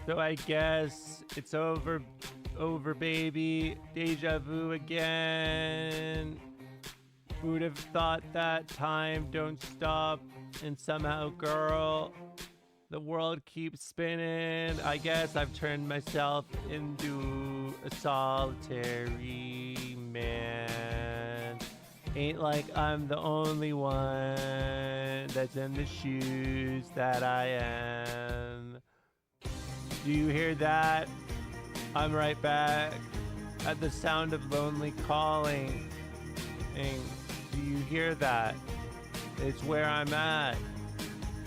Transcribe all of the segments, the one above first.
So I guess it's over, baby. Deja vu again. Who'd have thought that time don't stop? And somehow, girl, the world keeps spinning. I guess I've turned myself into a solitary man. Ain't like I'm the only one that's in the shoes that I am. Do you hear that? I'm right back at the sound of lonely calling. Do you hear that? It's where I'm at.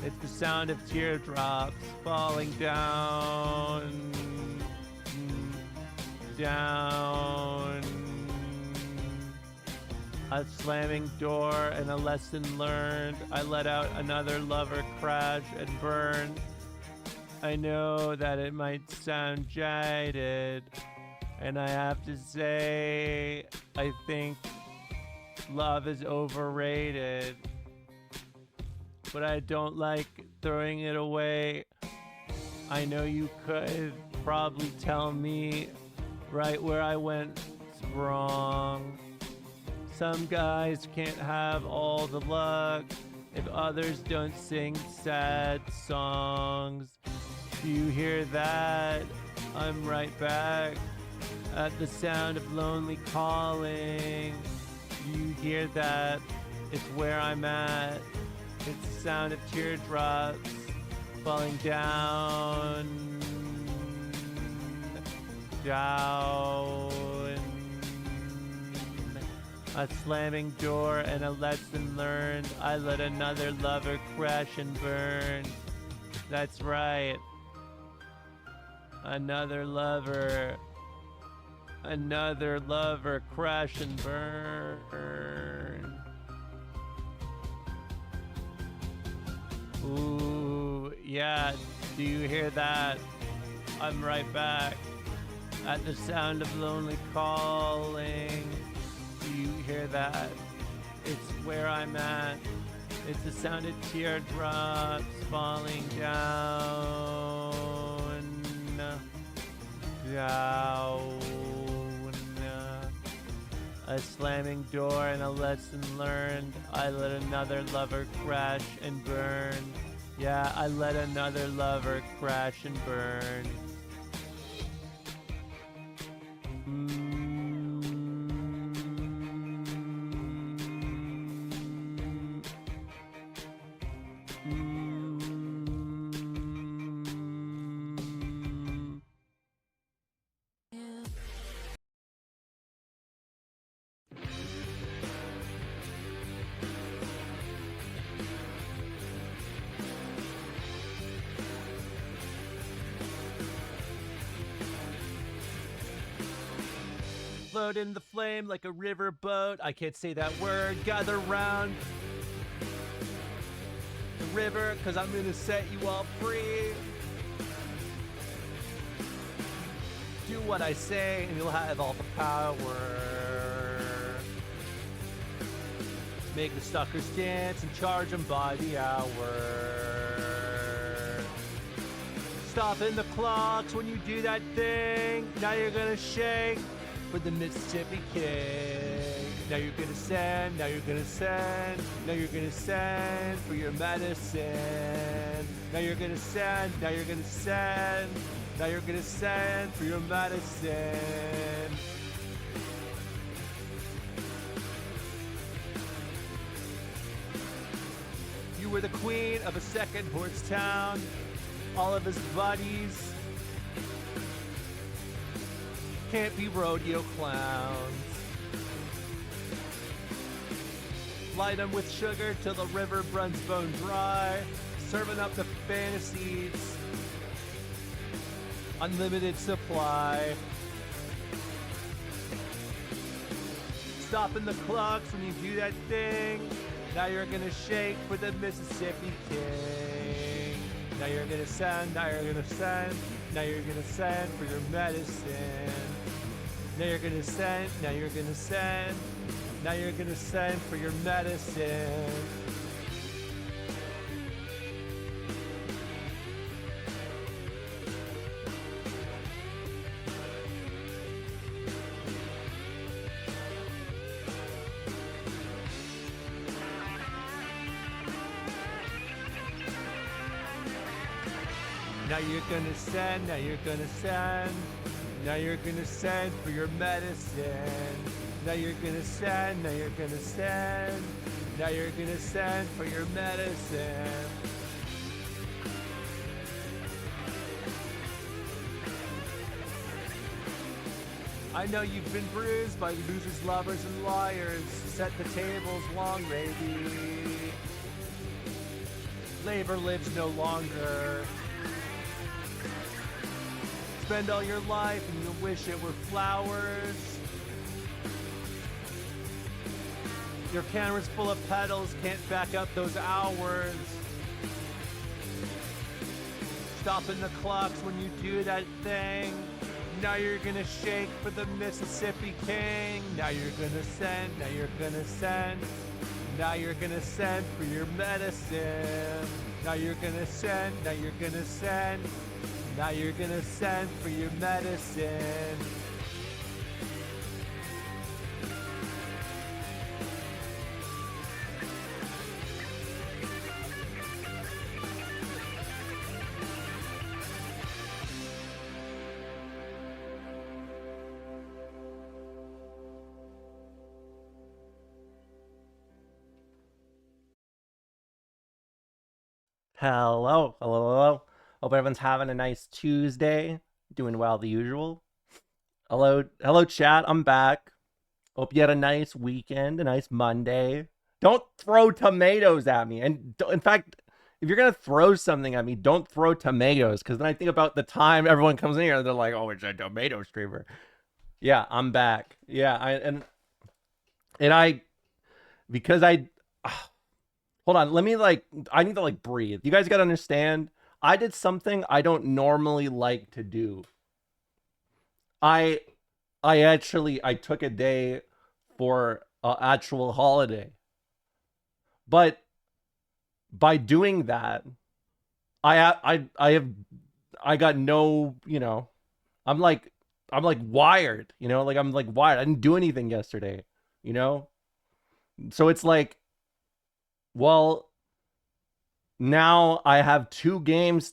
It's the sound of teardrops falling down, down. A slamming door and a lesson learned. I let out another lover crash and burn. I know that it might sound jaded, and I have to say, I think love is overrated. But I don't like throwing it away. I know you could probably tell me right where I went wrong. Some guys can't have all the luck if others don't sing sad songs. Do you hear that? I'm right back at the sound of lonely calling. Do you hear that? It's where I'm at. It's the sound of teardrops falling down, down. A slamming door and a lesson learned. I let another lover crash and burn. That's right. Another lover crash and burn. Ooh, yeah, do you hear that? I'm right back at the sound of lonely calling. Do you hear that? It's where I'm at. It's the sound of teardrops falling down, down. A slamming door and a lesson learned. I let another lover crash and burn. Yeah, I let another lover crash and burn. Float in the flame like a river boat. I can't say that word. Gather round the river, cause I'm gonna set you all free. Do what I say and you'll have all the power. Make the suckers dance and charge them by the hour. Stopping the clocks when you do that thing. Now you're gonna shake for the Mississippi King. Now you're gonna send, now you're gonna send, now you're gonna send for your medicine. Now you're gonna send, now you're gonna send, now you're gonna send for your medicine. You were the queen of a second horse town. All of his buddies can't be rodeo clowns. Light them with sugar till the river runs bone dry. Serving up the fantasies. Unlimited supply. Stopping the clocks when you do that thing. Now you're gonna shake for the Mississippi King. Now you're gonna send, now you're gonna send, now you're gonna send for your medicine. Now you're gonna send, now you're gonna send, now you're gonna send for your medicine. Now you're gonna send, now you're gonna send. Now you're gonna send for your medicine. Now you're gonna send, now you're gonna send. Now you're gonna send for your medicine. I know you've been bruised by losers, lovers, and liars. Set the tables long, baby. Labor lives no longer. Spend all your life and you'll wish it were flowers. Your camera's full of pedals, can't back up those hours. Stopping the clocks when you do that thing. Now you're gonna shake for the Mississippi King. Now you're gonna send, now you're gonna send. Now you're gonna send for your medicine. Now you're gonna send, now you're gonna send. Now you're gonna send for your medicine. Hello, hello, hello. Hope everyone's having a nice Tuesday. Doing well, the usual. Hello, chat. I'm back. Hope you had a nice weekend, a nice Monday. Don't throw tomatoes at me. And in fact, if you're gonna throw something at me, don't throw tomatoes, because then I think about the time everyone comes in here and they're like, "Oh, it's a tomato streamer." Yeah, I'm back. Yeah, I because I hold on, let me I need to breathe. You guys gotta understand, I did something I don't normally like to do. I took a day for an actual holiday. But by doing that, I got no, I'm wired, I'm wired. I didn't do anything yesterday, you know? So it's like, well, now I have two games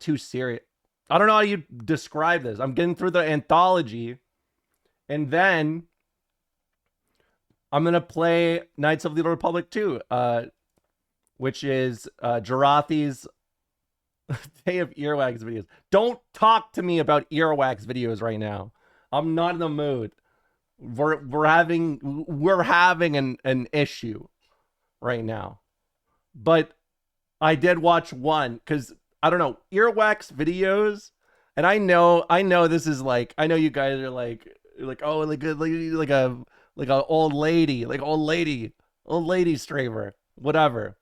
two series. I don't know how you describe this. I'm getting through the anthology, and then I'm gonna play Knights of the Old Republic 2, which is Jarathi's Day of Earwax videos. Don't talk to me about earwax videos right now. I'm not in the mood. We're having an issue right now. But I did watch one because I don't know, earwax videos, and I know this is I know you guys are oh, like a old lady streamer, whatever.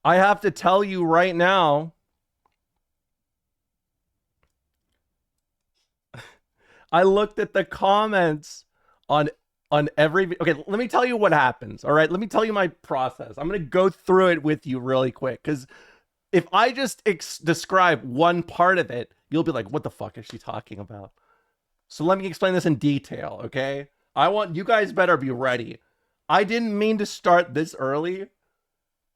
I have to tell you right now, I looked at the comments on every, okay, let me tell you what happens. All right, let me tell you my process. I'm gonna go through it with you really quick, because if I just describe one part of it, you'll be like, what the fuck is she talking about? So let me explain this in detail, okay? You guys better be ready. I didn't mean to start this early.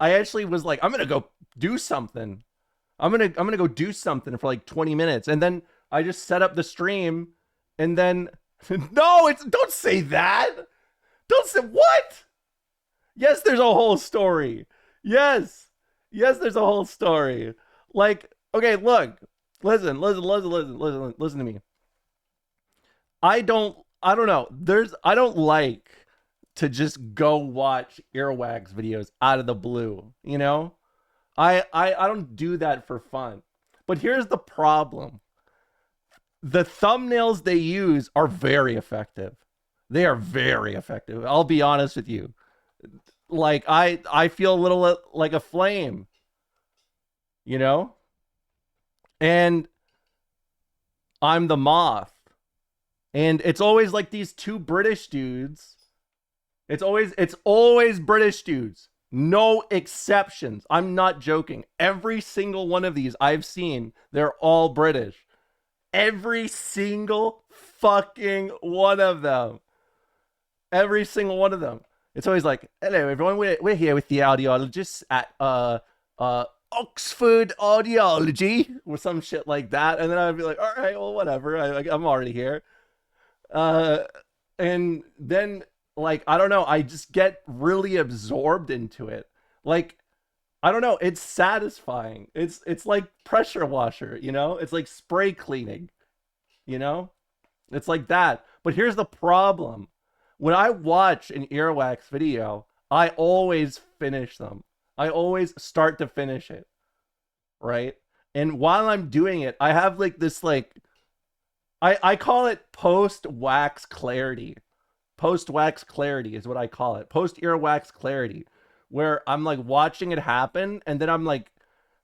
I actually was like, I'm gonna go do something. I'm gonna go do something for 20 minutes, and then I just set up the stream, and then no, don't say that. Don't say what? Yes, there's a whole story. Yes, there's a whole story. Okay, look, listen to me. I don't know. I don't like to just go watch earwax videos out of the blue, you know? I don't do that for fun. But here's the problem. The thumbnails they use are very effective. They are very effective. I'll be honest with you. I feel a little like a flame, you know? And I'm the moth. And it's always these two British dudes. It's always British dudes. No exceptions. I'm not joking. Every single one of these I've seen, they're all British. Every single fucking one of them. Every single one of them. It's always hello everyone, we're here with the audiologists at Oxford audiology or some shit like that, and then I'd be like, all right, well, whatever. I'm already here. Uh, and then like I don't know, I just get really absorbed into it. Like I don't know, it's satisfying. It's like pressure washer, you know? It's like spray cleaning, you know? It's like that. But here's the problem. When I watch an earwax video, I always finish them. I always start to finish it, right? And while I'm doing it, I have like this like I call it post wax clarity. Post wax clarity is what I call it. Post earwax clarity, where I'm like watching it happen, and then I'm like,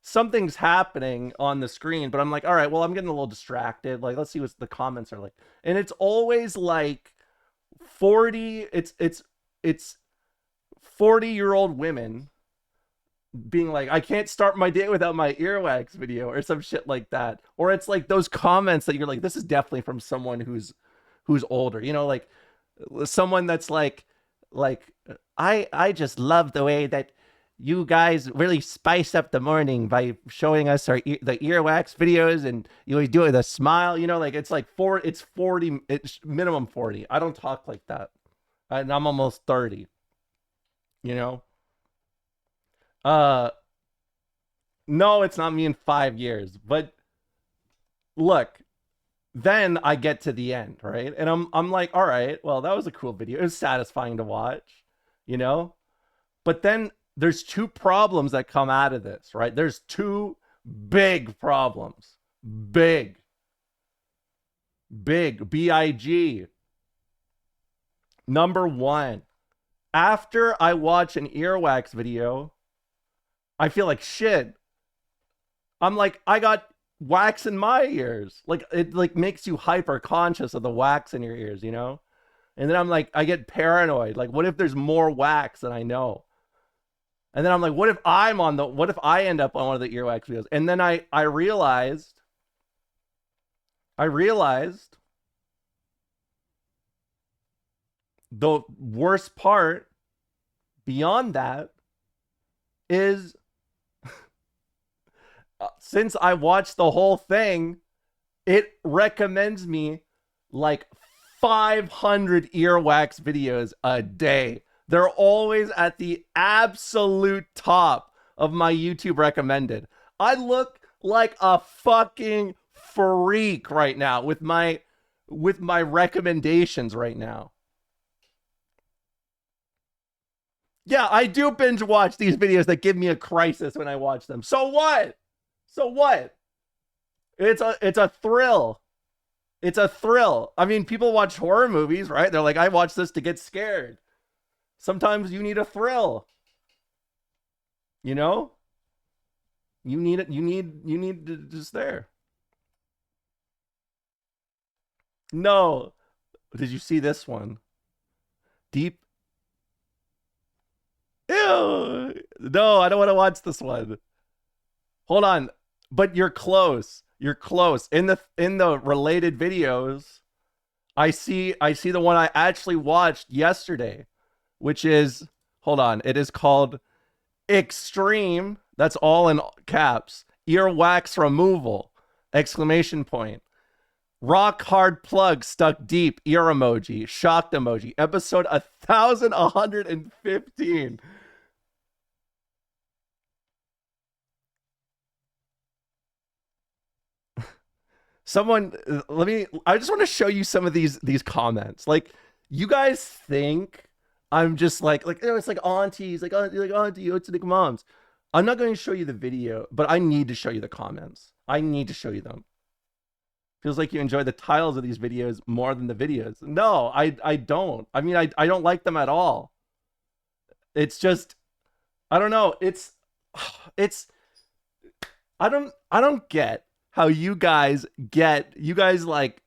something's happening on the screen, but I'm like, all right, well, I'm getting a little distracted. Like, let's see what the comments are like, and it's always like 40. It's 40-year-old women being like, I can't start my day without my earwax video or some shit like that. Or it's like those comments that you're like, this is definitely from someone who's older, you know, like someone that's like I just love the way that you guys really spice up the morning by showing us the earwax videos, and you always do it with a smile, you know, like it's like it's 40, it's minimum 40. I don't talk like that. And I'm almost 30, you know. Uh no, it's not me in 5 years, but look, then I get to the end, right? And I'm like, all right, well, that was a cool video. It was satisfying to watch, you know? But then there's two problems that come out of this, right? There's two big problems. Big. B-I-G. Number one, after I watch an earwax video, I feel like shit. I'm like, I got wax in my ears. Like it like makes you hyper conscious of the wax in your ears, you know? And then I'm like, I get paranoid. Like, what if there's more wax than I know? And then I'm like, what if I end up on one of the earwax videos? And then I realized the worst part beyond that is since I watched the whole thing, it recommends me like 500 earwax videos a day. They're always at the absolute top of my YouTube recommended. I look like a fucking freak right now with my recommendations right now. Yeah, I do binge watch these videos that give me a crisis when I watch them. So what? So what? It's a thrill. It's a thrill. I mean, people watch horror movies, right? They're like, I watch this to get scared. Sometimes you need a thrill. You know? You need it. You need to just there. No. Did you see this one? Deep. Ew. No, I don't want to watch this one. Hold on. But you're close. You're close. In the related videos, I see the one I actually watched yesterday, which is, hold on, it is called Extreme, that's all in caps, earwax removal, exclamation point. Rock hard plug stuck deep, ear emoji, shocked emoji, episode 1115. Someone, I just want to show you some of these comments. Like, you guys think I'm just like oh, it's like aunties, like auntie, it's like moms. I'm not going to show you the video, but I need to show you the comments. I need to show you them. Feels like you enjoy the titles of these videos more than the videos. No, I don't. I mean, I don't like them at all. It's just, I don't know. It's I don't get how you guys like,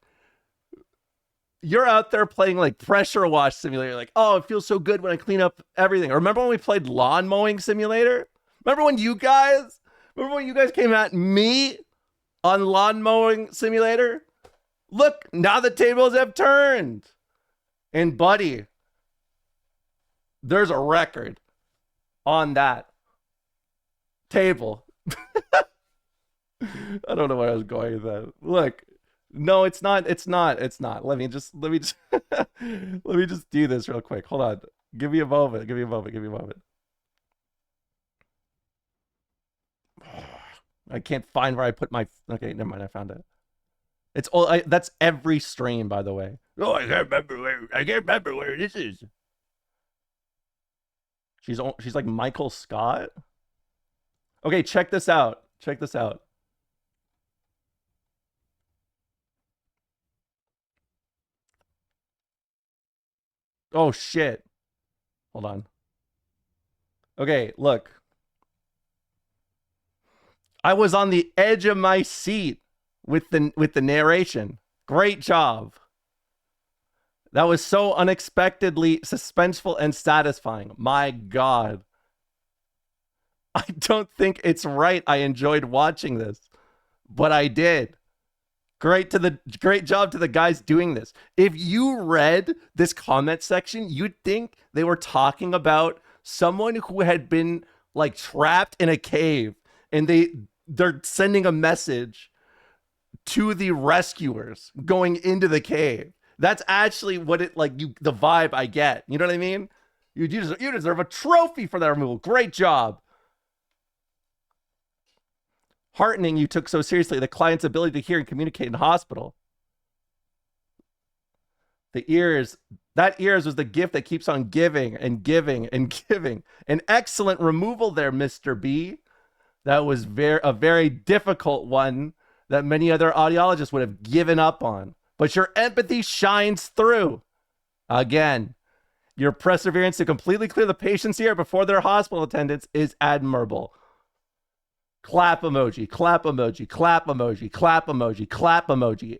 you're out there playing like pressure wash simulator, like, oh, it feels so good when I clean up everything. Or remember when we played lawn mowing simulator? Remember when you guys came at me on lawn mowing simulator? Look, now the tables have turned. And buddy, there's a record on that table. I don't know where I was going with that. Look, no, it's not. It's not. It's not. Let me just let me just do this real quick. Hold on. Give me a moment. Give me a moment. Give me a moment. I can't find where I put my. Okay, never mind. I found it. It's all. That's every stream, by the way. Oh, I can't remember where this is. She's like Michael Scott. Okay, check this out. Check this out. Oh shit. Hold on. Okay, look. I was on the edge of my seat with the narration. Great job. That was so unexpectedly suspenseful and satisfying. My God. I don't think it's right I enjoyed watching this, but I did. Great job to the guys doing this. If you read this comment section, you'd think they were talking about someone who had been like trapped in a cave and they're sending a message to the rescuers going into the cave. That's actually what it like the vibe I get. You know what I mean? You deserve a trophy for that removal. Great job. Heartening you took so seriously the client's ability to hear and communicate in hospital. That ears was the gift that keeps on giving and giving and giving. An excellent removal there, Mr. B. That was a very difficult one that many other audiologists would have given up on. But your empathy shines through. Again, your perseverance to completely clear the patient's ear before their hospital attendants is admirable. Clap emoji, clap emoji, clap emoji, clap emoji, clap emoji.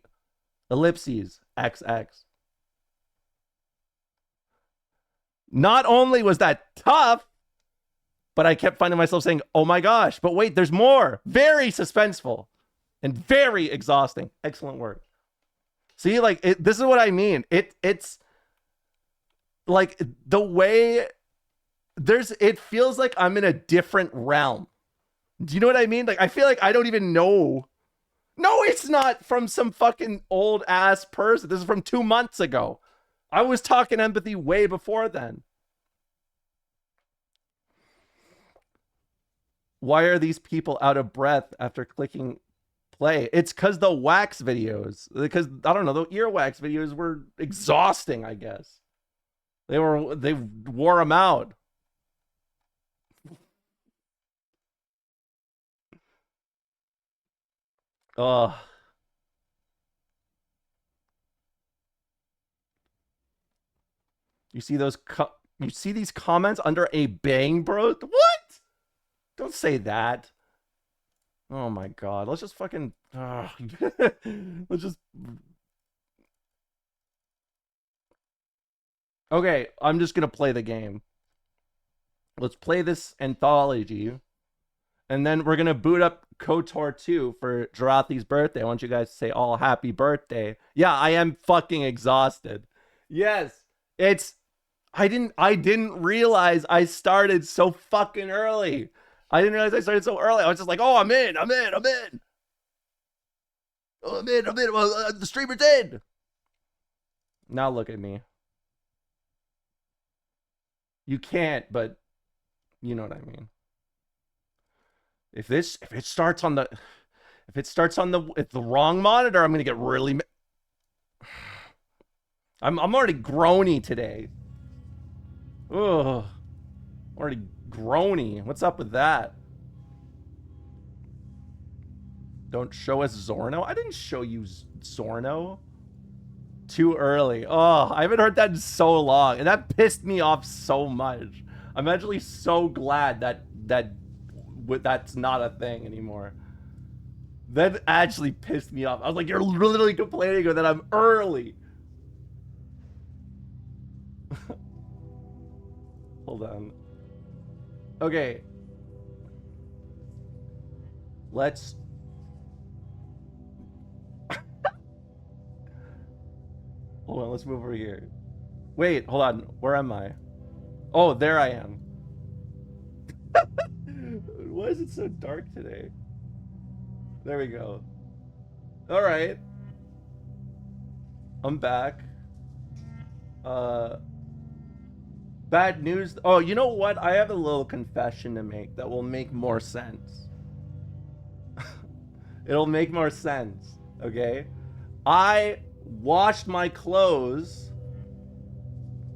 Ellipses, XX. Not only was that tough, but I kept finding myself saying, oh my gosh, but wait, there's more. Very suspenseful and very exhausting. Excellent work. See, like, this is what I mean. It's like the way it feels like I'm in a different realm. Do you know what I mean? Like, I feel like I don't even know. No, it's not from some fucking old ass person. This is from 2 months ago. I was talking empathy way before then. Why are these people out of breath after clicking play? It's because the wax videos, because I don't know, the earwax videos were exhausting, I guess. They wore them out. Oh. You see these comments under a bang, bro? What? Don't say that. Oh my God. Let's just fucking let's just Okay, I'm just gonna play the game. Let's play this anthology. And then we're gonna boot up KOTOR 2 for Jarathi's birthday. I want you guys to say all happy birthday. Yeah, I am fucking exhausted. Yes, I didn't realize I started so fucking early. I didn't realize I started so early. I was just like, oh, I'm in. Oh, I'm in. Well, the streamer's in. Now look at me. You can't, but you know what I mean. If it starts on the wrong monitor, I'm gonna get really. I'm already groany today. Ugh, already groany. What's up with that? Don't show us Zorno. I didn't show you Zorno. Too early. Oh, I haven't heard that in so long, and that pissed me off so much. I'm actually so glad that's not a thing anymore. That actually pissed me off. I was like, you're literally complaining that I'm early. Hold on. Okay. Let's... Hold on, let's move over here. Wait, hold on. Where am I? Oh, there I am. Why is it so dark today? There we go. All right. I'm back. Bad news. Oh, you know what? I have a little confession to make that will make more sense. It'll make more sense, okay? I washed my clothes,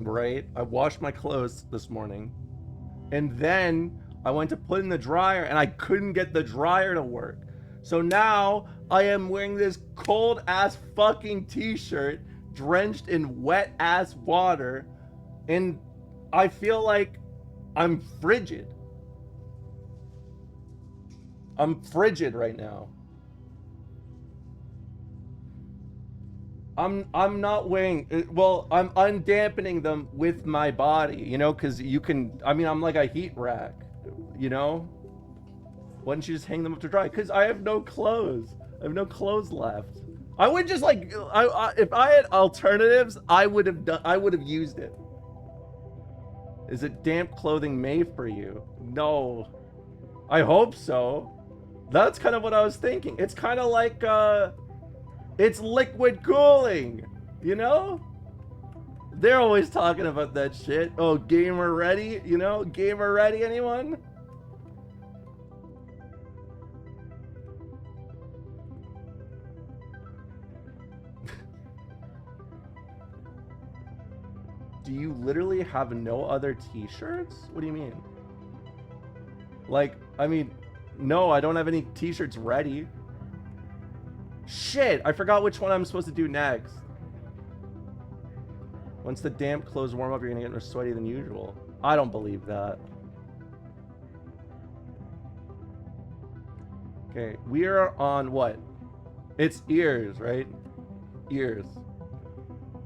right? I washed my clothes this morning. And then I went to put in the dryer and I couldn't get the dryer to work. So now I am wearing this cold ass fucking t-shirt drenched in wet ass water, and I feel like I'm frigid. I'm frigid right now. I'm not wearing, well, I'm undampening them with my body, you know, because you can, I mean, I'm like a heat rack, you know? Why don't you just hang them up to dry? Because I have no clothes. I have no clothes left. I would just like, if I had alternatives, I would have used it. Is it damp clothing made for you? No. I hope so. That's kind of what I was thinking. It's kind of like, it's liquid cooling, you know? They're always talking about that shit. Oh, gamer ready, you know? Gamer ready, anyone? Do you literally have no other t-shirts? What do you mean? Like, I mean, no, I don't have any t-shirts ready. Shit, I forgot which one I'm supposed to do next. Once the damp clothes warm up, you're gonna get more sweaty than usual. I don't believe that. Okay, we are on what? It's ears, right? Ears.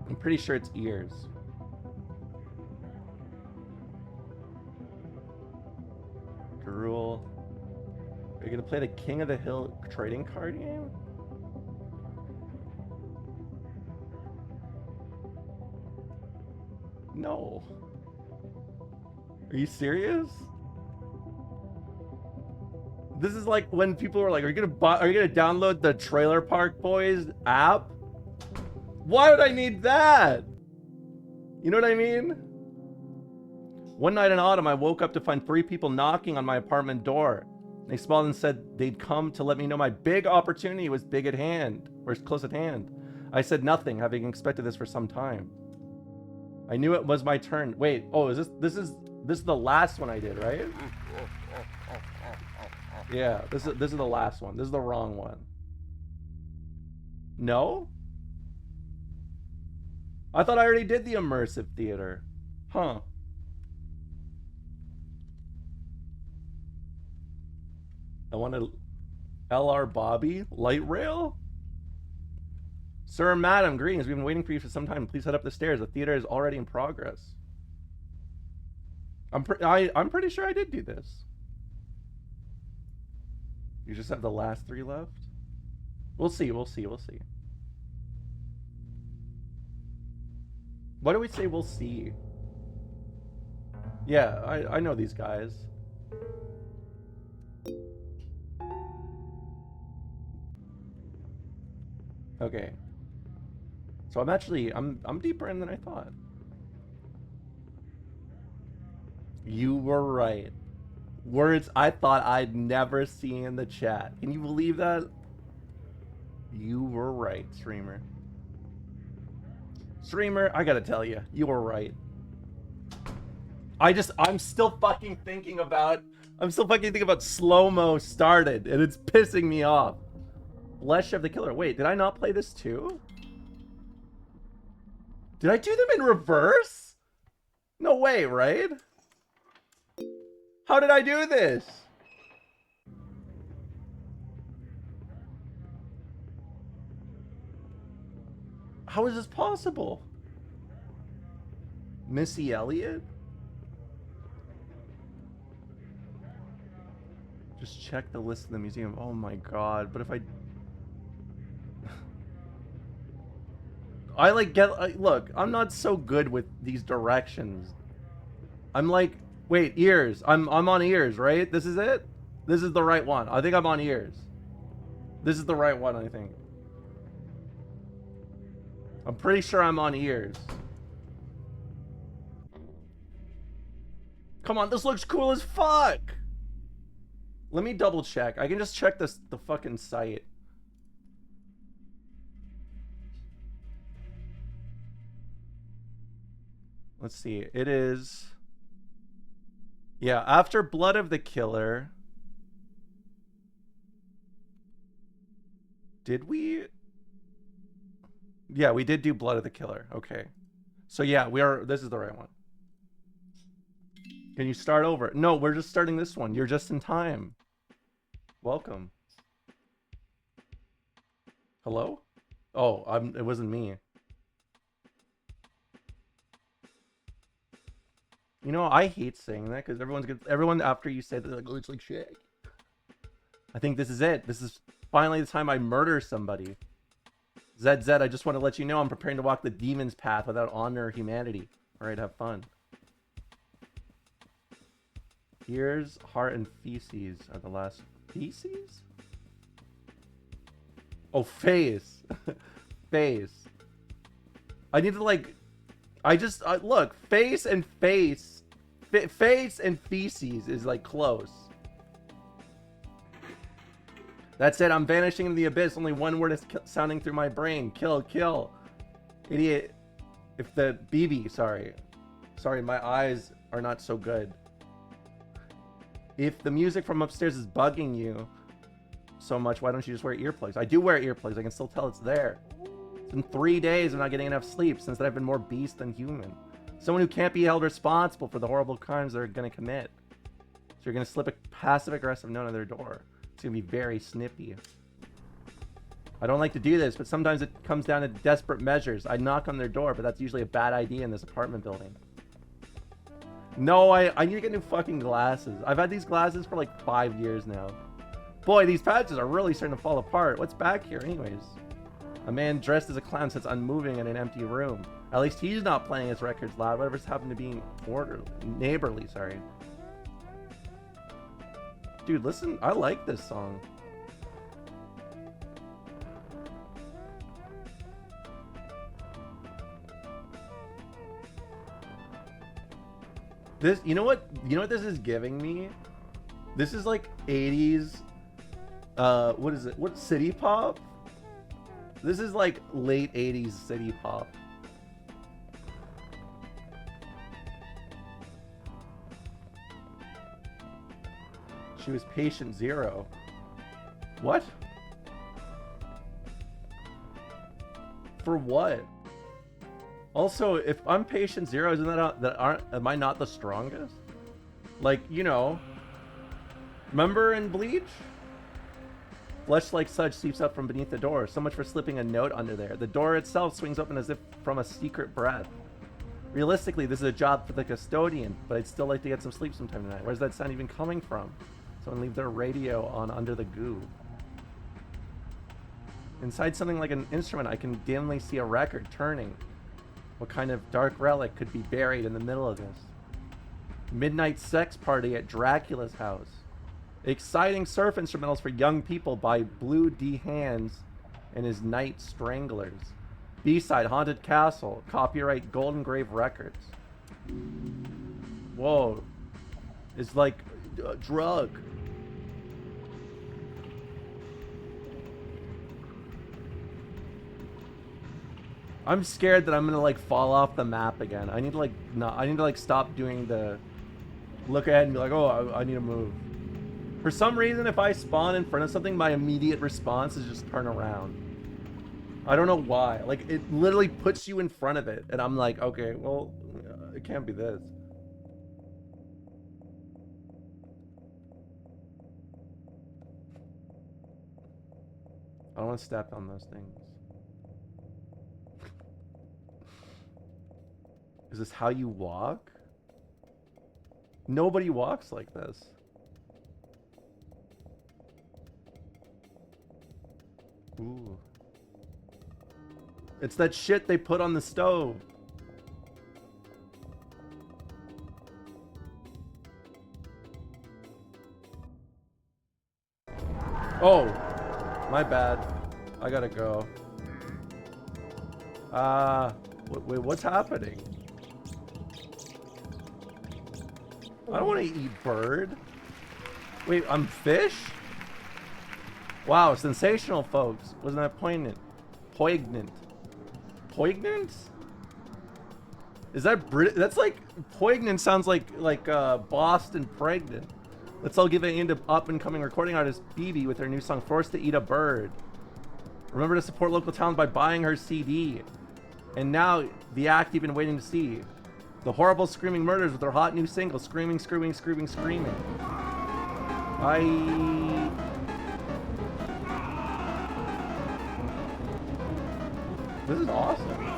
I'm pretty sure it's ears. Rule. Are you gonna play the King of the Hill trading card game? No. Are you serious? This is like when people were like, are you gonna download the Trailer Park Boys app? Why would I need that? You know what I mean? One night in autumn, I woke up to find 3 people knocking on my apartment door. They smiled and said they'd come to let me know my big opportunity was big at hand, or close at hand. I said nothing, having expected this for some time. I knew it was my turn. Wait, oh, is this is the last one I did, right? Yeah, this is the last one. This is the wrong one. No? I thought I already did the immersive theater. Huh. I want to LR Bobby light rail. Sir and Madam, greetings. We've been waiting for you for some time. Please head up the stairs. The theater is already in progress. I'm pretty sure I did do this. You just have the last 3 left. We'll see. We'll see. We'll see. Why do we say we'll see? Yeah, I know these guys. Okay. So I'm deeper in than I thought. You were right. Words I thought I'd never see in the chat. Can you believe that? You were right, streamer. Streamer, I gotta tell you, you were right. I'm still fucking thinking about slow-mo started, and it's pissing me off. Flesh of the Killer. Wait, did I not play this too? Did I do them in reverse? No way, right? How did I do this? How is this possible? Missy Elliott? Just check the list in the museum. Oh my god, but if I like look, I'm not so good with these directions. I'm like, wait, ears. I'm on ears, right? This is it? This is the right one. I think I'm on ears. This is the right one, I think. I'm pretty sure I'm on ears. Come on, this looks cool as fuck. Let me double check. I can just check the fucking site. Let's see. It is... Yeah, after Blood of the Killer... Did we? Yeah, we did do Blood of the Killer. Okay. So yeah, this is the right one. Can you start over? No, we're just starting this one. You're just in time. Welcome. Hello? Oh, it wasn't me. You know, I hate saying that because everyone after you say that, they're like, oh, it's like shit. I think this is it. This is finally the time I murder somebody. ZZ, I just want to let you know I'm preparing to walk the demon's path without honor or humanity. Alright, have fun. Ears, heart, and feces are the last... Feces? Oh, face. Face. I need to, like... look, face and face. Face and feces is, like, close. That's it, I'm vanishing into the abyss. Only one word is sounding through my brain. Kill, kill. Idiot. If the... BB, sorry. Sorry, my eyes are not so good. If the music from upstairs is bugging you so much, why don't you just wear earplugs? I do wear earplugs. I can still tell it's there. It's been 3 days of not getting enough sleep since I've been more beast than human. Someone who can't be held responsible for the horrible crimes they're going to commit. So you're going to slip a passive-aggressive note on their door. It's going to be very snippy. I don't like to do this, but sometimes it comes down to desperate measures. I knock on their door, but that's usually a bad idea in this apartment building. No, I need to get new fucking glasses. I've had these glasses for like 5 years now. Boy, these patches are really starting to fall apart. What's back here anyways? A man dressed as a clown sits unmoving in an empty room. At least he's not playing his records loud. Whatever's happened to being neighborly, sorry. Dude, listen, I like this song. This, you know what this is giving me? This is like 80s, what is it? What, city pop? This is like late 80s city pop. She was patient zero. What? For what? Also, if I'm patient zero, isn't am I not the strongest? Like, you know, remember in Bleach? Flesh like such seeps up from beneath the door. So much for slipping a note under there. The door itself swings open as if from a secret breath. Realistically, this is a job for the custodian, but I'd still like to get some sleep sometime tonight. Where's that sound even coming from? Someone leave their radio on under the goo. Inside something like an instrument, I can dimly see a record turning. What kind of dark relic could be buried in the middle of this? Midnight sex party at Dracula's house. Exciting surf instrumentals for young people by Blue D. Hands and his Night Stranglers. B-side, Haunted Castle. Copyright Golden Grave Records. Whoa. It's like a drug. I'm scared that I'm gonna like fall off the map again. I need to like stop doing the look ahead and be like, oh, I need to move. For some reason, if I spawn in front of something, my immediate response is just turn around. I don't know why. Like, it literally puts you in front of it, and I'm like, okay, well, it can't be this. I don't want to step on those things. Is this how you walk? Nobody walks like this. Ooh. It's that shit they put on the stove. Oh, my bad. I gotta go. Wait, what's happening? I don't want to eat bird. Wait, I'm fish? Wow, sensational, folks. Wasn't that poignant? Poignant. Poignant? Is that Brit? That's like poignant. Sounds like Boston pregnant. Let's all give it into up-and-coming recording artist BB with her new song "Forced to Eat a Bird." Remember to support local talent by buying her CD. And now the act you've been waiting to see: the horrible screaming murders with their hot new single "Screaming, Screaming, Screaming, Screaming." This is awesome.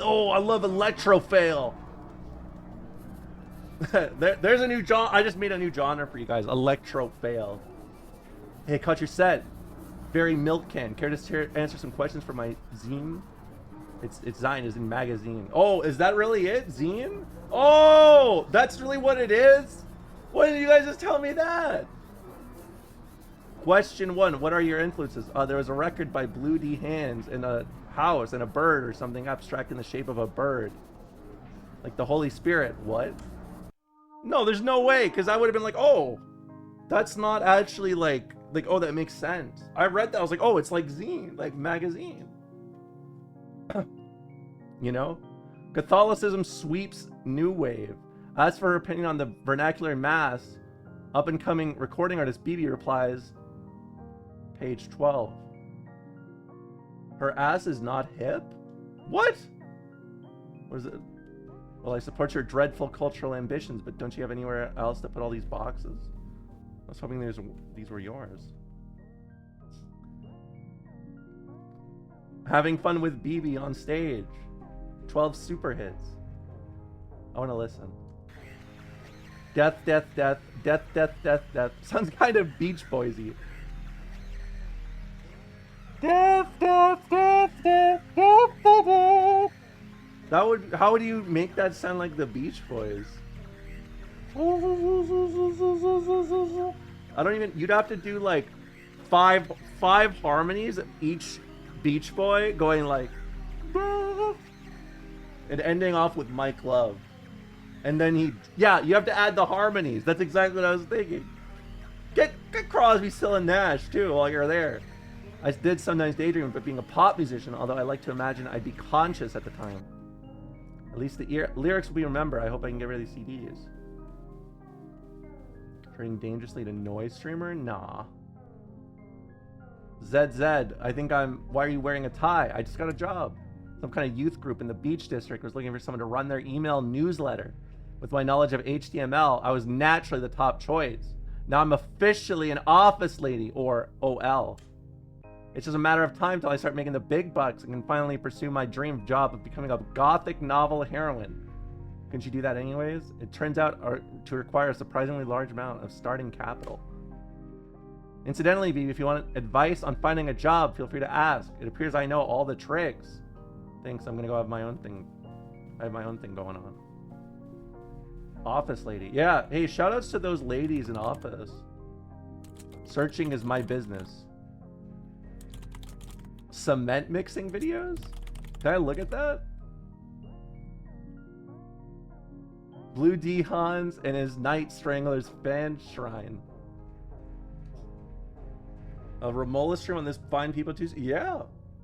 Oh, I love Electrofail. There's a new genre. I just made a new genre for you guys. Electrofail. Hey, cut your set. Barry Milk Can. Care to answer some questions for my zine? It's Zine, is in magazine. Oh, is that really it? Zine? Oh, that's really what it is? Why didn't you guys just tell me that? Question 1. What are your influences? There was a record by Blue D Hands and a house and a bird or something abstract in the shape of a bird. Like the Holy Spirit. What? No, there's no way, because I would have been like, oh, that's not actually like, oh, that makes sense. I read that. I was like, oh, it's like zine, like magazine. You know? Catholicism sweeps new wave. As for her opinion on the vernacular mass, up-and-coming recording artist BB replies, page 12. Her ass is not hip? What? What is it? Well, I support your dreadful cultural ambitions, but don't you have anywhere else to put all these boxes? I was hoping these were yours. Having fun with BB on stage. 12 super hits. I want to listen. Death, death, death, death, death, death, death. Sounds kind of Beach Boysy. Death, death, death, death, death, death, death. How would you make that sound like the Beach Boys? I don't even, you'd have to do like five harmonies of each Beach Boy going like, and ending off with Mike Love. And then you have to add the harmonies. That's exactly what I was thinking. Get Crosby, Still and Nash too while you're there. I did sometimes daydream about being a pop musician, although I like to imagine I'd be conscious at the time. At least the lyrics will be remembered. I hope I can get rid of these CDs. Turning dangerously to noise streamer? Nah. ZZ, I think why are you wearing a tie? I just got a job. Some kind of youth group in the Beach District was looking for someone to run their email newsletter. With my knowledge of HTML, I was naturally the top choice. Now I'm officially an office lady, or OL. It's just a matter of time till I start making the big bucks and can finally pursue my dream job of becoming a gothic novel heroine. Couldn't you do that anyways? It turns out to require a surprisingly large amount of starting capital. Incidentally, Vivi, if you want advice on finding a job, feel free to ask. It appears I know all the tricks. Thanks, I'm gonna go have my own thing. I have my own thing going on. Office lady. Yeah, hey, shout outs to those ladies in office. Searching is my business. Cement mixing videos? Can I look at that? Blue D Hans and his Night Stranglers fan shrine. A Romola stream on this Fine People Tuesday? Yeah,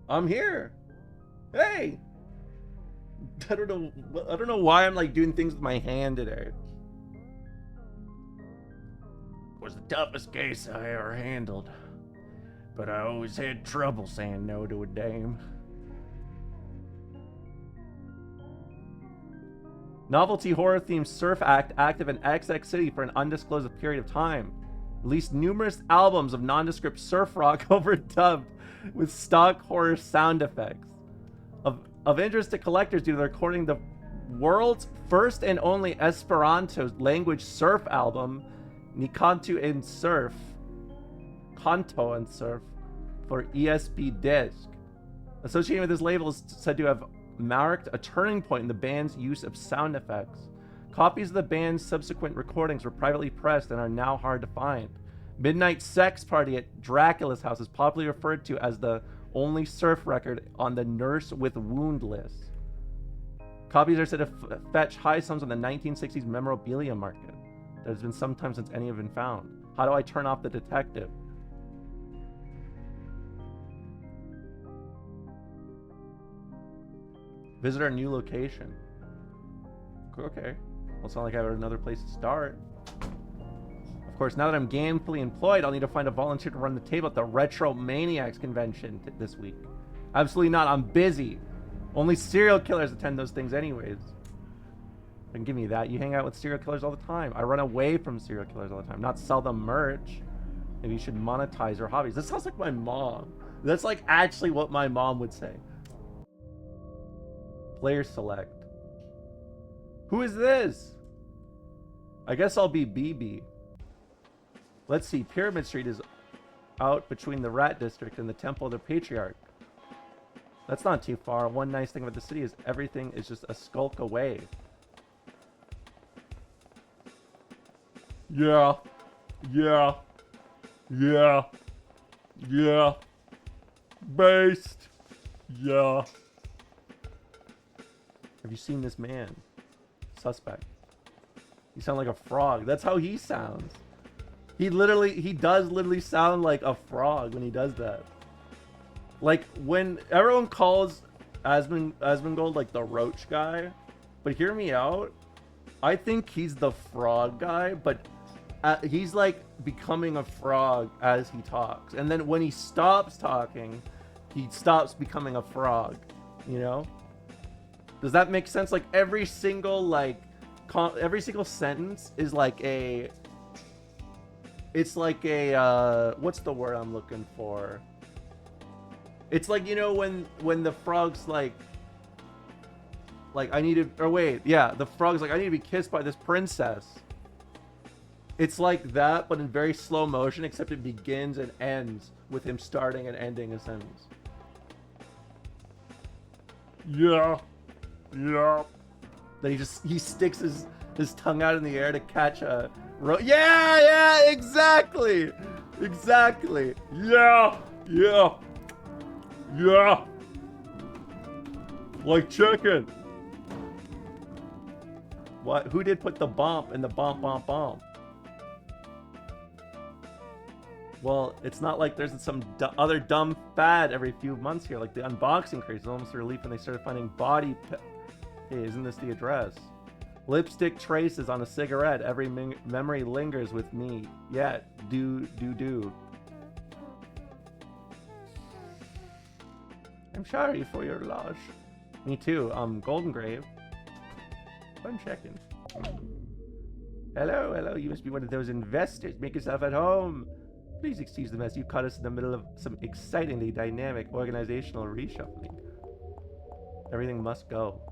I'm here. Hey! I don't know why I'm like doing things with my hand today. Was the toughest case I ever handled. But I always had trouble saying no to a dame. Novelty horror themed surf act active in XX City for an undisclosed period of time. Released numerous albums of nondescript surf rock overdubbed with stock horror sound effects. Of interest to collectors due to recording the world's first and only Esperanto language surf album, Nikanto and Surf, Kanto and Surf, for ESP Disc. Associated with this label is said to have marked a turning point in the band's use of sound effects. Copies of the band's subsequent recordings were privately pressed and are now hard to find. Midnight Sex Party at Dracula's house is popularly referred to as the only surf record on the Nurse with Wound list. Copies are said to fetch high sums on the 1960s memorabilia market. There has been some time since any have been found. How do I turn off the detective? Visit our new location. Okay. Well, it's not like I have another place to start. Of course, now that I'm gainfully employed, I'll need to find a volunteer to run the table at the Retro Maniacs convention this week. Absolutely not. I'm busy. Only serial killers attend those things anyways. And give me that. You hang out with serial killers all the time. I run away from serial killers all the time. Not sell them merch. Maybe you should monetize your hobbies. This sounds like my mom. That's like actually what my mom would say. Player select. Who is this? I guess I'll be BB. Let's see. Pyramid Street is out between the Rat District and the Temple of the Patriarch. That's not too far. One nice thing about the city is everything is just a skulk away. Yeah. Yeah. Yeah. Yeah. Based. Yeah. Have you seen this man? Suspect. You sound like a frog. That's how he sounds. He does literally sound like a frog when he does that. Like when everyone calls Asmongold like the roach guy, but hear me out. I think he's the frog guy, but he's like becoming a frog as he talks. And then when he stops talking, he stops becoming a frog, you know? Does that make sense? Like every single sentence is like it's like a what's the word I'm looking for? It's like, you know, when the frog's like I need to, or wait, yeah, the frog's like, I need to be kissed by this princess. It's like that, but in very slow motion, except it begins and ends with him starting and ending a sentence. Yeah. Yeah. Then he sticks his tongue out in the air to catch a yeah, exactly. Exactly. Yeah. Yeah. Yeah. Like chicken. What? Who did put the bump in the bump bump bump? Well, it's not like there's some other dumb fad every few months here, like the unboxing craze. It's almost a relief when they started finding body. Hey, isn't this the address? Lipstick traces on a cigarette. Every memory lingers with me. Yet, do. I'm sorry for your loss. Me too. Golden Grave. I'm checking. Hello. You must be one of those investors. Make yourself at home. Please excuse the mess. You caught us in the middle of some excitingly dynamic organizational reshuffling. Everything must go.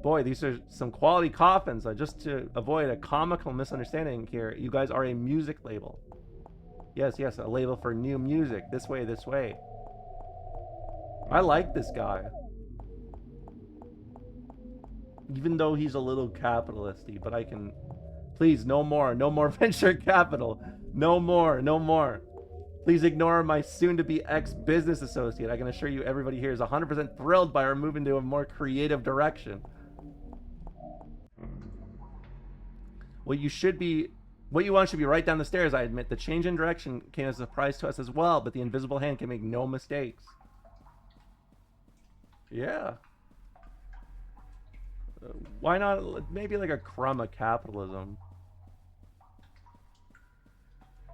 Boy, these are some quality coffins. Just to avoid a comical misunderstanding here, you guys are a music label. Yes, a label for new music. This way. I like this guy. Even though he's a little capitalisty, but I can... Please, no more venture capital. No more. Please ignore my soon-to-be ex-business associate. I can assure you everybody here is 100% thrilled by our move into a more creative direction. What you want should be right down the stairs, I admit. The change in direction came as a surprise to us as well, but the invisible hand can make no mistakes. Yeah. Why not maybe like a crumb of capitalism?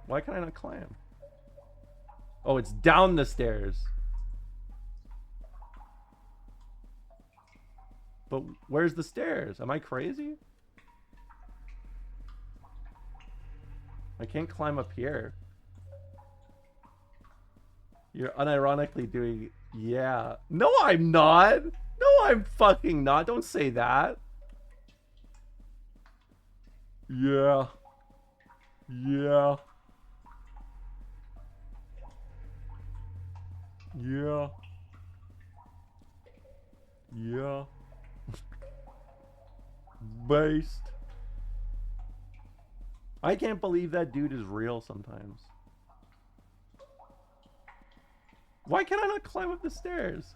Why can I not climb? Oh, it's down the stairs. But where's the stairs? Am I crazy? I can't climb up here. You're unironically doing... Yeah. No, I'm not. No, I'm fucking not. Don't say that. Yeah. Yeah. Yeah. Yeah. Based. I can't believe that dude is real sometimes. Why can I not climb up the stairs?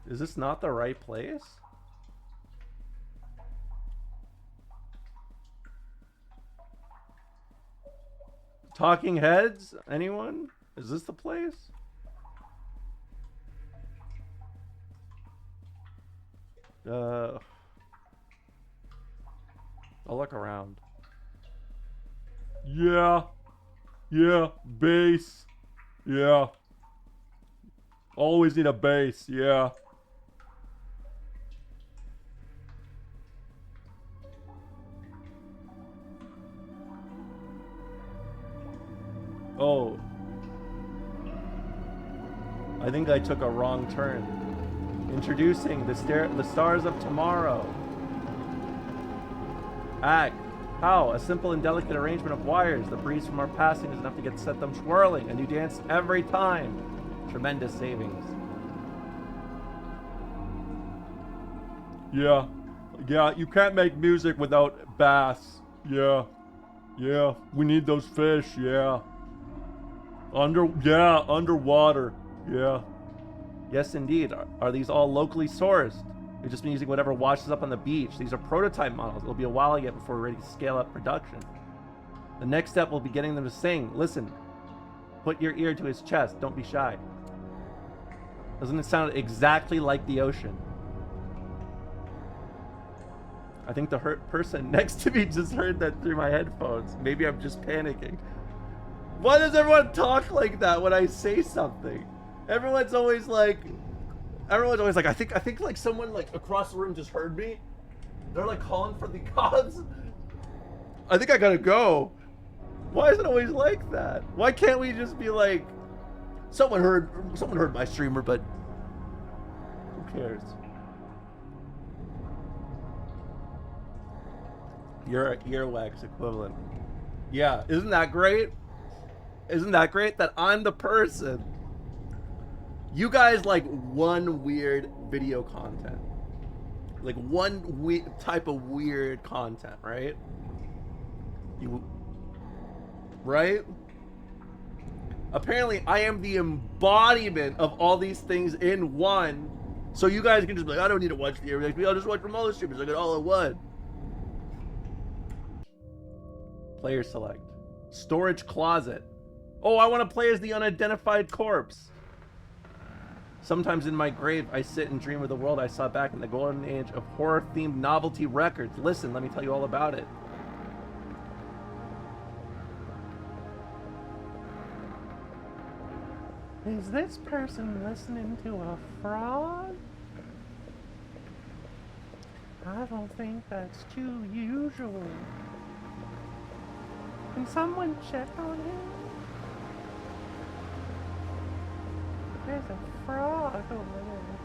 Is this not the right place? Talking Heads? Anyone? Is this the place? I'll look around. Yeah. Yeah. Base. Yeah. Always need a base. Yeah. Oh. I think I took a wrong turn. Introducing the Stars of Tomorrow. Act. How? A simple and delicate arrangement of wires. The breeze from our passing is enough to set them swirling. A new dance every time. Tremendous savings. Yeah. Yeah, you can't make music without bass. Yeah. Yeah. We need those fish. Yeah. Underwater. Yeah. Yes, indeed. Are these all locally sourced? We've just been using whatever washes up on the beach. These are prototype models. It'll be a while yet before we're ready to scale up production. The next step will be getting them to sing. Listen. Put your ear to his chest. Don't be shy. Doesn't it sound exactly like the ocean? I think the person next to me just heard that through my headphones. Maybe I'm just panicking. Why does everyone talk like that when I say something? Everyone's always like, I think like someone like across the room just heard me. They're like calling for the cops. I think I gotta go. Why is it always like that? Why can't we just be like, someone heard my streamer, but who cares? You're an earwax equivalent. Yeah, isn't that great? Isn't that great that I'm the person? You guys like one weird video content. Like one type of weird content, right? Right? Apparently I am the embodiment of all these things in one. So you guys can just be like, I don't need to watch the earwax. I'll just watch from all the streamers. I get all in one. Player select. Storage closet. Oh, I want to play as the unidentified corpse. Sometimes in my grave, I sit and dream of the world I saw back in the golden age of horror-themed novelty records. Listen, let me tell you all about it. Is this person listening to a frog? I don't think that's too usual. Can someone check on him? There's a frog over there.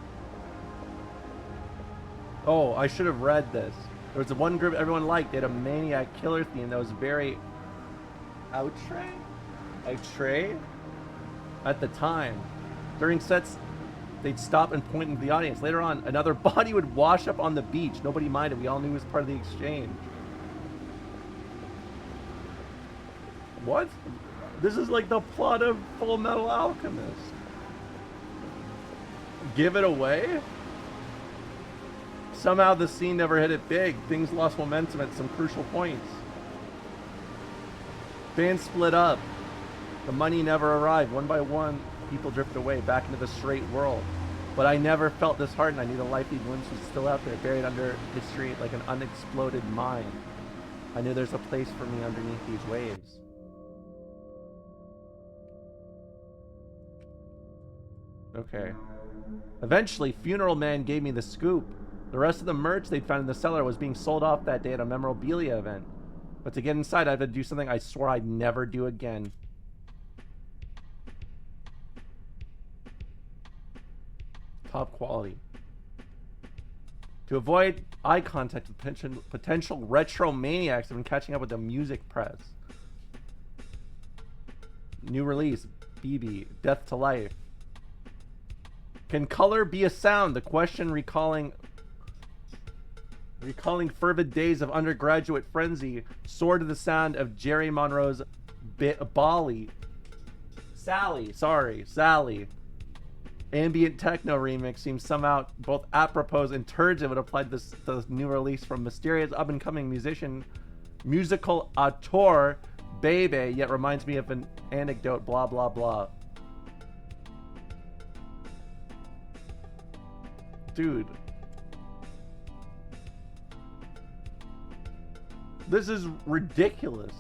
Oh, I should have read this. There was one group everyone liked. They had a maniac killer theme that was very outre at the time. During sets, they'd stop and point into the audience. Later on, another body would wash up on the beach. Nobody minded. We all knew it was part of the exchange. What? This is like the plot of Full Metal Alchemist. Give it away? Somehow the scene never hit it big. Things lost momentum at some crucial points. Fans split up. The money never arrived. One by one, people drifted away back into the straight world. But I never felt disheartened. I knew the life these wounds was still out there, buried under history like an unexploded mine. I knew there's a place for me underneath these waves. Okay. Eventually, Funeral Man gave me the scoop. The rest of the merch they'd found in the cellar was being sold off that day at a memorabilia event. But to get inside, I had to do something I swore I'd never do again. Top quality. To avoid eye contact with potential retro maniacs, I've been catching up with the music press. New release, BB, Death to Life. Can color be a sound? The question recalling fervid days of undergraduate frenzy soared to the sound of Jerry Monroe's Bali. Sally. Ambient techno remix seems somehow both apropos and turgid when applied to the new release from mysterious up-and-coming musical auteur Bebe, yet reminds me of an anecdote, blah blah blah. Dude. This is ridiculous.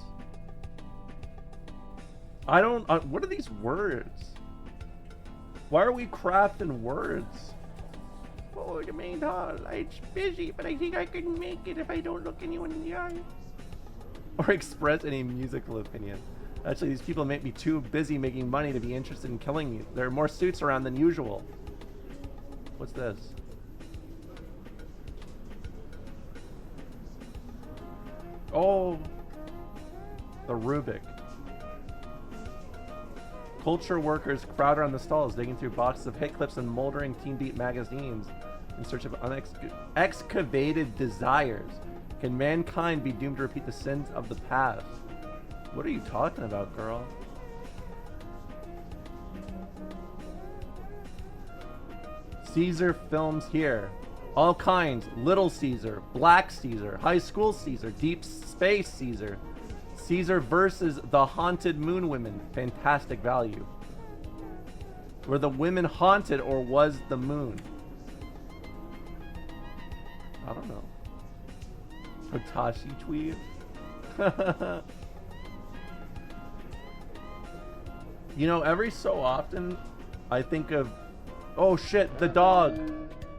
I don't... what are these words? Why are we crafting words? Oh, the main hall. It's busy, but I think I can make it if I don't look anyone in the eye. Or express any musical opinion. Actually, these people make me too busy making money to be interested in killing you. There are more suits around than usual. What's this? Oh, the Rubik. Culture workers crowd around the stalls, digging through boxes of hit clips and moldering Teen Beat magazines in search of excavated desires. Can mankind be doomed to repeat the sins of the past? What are you talking about, girl? Caesar films here. All kinds. Little Caesar, Black Caesar, High School Caesar, Deep Space Caesar. Caesar versus the Haunted Moon Women. Fantastic value. Were the women haunted or was the moon? I don't know. Hotashi tweet. You know, every so often I think of, oh shit, the dog.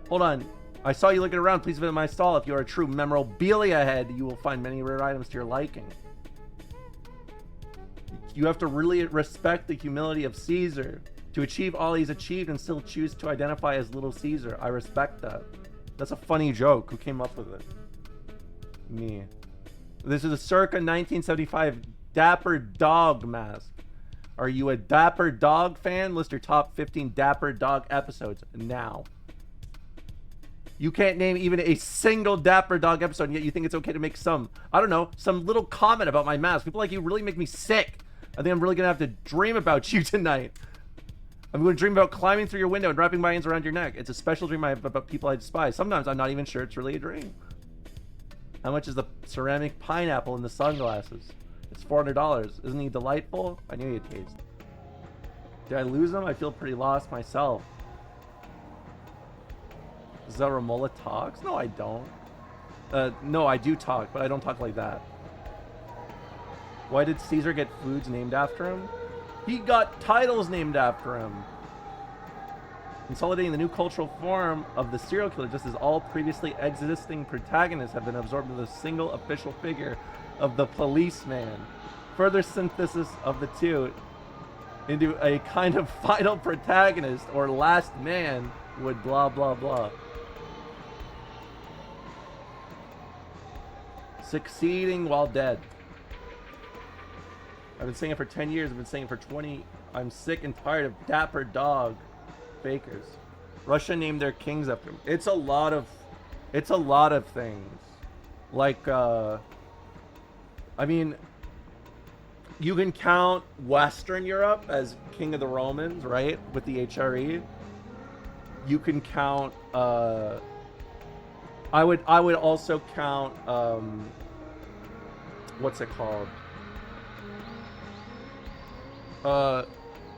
Hold on. I saw you looking around. Please visit my stall. If you are a true memorabilia head, you will find many rare items to your liking. You have to really respect the humility of Caesar to achieve all he's achieved and still choose to identify as Little Caesar. I respect that. That's a funny joke. Who came up with it? Me. This is a circa 1975 Dapper Dog mask. Are you a Dapper Dog fan? List your top 15 Dapper Dog episodes now. You can't name even a single Dapper Dog episode, and yet you think it's okay to make some, I don't know, some little comment about my mask. People like you really make me sick. I think I'm really going to have to dream about you tonight. I'm going to dream about climbing through your window and wrapping my hands around your neck. It's a special dream I have about people I despise. Sometimes I'm not even sure it's really a dream. How much is the ceramic pineapple in the sunglasses? It's $400. Isn't he delightful? I knew he'd taste. Did I lose him? I feel pretty lost myself. Zaramola talks? No, I don't. No, I do talk, but I don't talk like that. Why did Caesar get foods named after him? He got titles named after him. Consolidating the new cultural form of the serial killer, just as all previously existing protagonists have been absorbed into the single official figure of the policeman. Further synthesis of the two into a kind of final protagonist or last man would blah blah blah. Succeeding while dead. I've been saying it for 10 years. I've been saying it for 20. I'm sick and tired of Dapper Dog fakers. Russia named their kings after him. It's a lot of things. Like, I mean, you can count Western Europe as king of the Romans, right? With the HRE. You can count, I would also count, what's it called?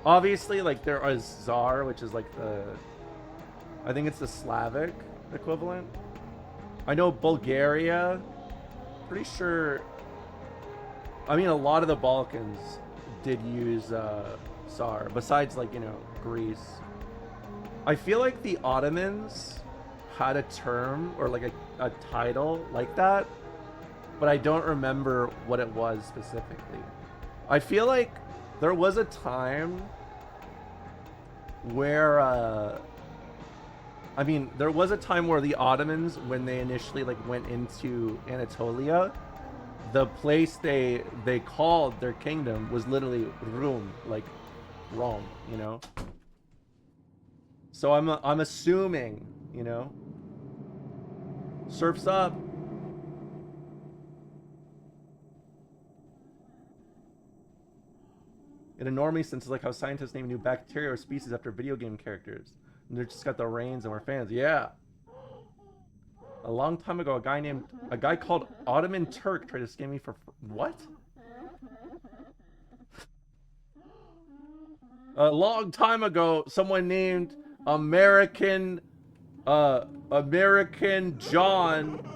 Obviously, like, there is Tsar, which is like I think it's the Slavic equivalent. I know Bulgaria, pretty sure, I mean, a lot of the Balkans did use Tsar, besides, like, you know, Greece. I feel like the Ottomans had a term or like a title like that, but I don't remember what it was specifically. I feel like there was a time where there was a time where the Ottomans, when they initially like went into Anatolia, the place they called their kingdom was literally Rum, like Rome, you know? So I'm assuming, you know. Surf's up. It annoyed me since it's like how scientists name new bacteria or species after video game characters. And they're just got the reins and we're fans. Yeah. A long time ago, a guy called Ottoman Turk tried to scam me for what? A long time ago, someone named American John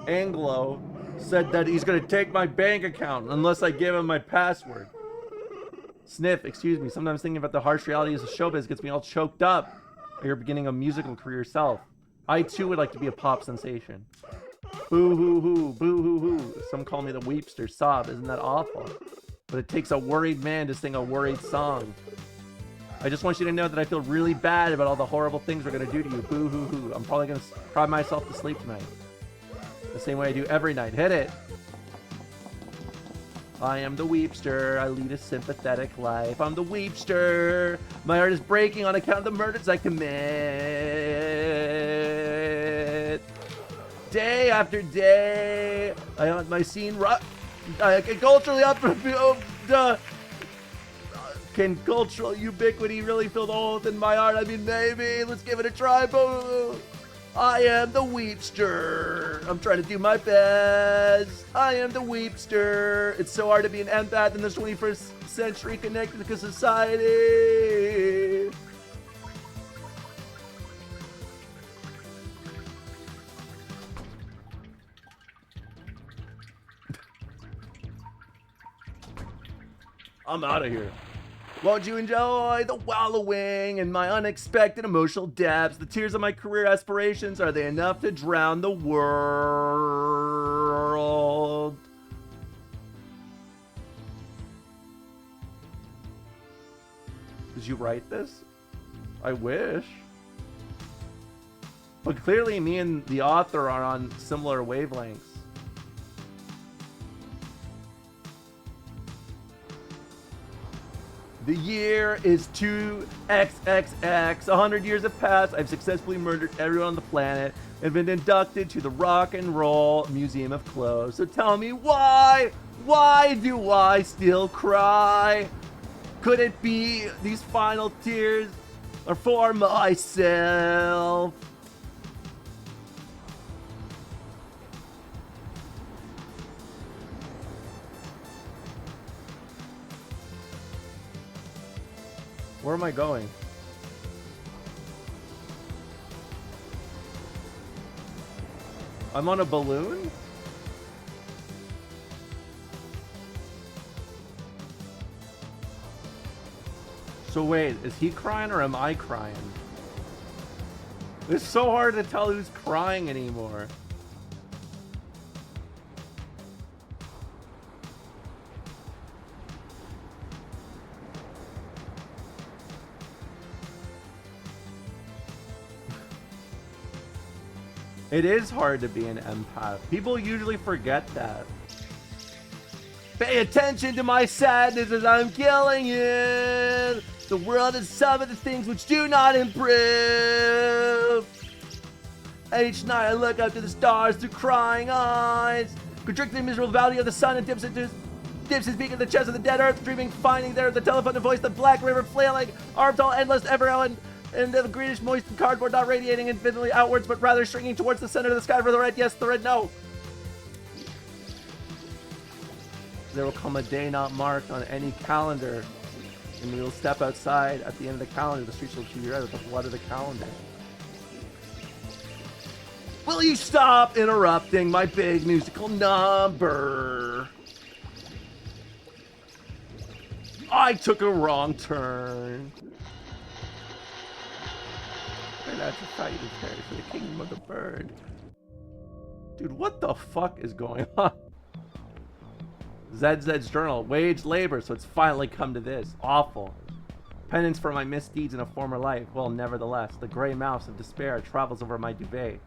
Anglo said that he's gonna take my bank account unless I give him my password. Sniff, excuse me. Sometimes thinking about the harsh realities of showbiz gets me all choked up. You're beginning a musical career yourself. I too would like to be a pop sensation. Boo hoo hoo, boo hoo hoo. Some call me the weepster. Sob, isn't that awful? But it takes a worried man to sing a worried song. I just want you to know that I feel really bad about all the horrible things we're gonna do to you. Boo hoo hoo. I'm probably gonna cry myself to sleep tonight. The same way I do every night. Hit it. I am the weepster. I lead a sympathetic life. I'm the weepster. My heart is breaking on account of the murders I commit. Day after day, I hunt my scene. I can culturally can cultural ubiquity really fill the hole within my heart? I mean, maybe. Let's give it a try. Boo. I am the weepster. I'm trying to do my best. I am the weepster. It's so hard to be an empath in the 21st century connected to society. I'm out of here. Won't you enjoy the wallowing in my unexpected emotional depths? The tears of my career aspirations, are they enough to drown the world? Did you write this? I wish. But clearly me and the author are on similar wavelengths. The year is 2XXX. 100 years have passed. I've successfully murdered everyone on the planet and been inducted to the Rock and Roll Museum of Clothes. So tell me why? Why do I still cry? Could it be these final tears are for myself? Where am I going? I'm on a balloon? So wait, is he crying or am I crying? It's so hard to tell who's crying anymore. It is hard to be an empath. People usually forget that. Pay attention to my sadness as I'm killing it. The world is some of the things which do not improve. Each night I look up to the stars through crying eyes. Constricted miserable valley of the sun and dips his beak in the chest of the dead earth, dreaming, finding there the telephone voice, the black river flailing, arms all endless, ever and the greenish moist cardboard not radiating infinitely outwards, but rather shrinking towards the center of the sky for the red. Yes, the red, no. There will come a day not marked on any calendar, and we will step outside at the end of the calendar. The streets will be red with the blood of the calendar. Will you stop interrupting my big musical number? I took a wrong turn. And that's a fight for the kingdom of the bird. Dude, what the fuck is going on? ZZ's journal. Wage labor, so it's finally come to this. Awful. Penance for my misdeeds in a former life. Well, nevertheless, the gray mouse of despair travels over my duvet.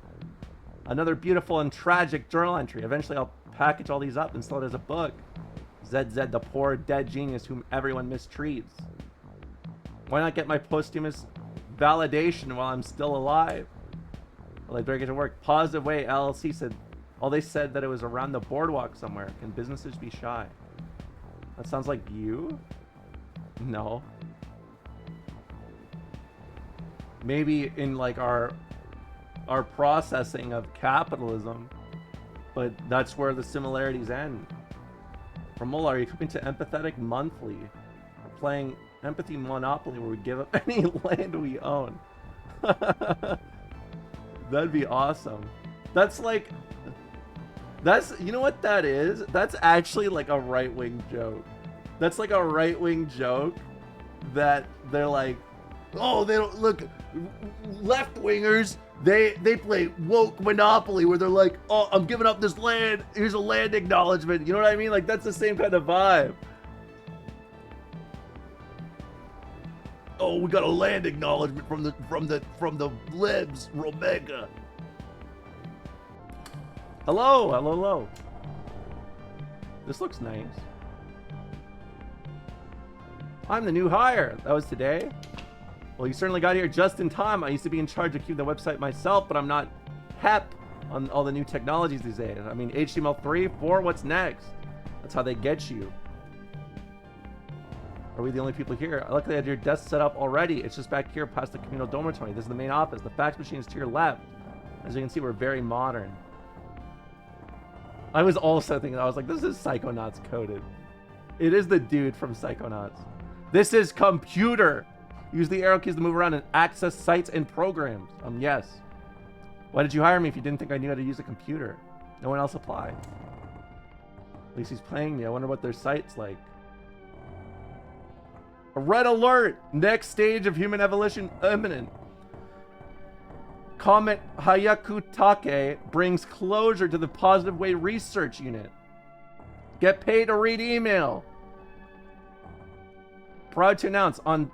Another beautiful and tragic journal entry. Eventually I'll package all these up and sell it as a book. ZZ, the poor dead genius whom everyone mistreats. Why not get my posthumous validation while I'm still alive. Well, I drag it to work. Positive Way LLC said, they said that it was around the boardwalk somewhere. Can businesses be shy? That sounds like you? No. Maybe in like our processing of capitalism, but that's where the similarities end. Romola, are you coming to Empathetic Monthly? We're playing Empathy Monopoly where we give up any land we own. That'd be awesome. That's like, you know what that is? That's actually like a right-wing joke. That's like a right-wing joke that they're like, oh, they don't look, left-wingers, they play woke Monopoly where they're like, oh, I'm giving up this land, here's a land acknowledgement. You know what I mean? Like, that's the same kind of vibe. Oh, we got a land acknowledgement from the libs, Romega. Hello. This looks nice. I'm the new hire. That was today. Well, you certainly got here just in time. I used to be in charge of keeping the website myself, but I'm not hep on all the new technologies these days. I mean, HTML3, 4, what's next? That's how they get you. Are we the only people here? Luckily, I had your desk set up already. It's just back here past the communal dormitory. This is the main office. The fax machine is to your left. As you can see, we're very modern. I was also thinking, I was like, this is Psychonauts coded. It is the dude from Psychonauts. This is computer. Use the arrow keys to move around and access sites and programs. Yes. Why did you hire me if you didn't think I knew how to use a computer? No one else applied. At least he's paying me. I wonder what their site's like. A red alert! Next stage of human evolution imminent. Comet Hayakutake brings closure to the Positive Way research unit. Get paid to read email. Proud to announce on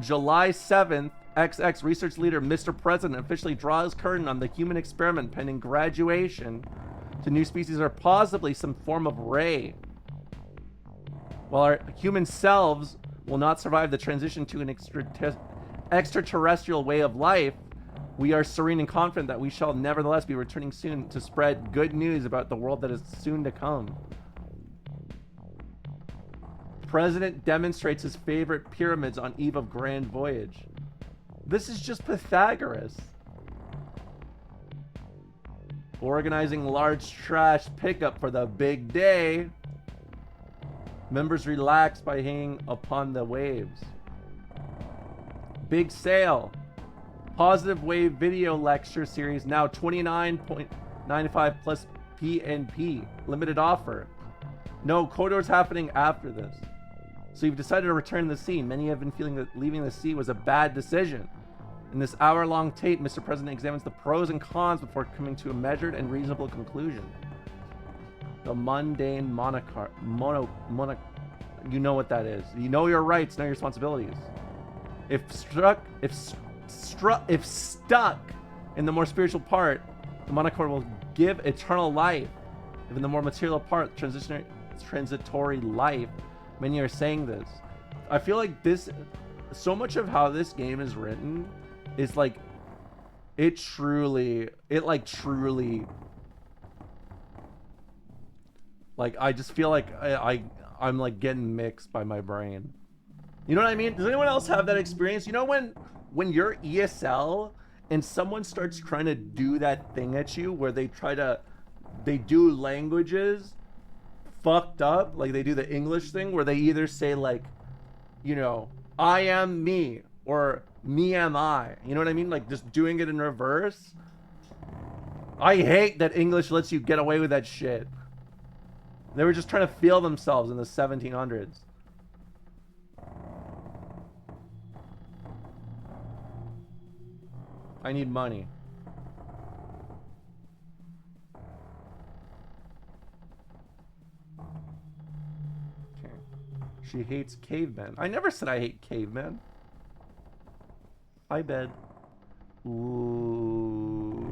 July 7th, XX research leader Mr. President officially draws curtain on the human experiment pending graduation to new species or possibly some form of ray. While our human selves will not survive the transition to an extraterrestrial way of life, we are serene and confident that we shall nevertheless be returning soon to spread good news about the world that is soon to come. President demonstrates his favorite pyramids on eve of grand voyage. This is just Pythagoras. Organizing large trash pickup for the big day. Members relax by hanging upon the waves. Big sale. Positive Wave video lecture series now $29.95 plus PNP. Limited offer. No, Kodor's happening after this. So you've decided to return to the sea. Many have been feeling that leaving the sea was a bad decision. In this hour-long tape, Mr. President examines the pros and cons before coming to a measured and reasonable conclusion. The mundane you know what that is. You know your rights, know your responsibilities. If stuck in the more spiritual part, the monochord will give eternal life. If in the more material part, transitory life, many are saying this. I feel like so much of how this game is written is like, it truly, like, I just feel like I'm like getting mixed by my brain. You know what I mean? Does anyone else have that experience? You know when you're ESL and someone starts trying to do that thing at you where they do languages fucked up, like they do the English thing where they either say like, you know, I am me or me am I. You know what I mean? Like just doing it in reverse. I hate that English lets you get away with that shit. They were just trying to feel themselves in the 1700s. I need money. Okay. She hates cavemen. I never said I hate cavemen. Hi, bed. Ooh.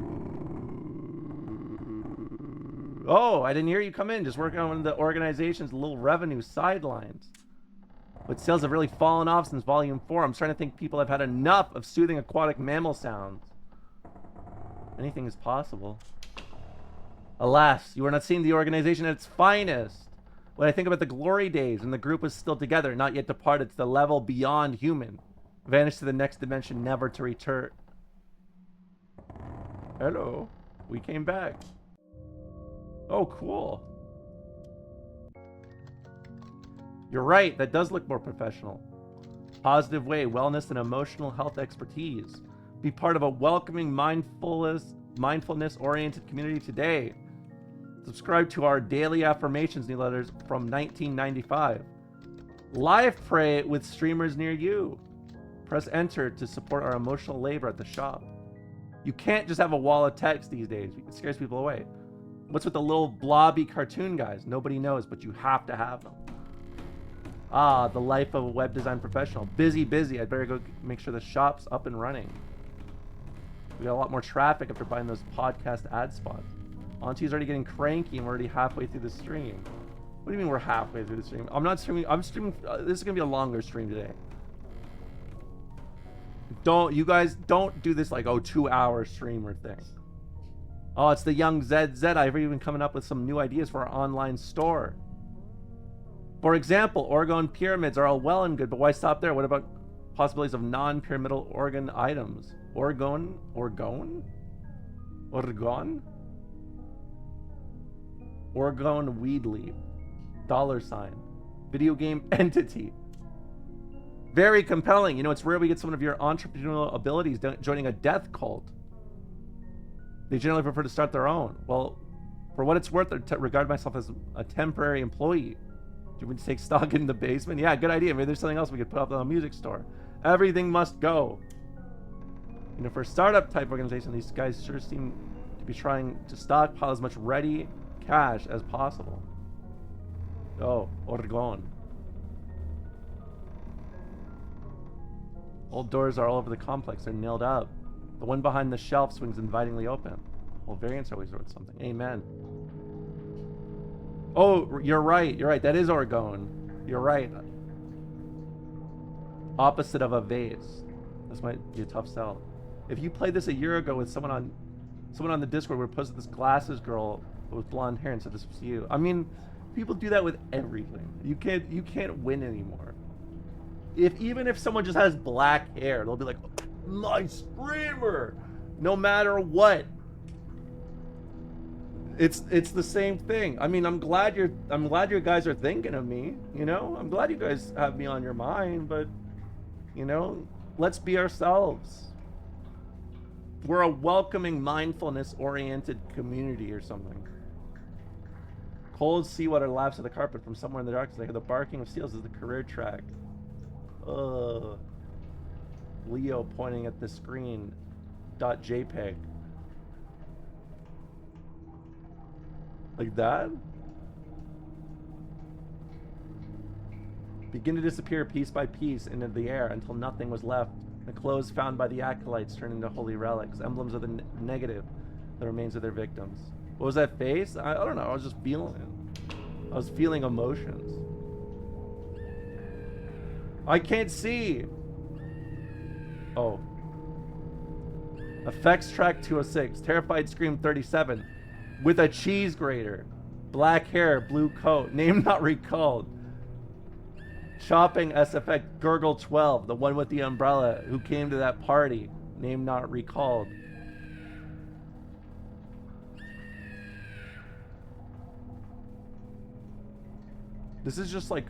Oh, I didn't hear you come in. Just working on one of the organization's little revenue sidelines. But sales have really fallen off since Volume 4. I'm starting to think people have had enough of soothing aquatic mammal sounds. Anything is possible. Alas, you are not seeing the organization at its finest. When I think about the glory days when the group was still together, not yet departed to the level beyond human, vanished to the next dimension, never to return. Hello, we came back. Oh, cool. You're right, that does look more professional. Positive way, wellness and emotional health expertise. Be part of a welcoming, mindfulness-oriented community today. Subscribe to our daily affirmations newsletters from 1995. Live pray with streamers near you. Press enter to support our emotional labor at the shop. You can't just have a wall of text these days. It scares people away. What's with the little blobby cartoon guys? Nobody knows, but you have to have them. Ah, the life of a web design professional. Busy. I'd better go make sure the shop's up and running. We got a lot more traffic after buying those podcast ad spots. Auntie's already getting cranky and we're already halfway through the stream. What do you mean we're halfway through the stream? I'm not streaming. I'm streaming. This is going to be a longer stream today. You guys don't do this like, 2-hour streamer thing. Oh, it's the young ZZ. I've even coming up with some new ideas for our online store. For example, Orgone pyramids are all well and good, but why stop there? What about possibilities of non-pyramidal organ items? Orgone? Orgone weed leaf. $. Video game entity. Very compelling. You know, it's rare we get someone of your entrepreneurial abilities joining a death cult. They generally prefer to start their own. Well, for what it's worth, I regard myself as a temporary employee. Do you want to take stock in the basement? Yeah, good idea. Maybe there's something else we could put up on a music store. Everything must go. You know, for a startup type organization, these guys sure seem to be trying to stockpile as much ready cash as possible. Oh, Orgone. Old doors are all over the complex. They're nailed up. The one behind the shelf swings invitingly open. Well, variants always wrote something. Amen. Oh, you're right. That is Orgone. You're right. Opposite of a vase. This might be a tough sell. If you played this a year ago with someone on the Discord where posted this glasses girl with blonde hair and said this was you. I mean, people do that with everything. You can't win anymore. Even if someone just has black hair, they'll be like, my streamer, no matter what. It's the same thing. I mean, I'm glad you guys are thinking of me, you know? I'm glad you guys have me on your mind, but you know, let's be ourselves. We're a welcoming, mindfulness-oriented community or something. Cold Seawater laughs at the carpet from somewhere in the darkness. I hear the barking of seals as the career track. Leo pointing at the screen. .jpeg. Like that? Begin to disappear piece by piece into the air until nothing was left. The clothes found by the acolytes turned into holy relics, emblems of the negative, the remains of their victims. What was that face? I don't know. I was just feeling it. I was feeling emotions. I can't see. Oh. Effects track 206. Terrified Scream 37. With a cheese grater. Black hair, blue coat. Name not recalled. Chopping SFX Gurgle 12. The one with the umbrella who came to that party. Name not recalled. This is just like,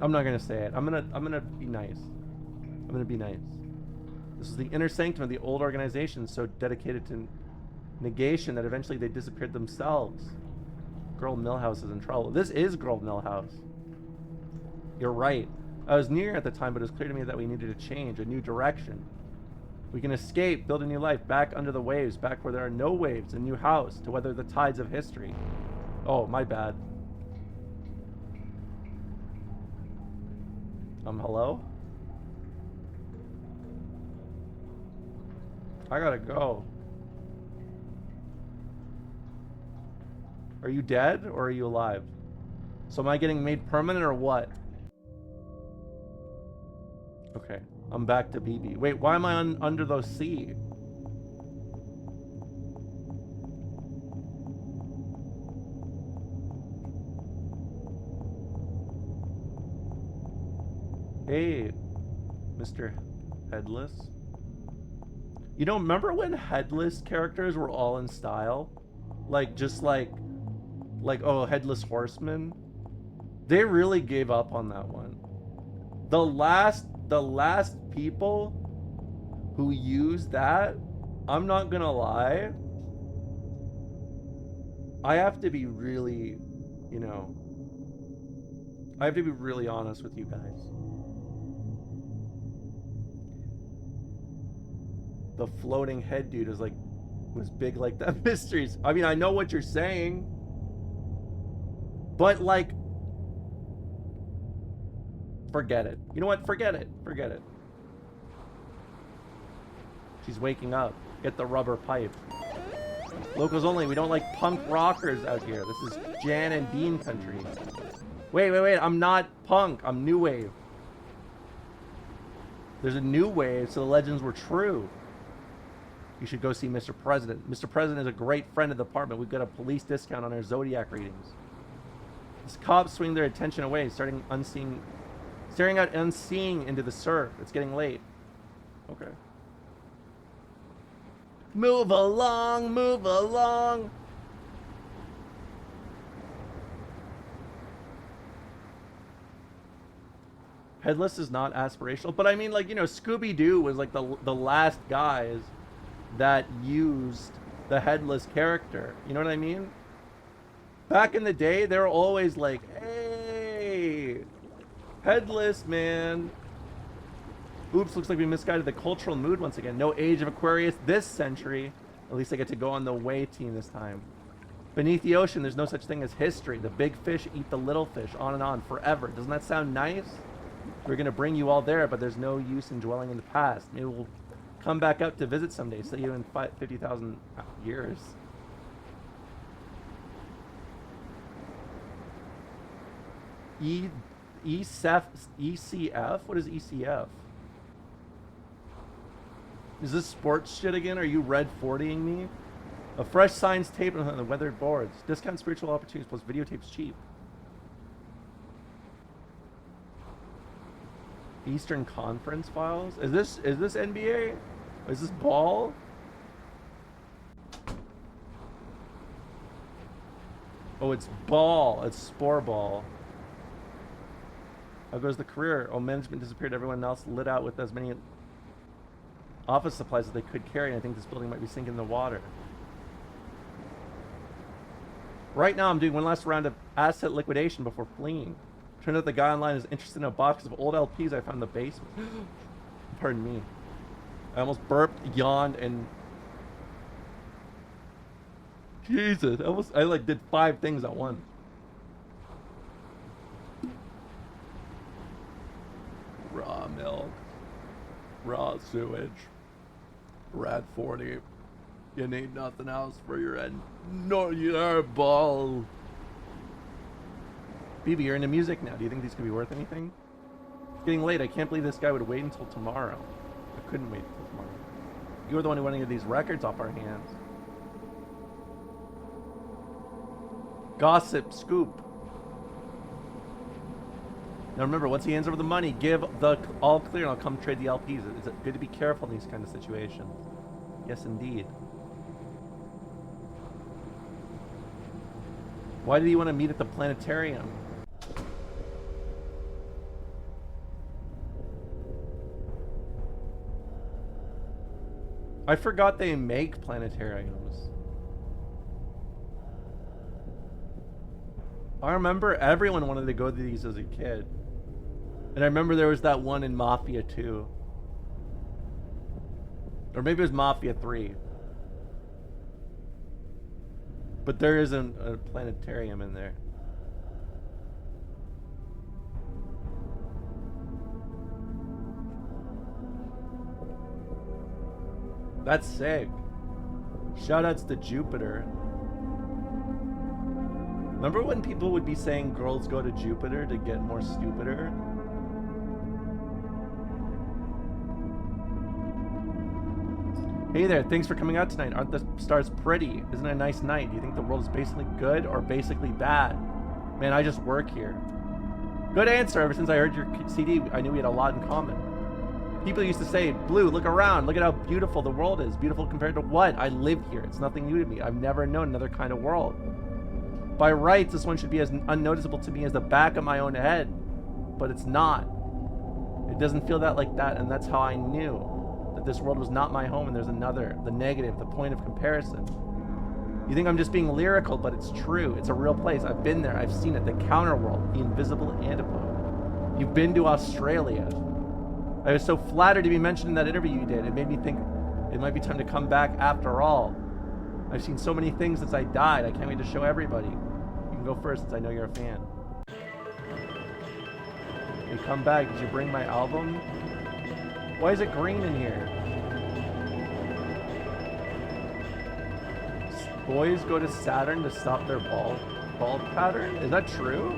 I'm not gonna say it. I'm gonna be nice. I'm gonna be nice. This is the inner sanctum of the old organization, so dedicated to negation that eventually they disappeared themselves. Girl Millhouse is in trouble. This is Girl Millhouse. You're right. I was near at the time, but it was clear to me that we needed a change, a new direction. We can escape, build a new life, back under the waves, back where there are no waves, a new house, to weather the tides of history. Oh, my bad. Hello? I gotta go. Are you dead or are you alive? So am I getting made permanent or what? Okay, I'm back to BB. Wait, why am I under the sea? Hey, Mr. Headless. You know, remember when Headless characters were all in style? Like, just like, oh, Headless Horseman? They really gave up on that one. The last people who used that, I'm not gonna lie, I have to be really, you know, I have to be really honest with you guys. The floating head dude is like, was big like that. Mysteries. I mean, I know what you're saying, but like, forget it. You know what? Forget it. Forget it. She's waking up. Get the rubber pipe. Locals only. We don't like punk rockers out here. This is Jan and Dean country. Wait. I'm not punk. I'm new wave. There's a new wave, so the legends were true. You should go see Mr. President. Mr. President is a great friend of the department. We've got a police discount on our Zodiac readings. These cops swing their attention away, staring out unseeing into the surf. It's getting late. Okay. Move along, move along. Headless is not aspirational, but I mean, like, you know, Scooby-Doo was like the last guys that used the Headless character. You know what I mean? Back in the day, they were always like, hey, Headless, man. Oops, looks like we misguided the cultural mood once again. No Age of Aquarius this century. At least I get to go on the way team this time. Beneath the ocean, there's no such thing as history. The big fish eat the little fish, on and on, forever. Doesn't that sound nice? We're going to bring you all there, but there's no use in dwelling in the past. Maybe we'll come back up to visit someday. See you in 50,000 years. ECF? What is ECF? Is this sports shit again? Are you red 40ing me? A fresh signs tape on the weathered boards. Discount spiritual opportunities plus videotapes cheap. Eastern Conference files? Is this NBA? Is this ball? Oh, it's ball. It's spore ball. How goes the career? Oh, management disappeared. Everyone else lit out with as many office supplies as they could carry, and I think this building might be sinking in the water. Right now, I'm doing one last round of asset liquidation before fleeing. Turns out the guy online is interested in a box of old LPs I found in the basement. Pardon me. I almost burped, yawned, and... Jesus, I like did 5 things at once. Raw milk. Raw sewage. Rad 40. You need nothing else for your end. No, your ball. BB, you're into music now. Do you think these could be worth anything? It's getting late. I can't believe this guy would wait until tomorrow. I couldn't wait until tomorrow. You were the one who wanted to get these records off our hands. Gossip scoop. Now remember, once he hands over the money, give the all clear and I'll come trade the LPs. It's good to be careful in these kind of situations. Yes, indeed. Why did he want to meet at the planetarium? I forgot they make planetariums. I remember everyone wanted to go to these as a kid. And I remember there was that one in Mafia 2. Or maybe it was Mafia 3. But there isn't a planetarium in there. That's sick. Shoutouts to Jupiter. Remember when people would be saying girls go to Jupiter to get more stupider? Hey there, thanks for coming out tonight. Aren't the stars pretty? Isn't it a nice night? Do you think the world is basically good or basically bad? Man, I just work here. Good answer. Ever since I heard your CD, I knew we had a lot in common. People used to say, Blue, look around. Look at how beautiful the world is. Beautiful compared to what? I live here. It's nothing new to me. I've never known another kind of world. By rights, this one should be as unnoticeable to me as the back of my own head. But it's not. It doesn't feel that like that, and that's how I knew that this world was not my home and there's another, the negative, the point of comparison. You think I'm just being lyrical, but it's true. It's a real place. I've been there. I've seen it. The counterworld, the invisible antipode. You've been to Australia. I was so flattered to be mentioned in that interview you did. It made me think it might be time to come back after all. I've seen so many things since I died. I can't wait to show everybody. You can go first since I know you're a fan. Hey, come back. Did you bring my album? Why is it green in here? Boys go to Saturn to stop their bald pattern? Is that true?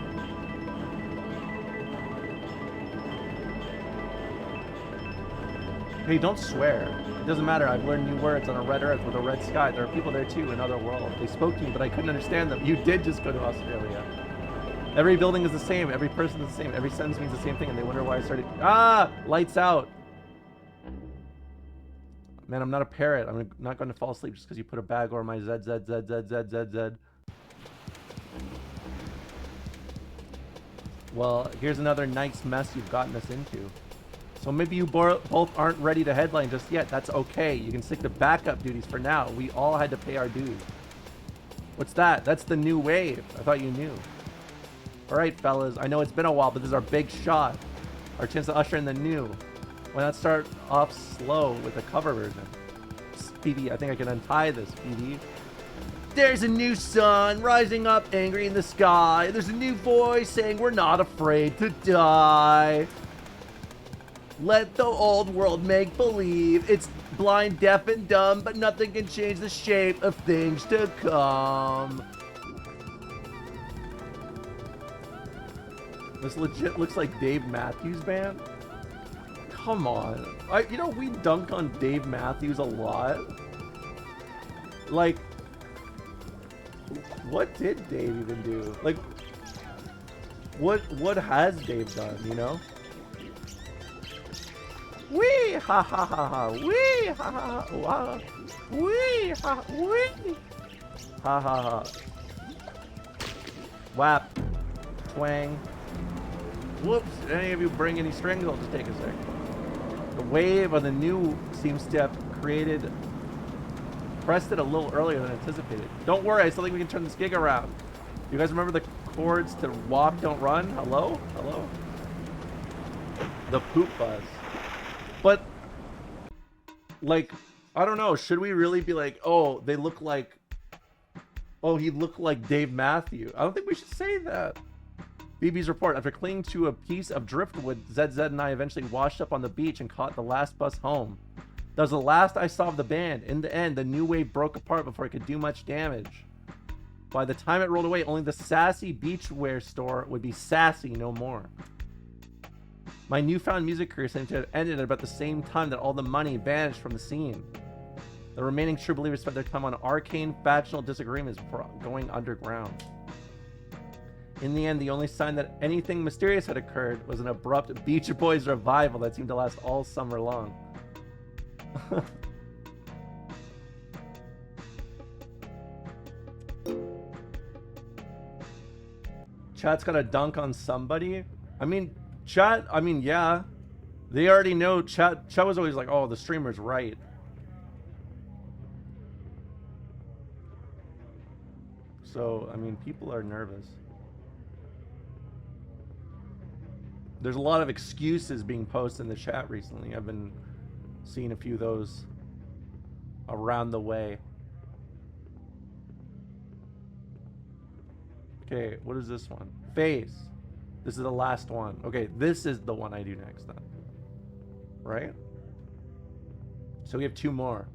Hey, don't swear. It doesn't matter. I've learned new words on a red earth with a red sky. There are people there too in other worlds. They spoke to me, but I couldn't understand them. You did just go to Australia. Every building is the same. Every person is the same. Every sentence means the same thing, and they wonder why I started. Ah! Lights out. Man, I'm not a parrot. I'm not going to fall asleep just because you put a bag over my ZZZZZZZ. Well, here's another nice mess you've gotten us into. So maybe you both aren't ready to headline just yet. That's okay. You can stick to backup duties for now. We all had to pay our dues. What's that? That's the new wave. I thought you knew. All right, fellas. I know it's been a while, but this is our big shot. Our chance to usher in the new. Why not start off slow with a cover version? Speedy, I think I can untie this, Speedy. There's a new sun rising up angry in the sky. There's a new voice saying we're not afraid to die. Let the old world make believe. It's blind, deaf, and dumb, but nothing can change the shape of things to come. This legit looks like Dave Matthews Band. Come on. You know, we dunk on Dave Matthews a lot. Like, what did Dave even do? Like, what has Dave done, you know? Wee ha ha ha ha. Wee ha ha ha. Wow. Wee ha wee. Ha ha ha. Whap. Twang. Whoops. Did any of you bring any strings? I'll just take a sec. The wave of the new seems to have pressed it a little earlier than anticipated. Don't worry, I still think we can turn this gig around. You guys remember the chords to Walk, Don't Run? Hello? Hello? The poop buzz. But, like, I don't know. Should we really be like, oh, they look like, oh, he looked like Dave Matthews? I don't think we should say that. BB's report. After clinging to a piece of driftwood, ZZ and I eventually washed up on the beach and caught the last bus home. That was the last I saw of the band. In the end, the new wave broke apart before it could do much damage. By the time it rolled away, only the sassy beachwear store would be sassy no more. My newfound music career seemed to have ended at about the same time that all the money vanished from the scene. The remaining true believers spent their time on arcane factional disagreements before going underground. In the end, the only sign that anything mysterious had occurred was an abrupt Beach Boys revival that seemed to last all summer long. Chat's got a dunk on somebody. I mean, chat, yeah. They already know. Chat was always like, oh, the streamer's right. So, I mean, people are nervous. There's a lot of excuses being posted in the chat recently. I've been seeing a few of those around the way. Okay, what is this one? Face. This is the last one. Okay, this is the one I do next then. Right? So we have two more.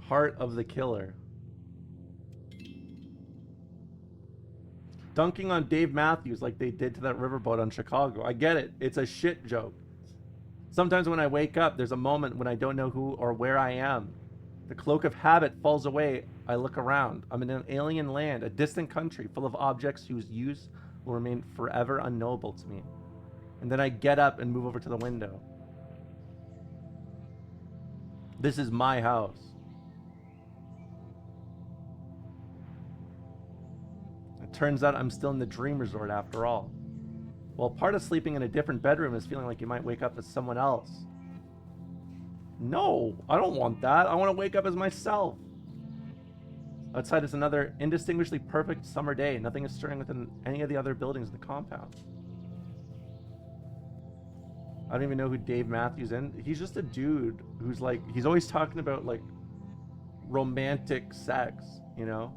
Heart of the killer. Dunking on Dave Matthews like they did to that riverboat on Chicago. I get it. It's a shit joke. Sometimes when I wake up, there's a moment when I don't know who or where I am. The cloak of habit falls away. I look around. I'm in an alien land, a distant country full of objects whose use will remain forever unknowable to me. And then I get up and move over to the window. This is my house. It turns out I'm still in the dream resort after all. Well, part of sleeping in a different bedroom is feeling like you might wake up as someone else. No, I don't want that. I want to wake up as myself. Outside is another indistinguishably perfect summer day. Nothing is stirring within any of the other buildings in the compound. I don't even know who Dave Matthews is. He's just a dude who's like, he's always talking about like romantic sex, you know?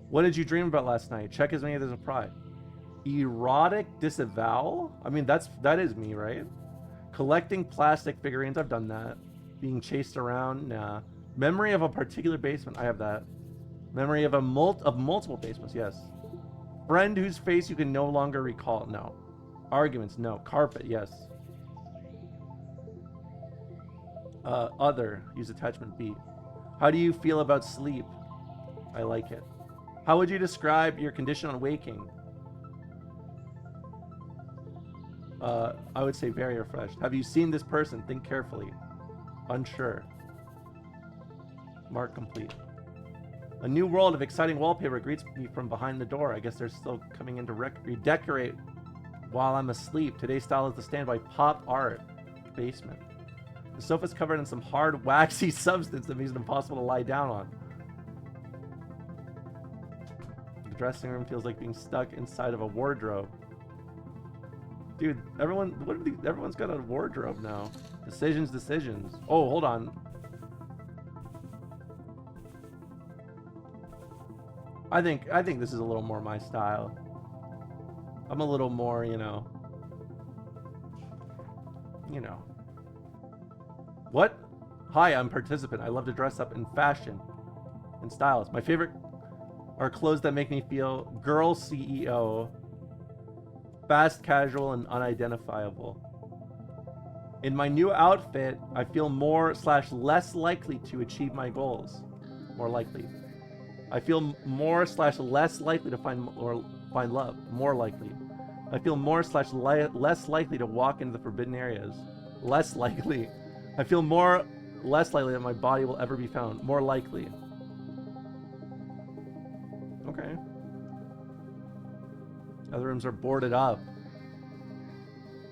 What did you dream about last night? Check as many others of pride. Erotic disavowal? I mean, that is me, right? Collecting plastic figurines, I've done that. Being chased around, nah. Memory of a particular basement, I have that. Memory of multiple basements, yes. Friend whose face you can no longer recall, no. Arguments, no. Carpet, yes. Other, use attachment B. How do you feel about sleep? I like it. How would you describe your condition on waking? I would say very refreshed. Have you seen this person? Think carefully. Unsure. Mark complete. A new world of exciting wallpaper greets me from behind the door. I guess they're still coming in to redecorate while I'm asleep. Today's style is the standby pop art basement. The sofa's covered in some hard, waxy substance that makes it impossible to lie down on. The dressing room feels like being stuck inside of a wardrobe. Dude, everyone's got a wardrobe now. Decisions. Oh, hold on. I think this is a little more my style. I'm a little more, you know. What? Hi, I'm participant. I love to dress up in fashion and styles. My favorite are clothes that make me feel girl CEO, fast casual and unidentifiable. In my new outfit, I feel more/less likely to achieve my goals. More likely. I feel more/less likely to find love. More likely. I feel more/less likely to walk into the forbidden areas. Less likely. I feel less likely that my body will ever be found. More likely. Okay. Other rooms are boarded up.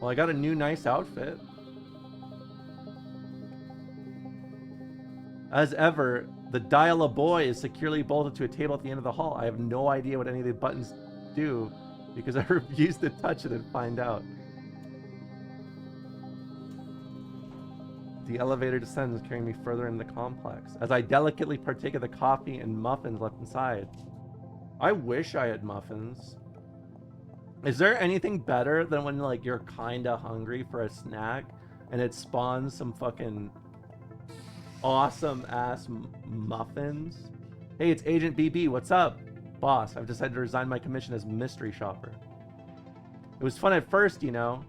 Well, I got a new nice outfit. As ever, the dial-a-boy is securely bolted to a table at the end of the hall. I have no idea what any of the buttons do because I refuse to touch it and find out. The elevator descends, carrying me further in the complex as I delicately partake of the coffee and muffins left inside. I wish I had muffins. Is there anything better than when like you're kinda hungry for a snack and it spawns some fucking awesome ass muffins? Hey, it's Agent BB. What's up? Boss, I've decided to resign my commission as mystery shopper. It was fun at first, you know.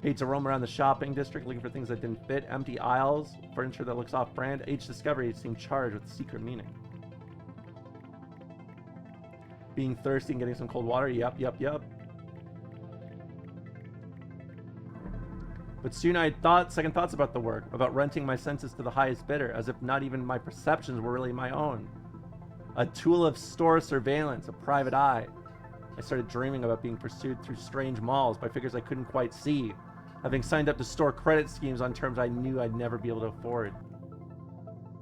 Hate to roam around the shopping district looking for things that didn't fit, empty aisles, furniture that looks off-brand. Each discovery seemed charged with secret meaning. Being thirsty and getting some cold water. Yup. But soon I had second thoughts about the work, about renting my senses to the highest bidder, as if not even my perceptions were really my own. A tool of store surveillance, a private eye. I started dreaming about being pursued through strange malls by figures I couldn't quite see, having signed up to store credit schemes on terms I knew I'd never be able to afford.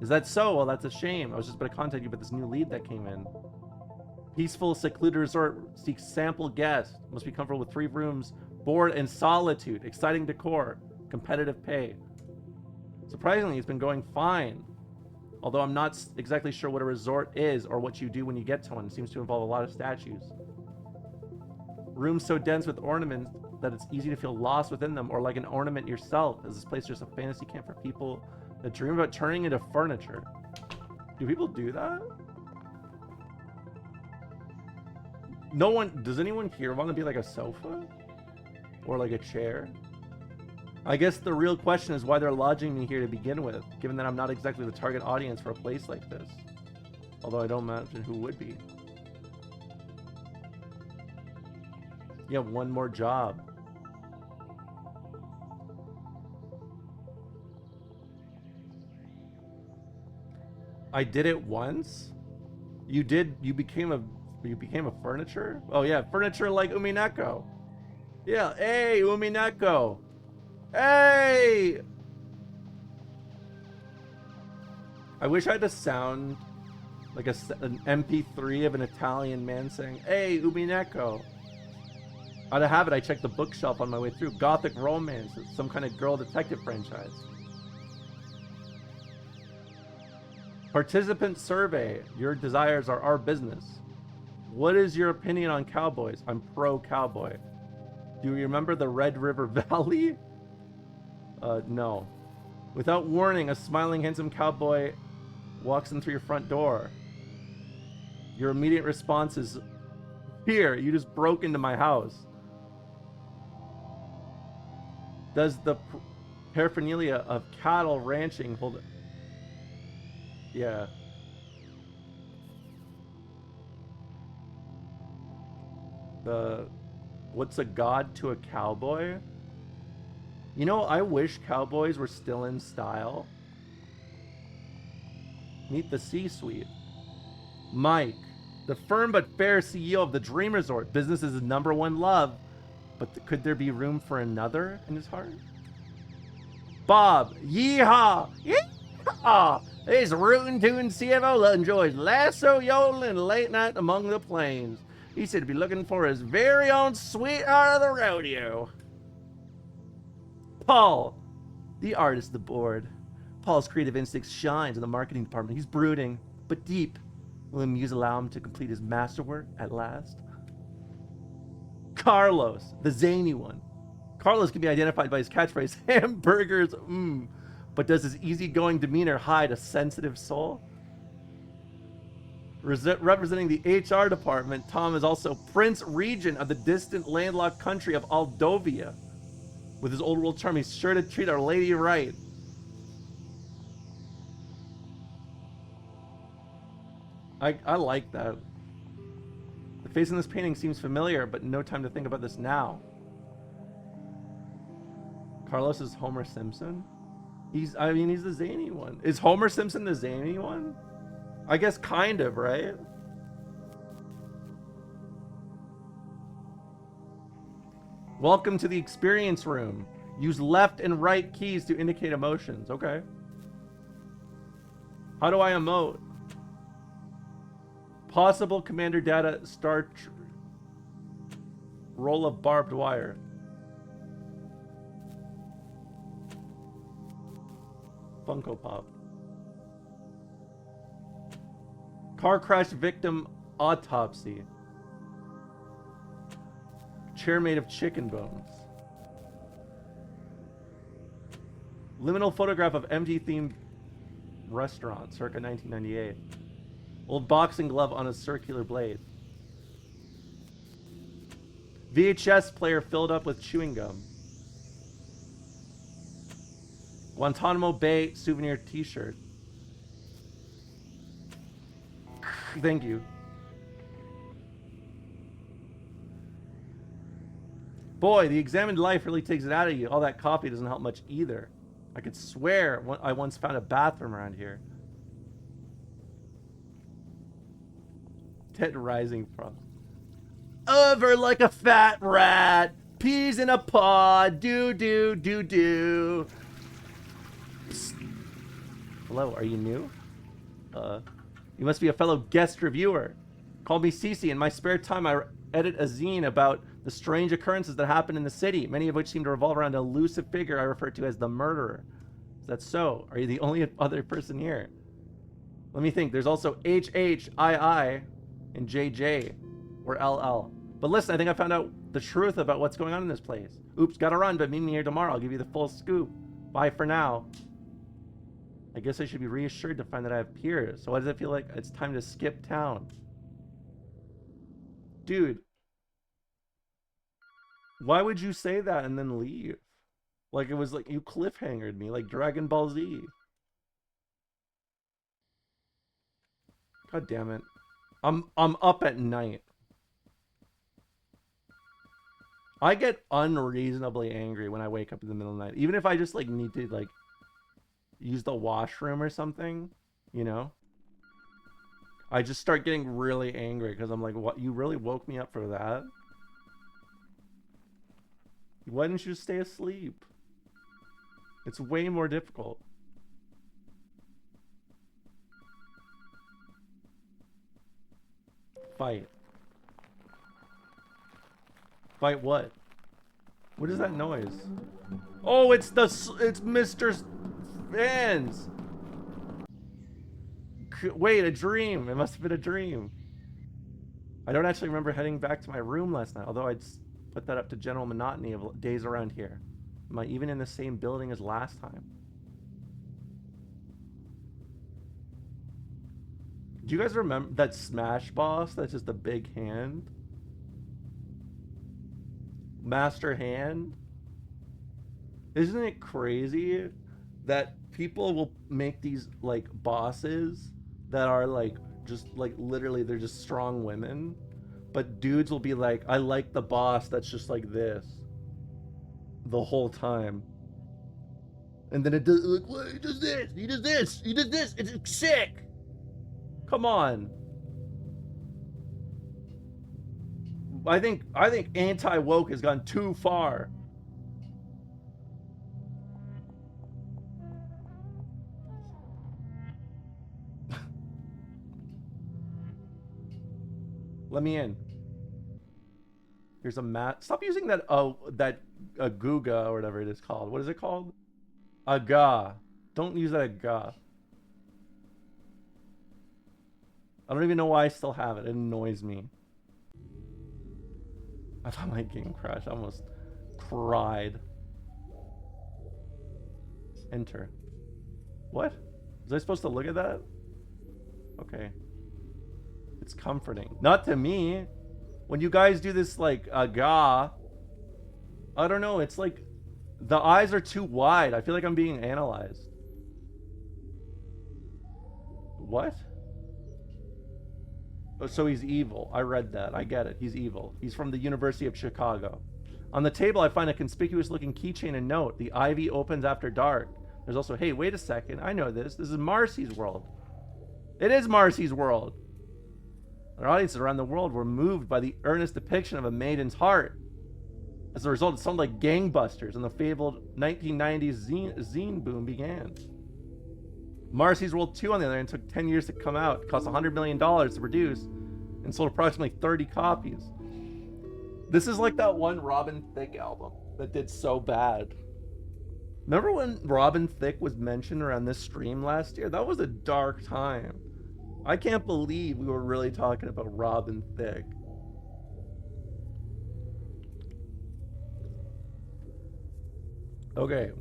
Is that so? Well, that's a shame. I was just about to contact you about this new lead that came in. Peaceful, secluded resort seeks sample guests. Must be comfortable with 3 rooms, board and solitude. Exciting decor. Competitive pay. Surprisingly, it's been going fine. Although I'm not exactly sure what a resort is or what you do when you get to one. It seems to involve a lot of statues. Rooms so dense with ornaments that it's easy to feel lost within them, or like an ornament yourself. Is this place just a fantasy camp for people that dream about turning into furniture? Do people do that? No one, does anyone here want to be like a sofa? Or like a chair? I guess the real question is why they're lodging me here to begin with, given that I'm not exactly the target audience for a place like this. Although I don't imagine who would be. You have one more job. I did it once? You became a furniture? Oh yeah, furniture like Umineko. Yeah, hey, Umineko. Hey! I wish I had to sound like an MP3 of an Italian man saying, hey, Umineko. Out of habit, I checked the bookshelf on my way through. Gothic romance, some kind of girl detective franchise. Participant survey. Your desires are our business. What is your opinion on cowboys? I'm pro-cowboy. Do you remember the Red River Valley? No. Without warning, a smiling, handsome cowboy walks in through your front door. Your immediate response is, here, you just broke into my house. Does the paraphernalia of cattle ranching hold it? Yeah. What's a god to a cowboy? You know, I wish cowboys were still in style. Meet the C-suite. Mike, the firm but fair CEO of the Dream Resort. Business is his #1 love, but could there be room for another in his heart? Bob, yeehaw! Yeehaw! This rootin' tootin' CFO enjoys lasso yodeling late night among the plains. He said to be looking for his very own sweetheart of the rodeo. Paul, the artist aboard. Paul's creative instincts shines in the marketing department. He's brooding, but deep. Will the muse allow him to complete his masterwork at last? Carlos, the zany one. Carlos can be identified by his catchphrase, hamburgers, but does his easygoing demeanor hide a sensitive soul? Representing the HR department, Tom is also Prince Regent of the distant landlocked country of Aldovia. With his old world charm, he's sure to treat Our Lady right. I like that. The face in this painting seems familiar, but no time to think about this now. Carlos is Homer Simpson? He's the zany one. Is Homer Simpson the zany one? I guess kind of, right? Welcome to the experience room. Use left and right keys to indicate emotions. Okay. How do I emote? Possible commander data roll of barbed wire. Funko Pop. Car crash victim autopsy. Chair made of chicken bones. Liminal photograph of MG themed restaurant circa 1998. Old boxing glove on a circular blade. VHS player filled up with chewing gum. Guantanamo Bay souvenir t-shirt. Thank you. Boy, the examined life really takes it out of you. All that coffee doesn't help much either. I could swear I once found a bathroom around here. Ted Rising from. Over like a fat rat. Peas in a pod. Do. Psst. Hello, are you new? You must be a fellow guest reviewer. Call me Cece. In my spare time, I edit a zine about the strange occurrences that happen in the city, many of which seem to revolve around an elusive figure I refer to as the murderer. Is that so? Are you the only other person here? Let me think. There's also HHII and JJ or LL. But listen, I think I found out the truth about what's going on in this place. Oops, gotta run, but meet me here tomorrow. I'll give you the full scoop. Bye for now. I guess I should be reassured to find that I have peers. So why does it feel like it's time to skip town? Dude, why would you say that and then leave? Like it was like you cliffhangered me like Dragon Ball Z. God damn it. I'm up at night. I get unreasonably angry when I wake up in the middle of the night. Even if I just like need to like use the washroom or something, you know? I just start getting really angry because I'm like, what? You really woke me up for that? Why didn't you stay asleep? It's way more difficult. Fight. Fight what? What is that noise? Oh, it's Mr. Vans. Wait, a dream. It must have been a dream. I don't actually remember heading back to my room last night, although I'd put that up to general monotony of days around here. Am I even in the same building as last time? Do you guys remember that Smash boss that's just a big hand? Master Hand? Isn't it crazy that people will make these like bosses that are like just like literally they're just strong women, but dudes will be like, I like the boss that's just like this the whole time. And then it does like, what, he does this, he does this, he does this, it's sick. Come on. I think anti-woke has gone too far. Let me in. Here's a mat. Stop using that Guga or whatever it is called. What is it called? Aga. Don't use that Aga. I don't even know why I still have it. It annoys me. I thought my game crashed. I almost cried. Enter. What? Was I supposed to look at that? Okay. It's comforting. Not to me. When you guys do this like aga, I don't know, it's like the eyes are too wide. I feel like I'm being analyzed. What? Oh, so he's evil. I read that. I get it. He's evil. He's from the University of Chicago. On the table, I find a conspicuous looking keychain and note. The ivy opens after dark. There's also, hey, wait a second. I know this. This is Marcy's world. It is Marcy's world. Our audiences around the world were moved by the earnest depiction of a maiden's heart. As a result, it sounded like gangbusters, and the fabled 1990s zine boom began. Marcy's World 2, on the other hand, took 10 years to come out. It cost $100 million to produce and sold approximately 30 copies. This is like that one Robin Thicke album that did so bad. Remember when Robin Thicke was mentioned around this stream last year? That was a dark time. I can't believe we were really talking about Robin Thicke. Okay.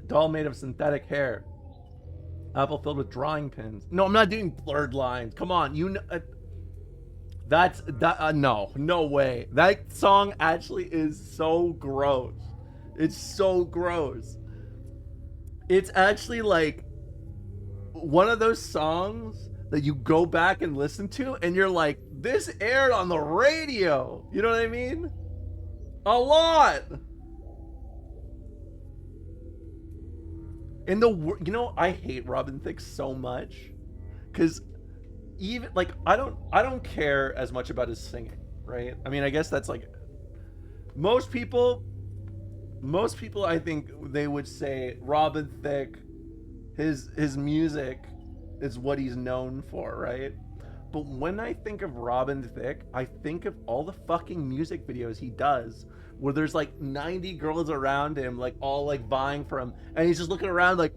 Doll made of synthetic hair. Apple filled with drawing pins. No, I'm not doing blurred lines. Come on, you know. No way. That song actually is so gross. It's so gross. It's actually like one of those songs that you go back and listen to and you're like, this aired on the radio. You know what I mean? A lot. In the, you know, I hate Robin Thicke so much because even like I don't care as much about his singing, right? I mean, I guess that's like most people I think they would say Robin Thicke, his music is what he's known for, right? But when I think of Robin Thicke, I think of all the fucking music videos he does where there's like 90 girls around him, like all like vying for him, and he's just looking around like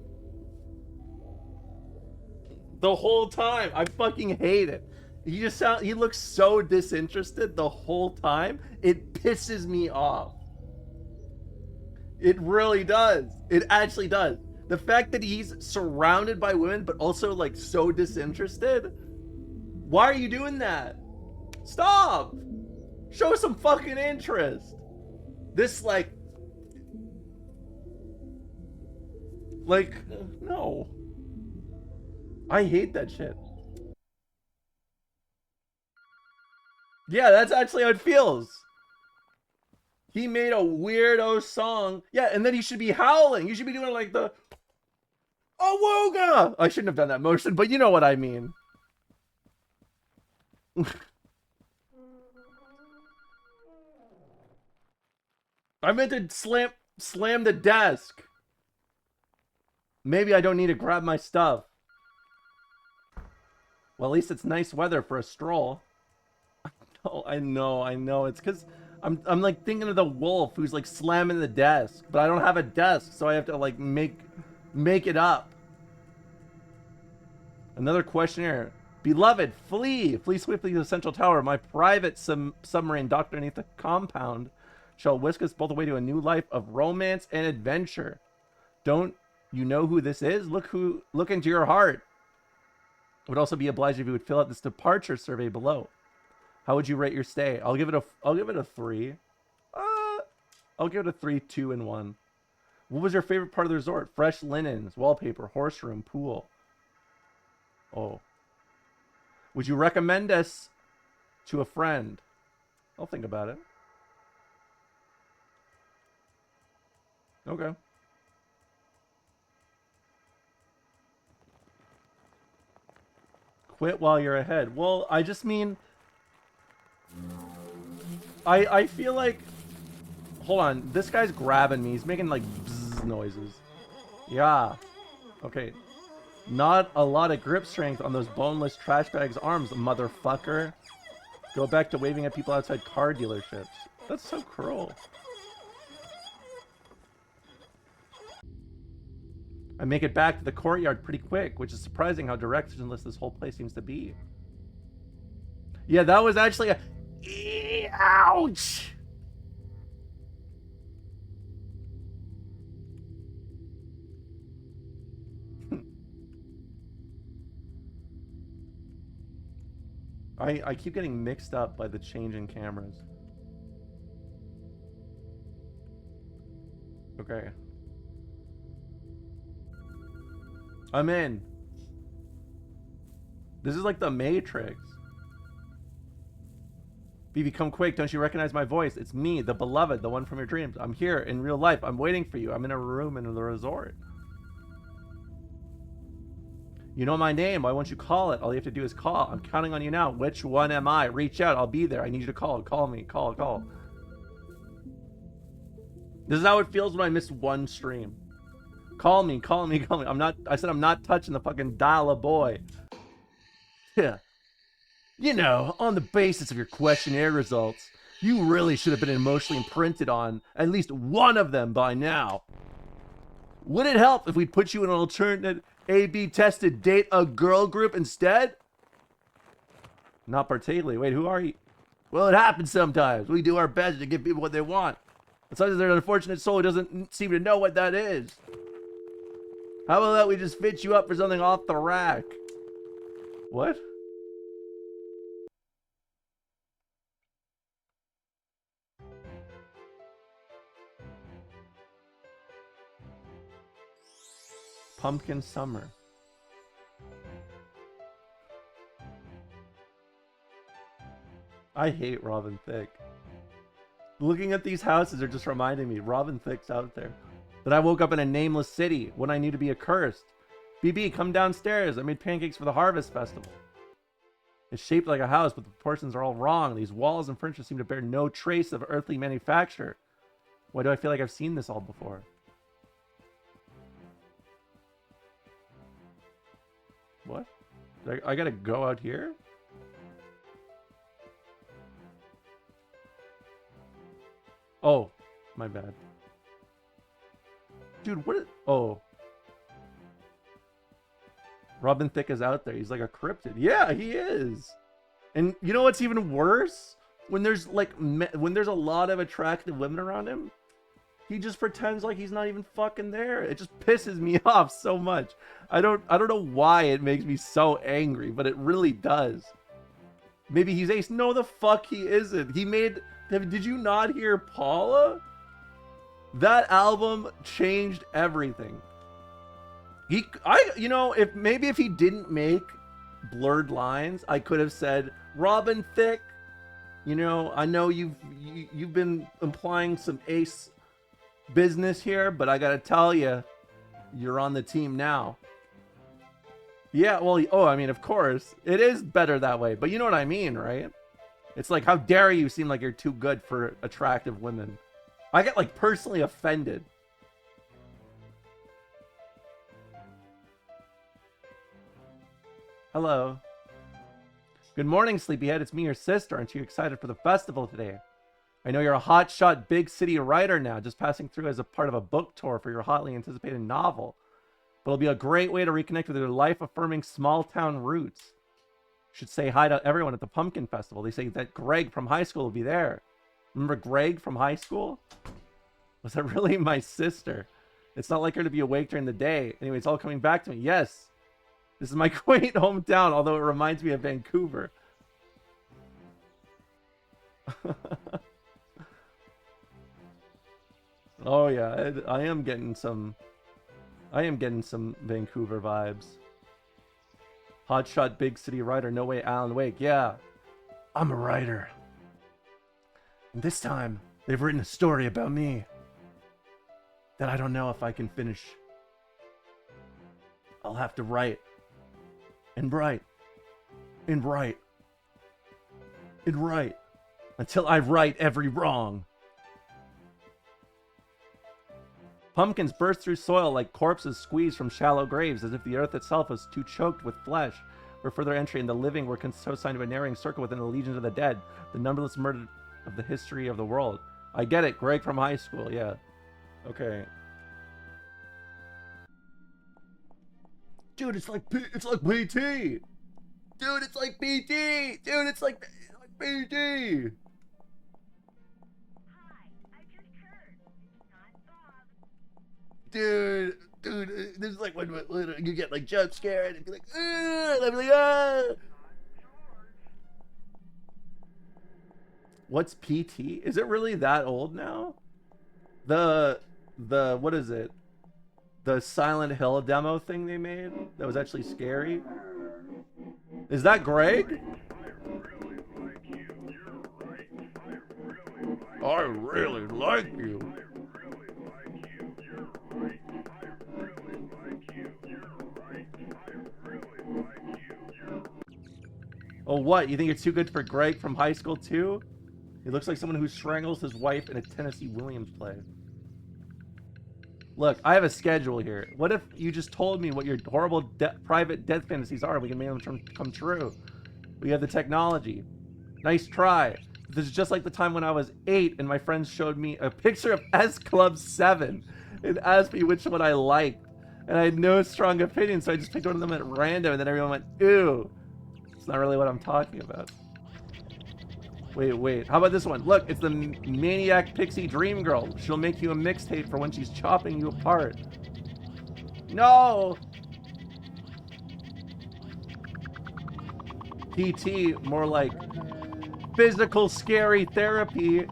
the whole time. I fucking hate it. He looks so disinterested the whole time. It pisses me off. It really does. It actually does. The fact that he's surrounded by women, but also like so disinterested. Why are you doing that? Stop! Show some fucking interest. This like, no. I hate that shit. Yeah, that's actually how it feels. He made a weirdo song. Yeah, and then he should be howling. You should be doing like the Awoga. I shouldn't have done that motion, but you know what I mean. I meant to slam the desk. Maybe I don't need to grab my stuff. Well, at least it's nice weather for a stroll. Oh, I know. It's because I'm like thinking of the wolf who's like slamming the desk, but I don't have a desk, so I have to like make it up. Another questionnaire. Beloved, flee swiftly to the central tower. My private submarine docked underneath the compound shall whisk us both away to a new life of romance and adventure. Don't you know who this is? Look into your heart. I would also be obliged if you would fill out this departure survey below. How would you rate your stay? I'll give it a 3. I'll give it a 3, 2, and 1. What was your favorite part of the resort? Fresh linens, wallpaper, horse room, pool. Oh. Would you recommend us to a friend? I'll think about it. Okay. Quit while you're ahead. Well, I just mean... I feel like... Hold on. This guy's grabbing me. He's making, like, bzzz noises. Yeah. Okay. Not a lot of grip strength on those boneless trash bags' arms, motherfucker. Go back to waving at people outside car dealerships. That's so cruel. I make it back to the courtyard pretty quick, which is surprising how directionless this whole place seems to be. Yeah, that was actually a... Ouch! I keep getting mixed up by the change in cameras. Okay. I'm in. This is like the Matrix. BB, come quick. Don't you recognize my voice? It's me, the beloved, the one from your dreams. I'm here in real life. I'm waiting for you. I'm in a room in the resort. You know my name. Why won't you call it? All you have to do is call. I'm counting on you now. Which one am I? Reach out. I'll be there. I need you to call. Call me. Call. This is how it feels when I miss one stream. Call me. I said I'm not touching the fucking dial a boy. Yeah. You know, on the basis of your questionnaire results, you really should have been emotionally imprinted on at least one of them by now. Would it help if we put you in an alternate A/B tested date a girl group instead? Not particularly. Wait, who are you? Well, it happens sometimes. We do our best to give people what they want. As long as their unfortunate soul doesn't seem to know what that is. How about that we just fit you up for something off the rack? What? Pumpkin Summer. I hate Robin Thicke. Looking at these houses are just reminding me Robin Thicke's out there. That I woke up in a nameless city when I knew to be accursed. BB, come downstairs. I made pancakes for the Harvest Festival. It's shaped like a house, but the proportions are all wrong. These walls and furniture seem to bear no trace of earthly manufacture. Why do I feel like I've seen this all before? What? I gotta go out here? Oh, my bad. Dude, what is... Oh. Robin Thicke is out there. He's like a cryptid. Yeah, he is. And you know what's even worse? When there's like... when there's a lot of attractive women around him, He just pretends like he's not even fucking there. It just pisses me off so much. I don't know why it makes me so angry, but it really does. Maybe he's ace. No, the fuck he isn't. He made... Did you not hear Paula? That album changed everything. You know, if he didn't make Blurred Lines, I could have said, Robin Thicke, you know, I know you've been implying some ace business here, but I gotta tell you, you're on the team now. Yeah, well, oh, I mean, of course, it is better that way, but you know what I mean, right? It's like, how dare you seem like you're too good for attractive women? I get, like, personally offended. Hello. Good morning, Sleepyhead. It's me, your sister. Aren't you excited for the festival today? I know you're a hotshot big city writer now, just passing through as a part of a book tour for your hotly anticipated novel. But it'll be a great way to reconnect with your life-affirming small-town roots. You should say hi to everyone at the Pumpkin Festival. They say that Greg from high school will be there. Remember Greg from high school? Was that really my sister? It's not like her to be awake during the day. Anyway, it's all coming back to me. Yes. This is my quaint hometown, although it reminds me of Vancouver. Oh yeah, I am getting some Vancouver vibes. Hotshot big city writer, no way Alan Wake. Yeah, I'm a writer. And this time, they've written a story about me that I don't know if I can finish. I'll have to write. And write. And write. And write. Until I right every wrong. Pumpkins burst through soil like corpses squeezed from shallow graves, as if the earth itself was too choked with flesh for further entry, and the living were consigned to a narrowing circle within the legions of the dead, the numberless murder of the history of the world. I get it, Greg from high school, yeah. Okay. Dude, it's like PT! Dude, it's like PT! Dude, it's like PT! Dude, this is like when you get like jump scared and be like, and I'm like, ah. What's PT? Is it really that old now? The what is it? The Silent Hill demo thing they made that was actually scary. Is that Greg? I really like you. Oh, what? You think you're too good for Greg from high school, too? He looks like someone who strangles his wife in a Tennessee Williams play. Look, I have a schedule here. What if you just told me what your horrible private death fantasies are? We can make them come true. We have the technology. Nice try. This is just like the time when I was 8 and my friends showed me a picture of S Club 7 and asked me which one I liked. And I had no strong opinion, so I just picked one of them at random, and then everyone went, ew. It's not really what I'm talking about. Wait. How about this one? Look, it's the Maniac Pixie Dream Girl. She'll make you a mixtape for when she's chopping you apart. No! PT, more like physical scary therapy.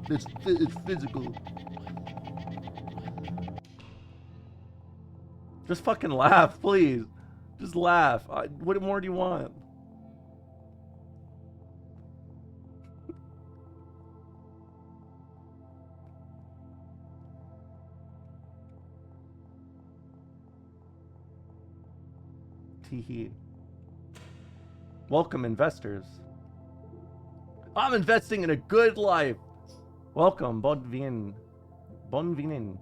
It's physical. Just fucking laugh, please. Just laugh. What more do you want? Teehee. Welcome, investors. I'm investing in a good life. Welcome, bon vien. Bon vien.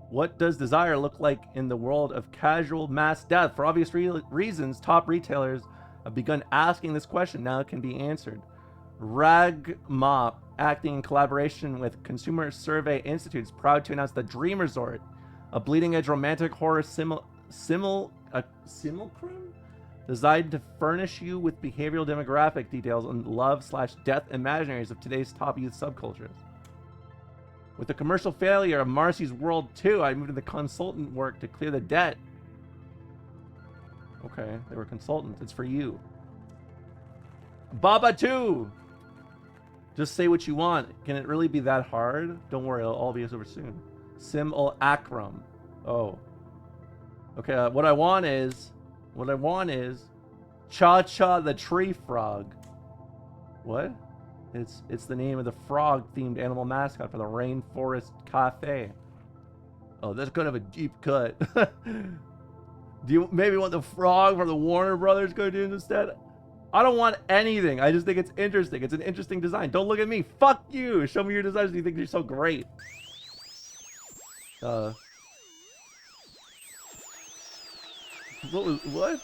What does desire look like in the world of casual mass death? For obvious reasons, top retailers have begun asking this question. Now it can be answered. Ragmop, acting in collaboration with Consumer Survey Institute, is proud to announce the Dream Resort, a bleeding-edge romantic horror simulacrum designed to furnish you with behavioral demographic details on love/death imaginaries of today's top youth subcultures. With the commercial failure of Marcy's World 2, I moved into consultant work to clear the debt. Okay, they were consultants. It's for you. Baba 2! Just say what you want. Can it really be that hard? Don't worry, it'll all be over soon. Sim ul Akram. Oh. Okay, what I want is Cha Cha the Tree Frog. What? It's the name of the frog-themed animal mascot for the Rainforest Cafe. Oh, that's kind of a deep cut. Do you maybe want the frog from the Warner Brothers cartoon instead? I don't want anything. I just think it's interesting. It's an interesting design. Don't look at me. Fuck you. Show me your designs. You think you're so great. What?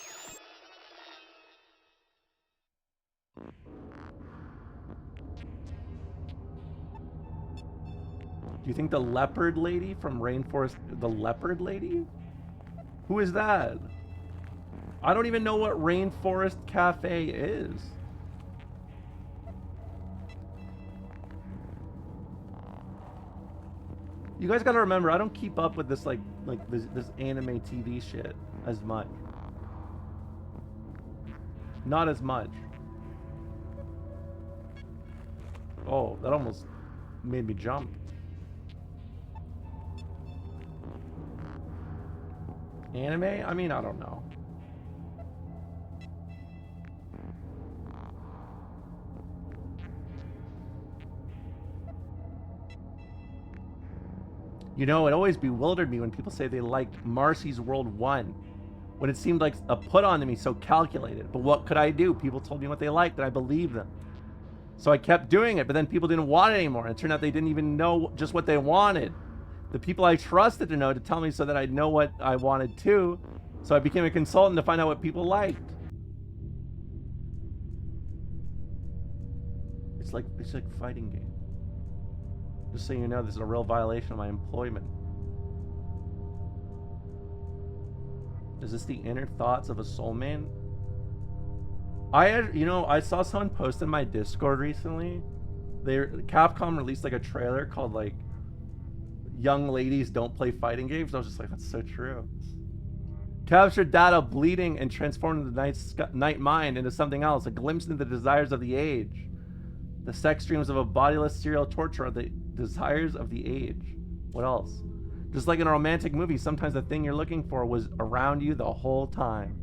Do you think the leopard lady from Rainforest, the leopard lady? Who is that? I don't even know what Rainforest Cafe is. You guys gotta remember, I don't keep up with this this anime TV shit as much. Not as much. Oh, that almost made me jump. Anime? I mean, I don't know. You know, it always bewildered me when people say they liked Marcy's World 1, when it seemed like a put-on to me, so calculated. But what could I do? People told me what they liked, and I believed them. So I kept doing it, but then people didn't want it anymore. And it turned out they didn't even know just what they wanted. The people I trusted to know to tell me so that I'd know what I wanted too. So I became a consultant to find out what people liked. It's like fighting game. Just so you know, this is a real violation of my employment. Is this the inner thoughts of a soul man? I saw someone post in my Discord recently. Capcom released like a trailer called like "Young Ladies Don't Play Fighting Games." I was just like, that's so true. Captured data bleeding and transformed the night mind into something else, a glimpse into the desires of the age. The sex dreams of a bodiless serial torturer are the desires of the age. What else? Just like in a romantic movie, sometimes the thing you're looking for was around you the whole time.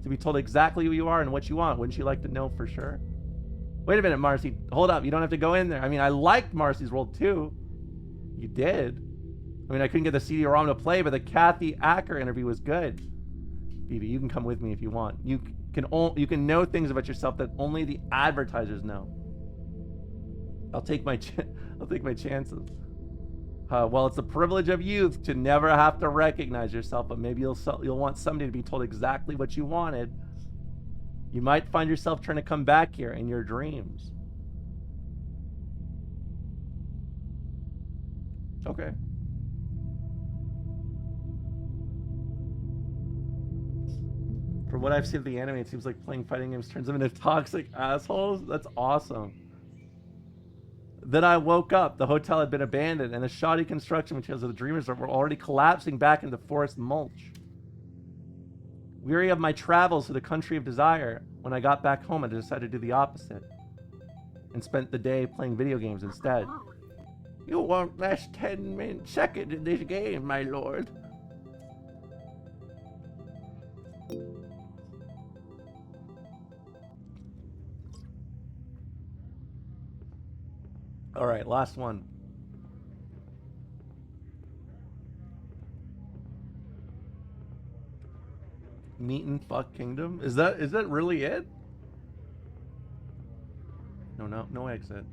To be told exactly who you are and what you want, wouldn't you like to know for sure? Wait a minute, Marcy. Hold up. You don't have to go in there. I mean, I liked Marcy's World 2. You did. I mean, I couldn't get the CD-ROM to play, but the Kathy Acker interview was good. Phoebe, you can come with me if you want. You can know things about yourself that only the advertisers know. I'll take my chances. Well, it's the privilege of youth to never have to recognize yourself, but maybe you'll want somebody to be told exactly what you wanted. You might find yourself trying to come back here in your dreams. Okay. From what I've seen of the anime, it seems like playing fighting games turns them into toxic assholes. That's awesome. Then I woke up. The hotel had been abandoned, and the shoddy construction materials of the Dreamers were already collapsing back into forest mulch. Weary of my travels to the country of desire, when I got back home, I decided to do the opposite and spent the day playing video games instead. You won't last 10 seconds in this game, my lord. All right, last one. Meet and fuck kingdom? Is that really it? No exit.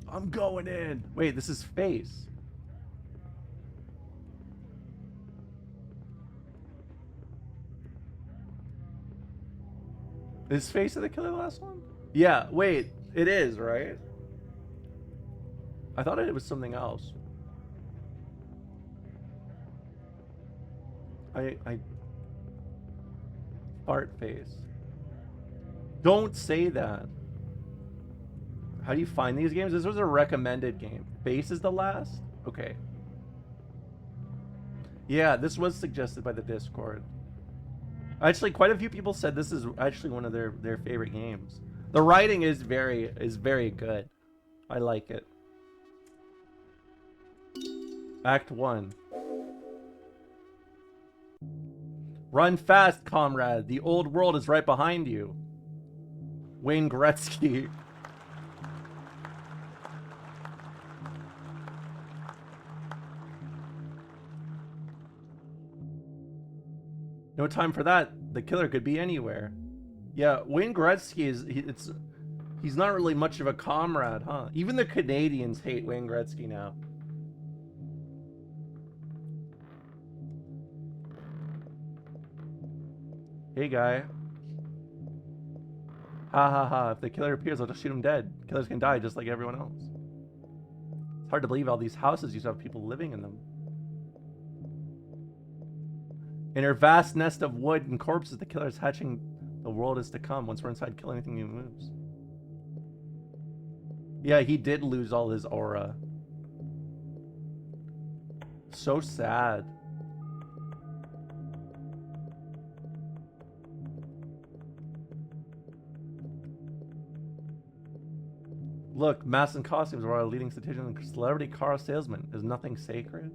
I'm going in. Wait, this is Face. Is Face of the killer the last one? Yeah, wait, it is, right? I thought it was something else. I fart face. Don't say that. How do you find these games? This was a recommended game. Base is the last? Okay. Yeah, this was suggested by the Discord. Actually, quite a few people said this is actually one of their favorite games. The writing is very good. I like it. Act 1. Run fast, comrade. The old world is right behind you. Wayne Gretzky. No time for that. The killer could be anywhere. Yeah, Wayne Gretzky he's not really much of a comrade, huh? Even the Canadians hate Wayne Gretzky now. Hey, guy. Ha ha ha. If the killer appears, I'll just shoot him dead. Killers can die just like everyone else. It's hard to believe all these houses used to have people living in them. In her vast nest of wood and corpses, the killer is hatching the world is to come. Once we're inside, kill anything that moves. Yeah, he did lose all his aura. So sad. Look, masks and costumes are our leading citation and celebrity car salesman. Is nothing sacred?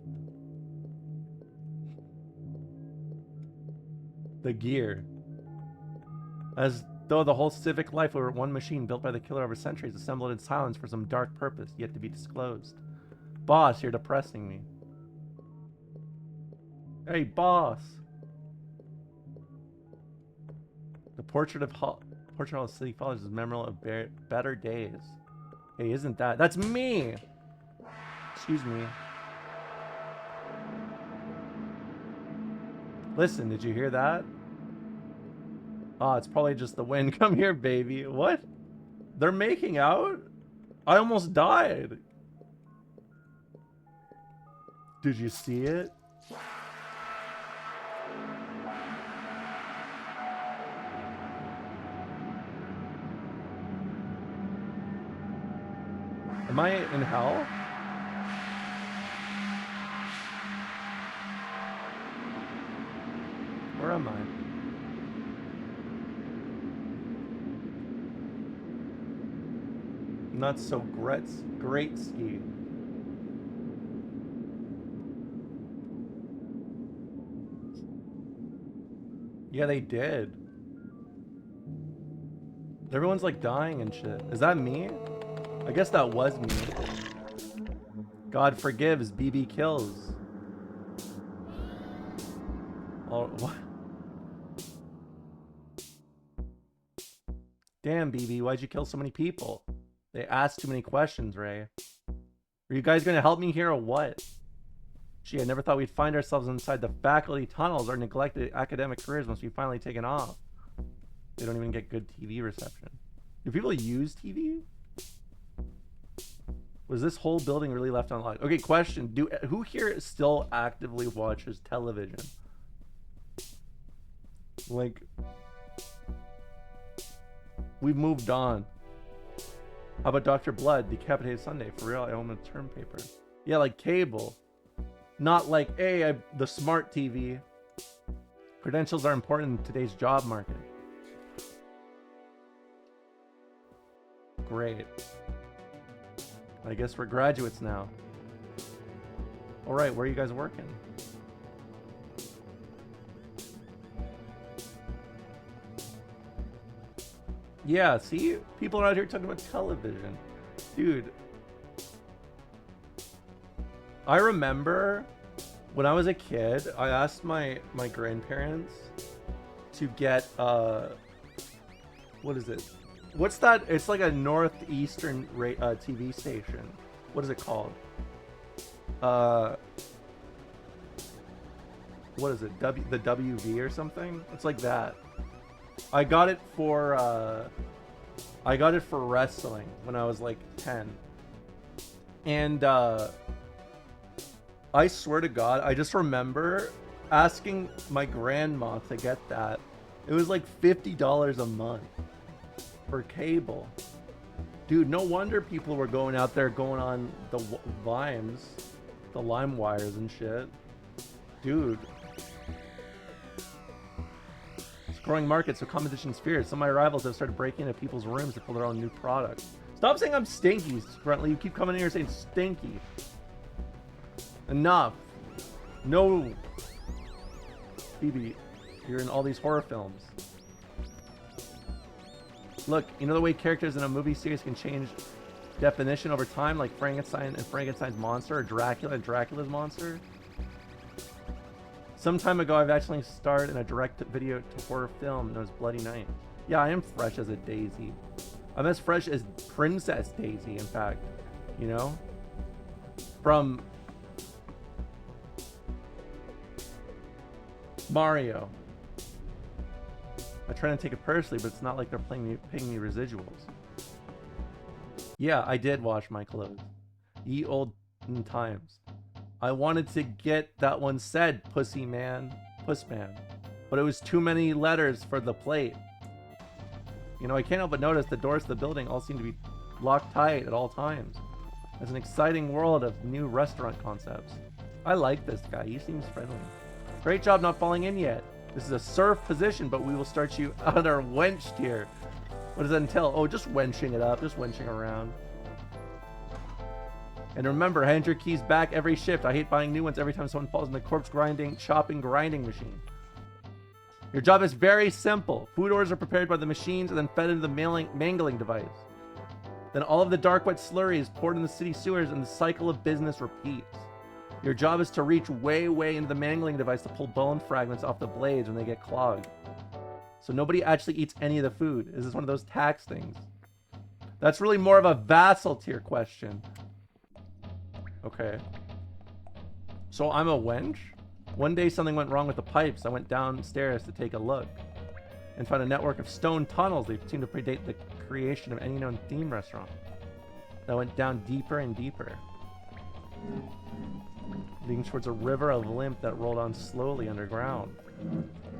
The gear. As though the whole civic life were one machine built by the killer over centuries, assembled in silence for some dark purpose yet to be disclosed. Boss, you're depressing me. Hey, boss. The portrait of City College is memorial of better days. Hey, isn't that? That's me! Excuse me. Listen, did you hear that? Oh, it's probably just the wind. Come here, baby. What? They're making out? I almost died. Did you see it? Am I in hell? Where am I? Not so great ski. Yeah, they did. Everyone's like dying and shit. Is that me? I guess that was me. God forgives, BB kills. Oh, what? Damn, BB, why'd you kill so many people? They asked too many questions, Ray. Are you guys gonna help me here or what? Gee, I never thought we'd find ourselves inside the faculty tunnels. Our neglected academic careers must be finally taken off. They don't even get good TV reception. Do people use TV? Was this whole building really left unlocked? Okay, question. Who here still actively watches television? Like, we've moved on. How about Dr. Blood, Decapitated Sunday? For real, I own a term paper. Yeah, like cable. Not like, hey, the smart TV. Credentials are important in today's job market. Great. I guess we're graduates now. Alright, where are you guys working? Yeah, see? People are out here talking about television. Dude. I remember when I was a kid, I asked my grandparents to get, what is it? What's that? It's like a northeastern TV station. What is it called? What is it? The WV or something? It's like that. I got it for wrestling when I was like 10. And I swear to God, I just remember asking my grandma to get that. It was like $50 a month for cable. Dude, no wonder people were going out there going on the Vimes, the Lime Wires and shit. Dude. It's a growing market, so competition's fierce. Some of my rivals have started breaking into people's rooms to pull their own new products. Stop saying I'm stinky, Brentley. You keep coming in here saying stinky. Enough. No. Phoebe, you're in all these horror films. Look, you know the way characters in a movie series can change definition over time, like Frankenstein and Frankenstein's monster, or Dracula and Dracula's monster? Some time ago, I've actually starred in a direct-to-video to horror film known as Bloody Night. Yeah, I am fresh as a daisy. I'm as fresh as Princess Daisy, in fact. You know? From Mario. I try to take it personally, but it's not like they're paying me residuals. Yeah, I did wash my clothes. Ye old times. I wanted to get that one said, pussy man, puss man. But it was too many letters for the plate. You know, I can't help but notice the doors to the building all seem to be locked tight at all times. It's an exciting world of new restaurant concepts. I like this guy, he seems friendly. Great job not falling in yet. This is a serf position, but we will start you out our wench tier. What does that entail? Oh, just wenching it up, just wenching around. And remember, hand your keys back every shift. I hate buying new ones every time someone falls in the corpse grinding, chopping, grinding machine. Your job is very simple. Food orders are prepared by the machines and then fed into the mangling device. Then all of the dark, wet slurry is poured in the city sewers and the cycle of business repeats. Your job is to reach way, way into the mangling device to pull bone fragments off the blades when they get clogged. So nobody actually eats any of the food. Is this one of those tax things? That's really more of a vassal tier question. Okay. So I'm a wench? One day something went wrong with the pipes. I went downstairs to take a look and found a network of stone tunnels that seem to predate the creation of any known theme restaurant. That went down deeper and deeper, leading towards a river of lymph that rolled on slowly underground.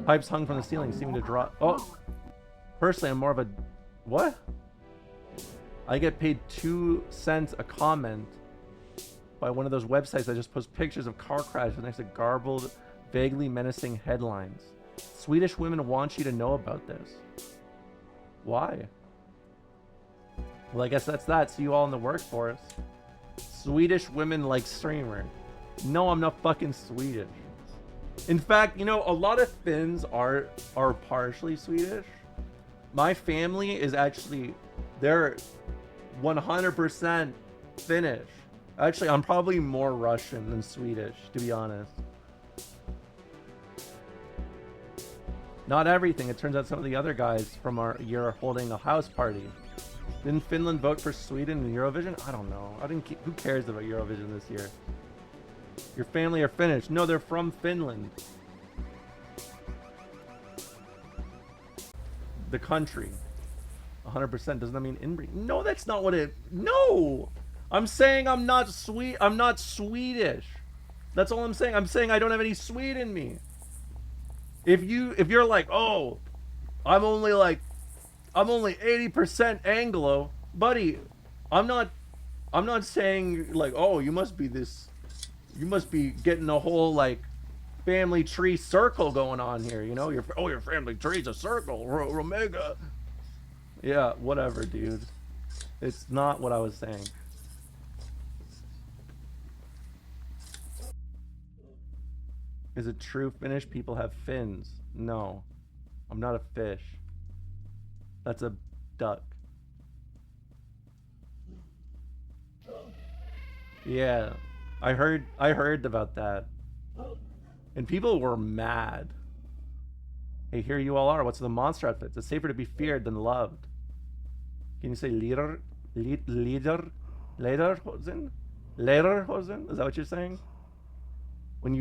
Pipes hung from the ceiling, seeming to draw... Oh! Personally, I'm more of a... What? I get paid 2 cents a comment by one of those websites that just post pictures of car crashes next to garbled, vaguely menacing headlines. Swedish women want you to know about this. Why? Well, I guess that's that. See you all in the workforce. Swedish women like streamer. No, I'm not fucking Swedish. In fact, you know, a lot of Finns are partially Swedish. My family is actually, they're 100% Finnish. Actually, I'm probably more Russian than Swedish, to be honest. Not everything. It turns out some of the other guys from our year are holding a house party. Didn't Finland vote for Sweden in Eurovision? I don't know. Who cares about Eurovision this year? Your family are Finnish. No, they're from Finland. The country. 100%. Doesn't that mean inbreeding? No, that's not what it... No! I'm saying I'm not Swedish. That's all I'm saying. I'm saying I don't have any Swede in me. If you're like, oh, I'm only 80% Anglo, buddy, I'm not saying like, oh, you must be getting a whole like family tree circle going on here, you know? Your family tree's a circle, Omega. Yeah, whatever, dude. It's not what I was saying. Is it true Finnish people have fins? No. I'm not a fish. That's a duck. Yeah. I heard about that. And people were mad. Hey, here you all are. What's the monster outfits? It's safer to be feared than loved. Can you say Lederhosen? Lederhosen? Is that what you're saying? When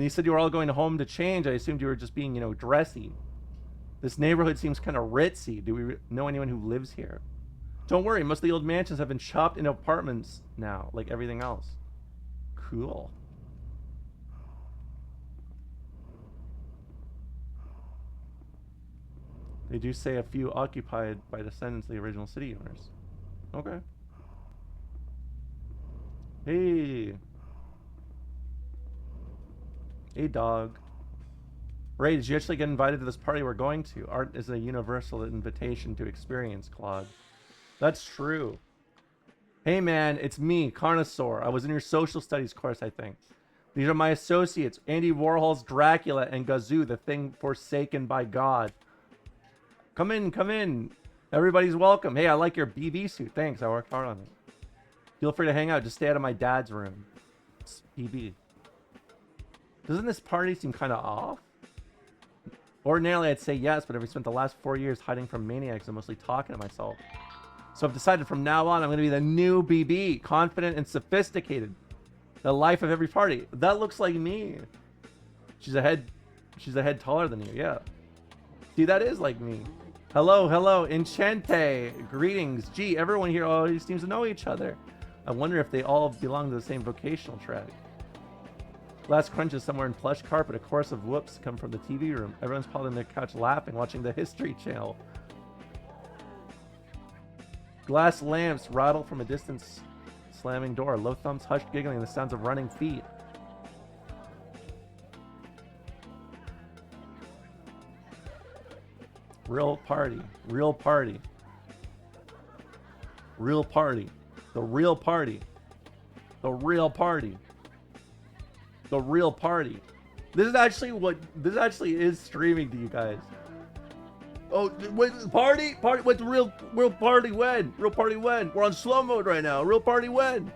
you said you were all going home to change, I assumed you were just being, you know, dressy. This neighborhood seems kind of ritzy. Do we know anyone who lives here? Don't worry, most of the old mansions have been chopped into apartments now, like everything else. Cool. They do say a few occupied by descendants of the original city owners. Okay. Hey. Hey, dog. Ray, did you actually get invited to this party we're going to? Art is a universal invitation to experience, Claude. That's true. Hey, man, it's me, Carnosaur. I was in your social studies course, I think. These are my associates, Andy Warhol's Dracula and Gazoo, the thing forsaken by God. Come in, come in. Everybody's welcome. Hey, I like your BB suit. Thanks, I worked hard on it. Feel free to hang out. Just stay out of my dad's room. It's BB. Doesn't this party seem kind of off? Ordinarily, I'd say yes, but I've spent the last 4 years hiding from maniacs and mostly talking to myself. So I've decided from now on, I'm going to be the new BB, confident and sophisticated. The life of every party. That looks like me. She's a head taller than you, yeah. See, that is like me. Hello, hello, Enchante. Greetings. Gee, everyone here always seems to know each other. I wonder if they all belong to the same vocational track. Last crunch is somewhere in plush carpet. A chorus of whoops come from the TV room. Everyone's piled on their couch laughing, watching the History Channel. Glass lamps rattle from a distance. Slamming door. Low thumbs hushed giggling. The sounds of running feet. Real party. Real party. Real party. The real party. The real party. The real party. This actually is streaming to you guys. Oh, wait, party? What's the real party when? Real party when? We're on slow mode right now. Real party when?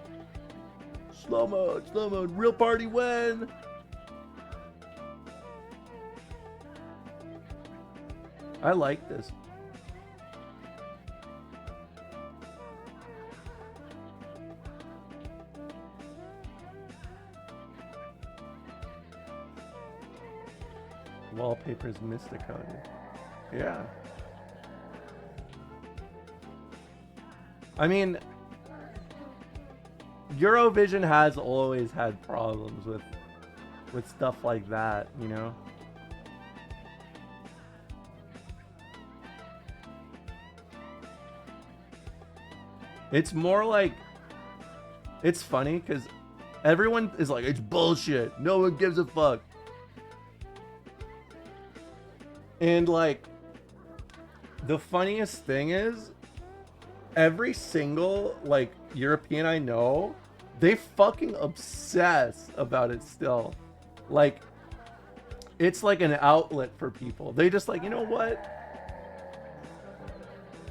Slow mode, real party when? I like this. Wallpaper is Mysticon. Yeah. I mean, Eurovision has always had problems with stuff like that, you know? It's more like, it's funny because everyone is like, it's bullshit. No one gives a fuck. And like, the funniest thing is, every single like European I know, they fucking obsess about it still. Like, it's like an outlet for people. They just like, you know what?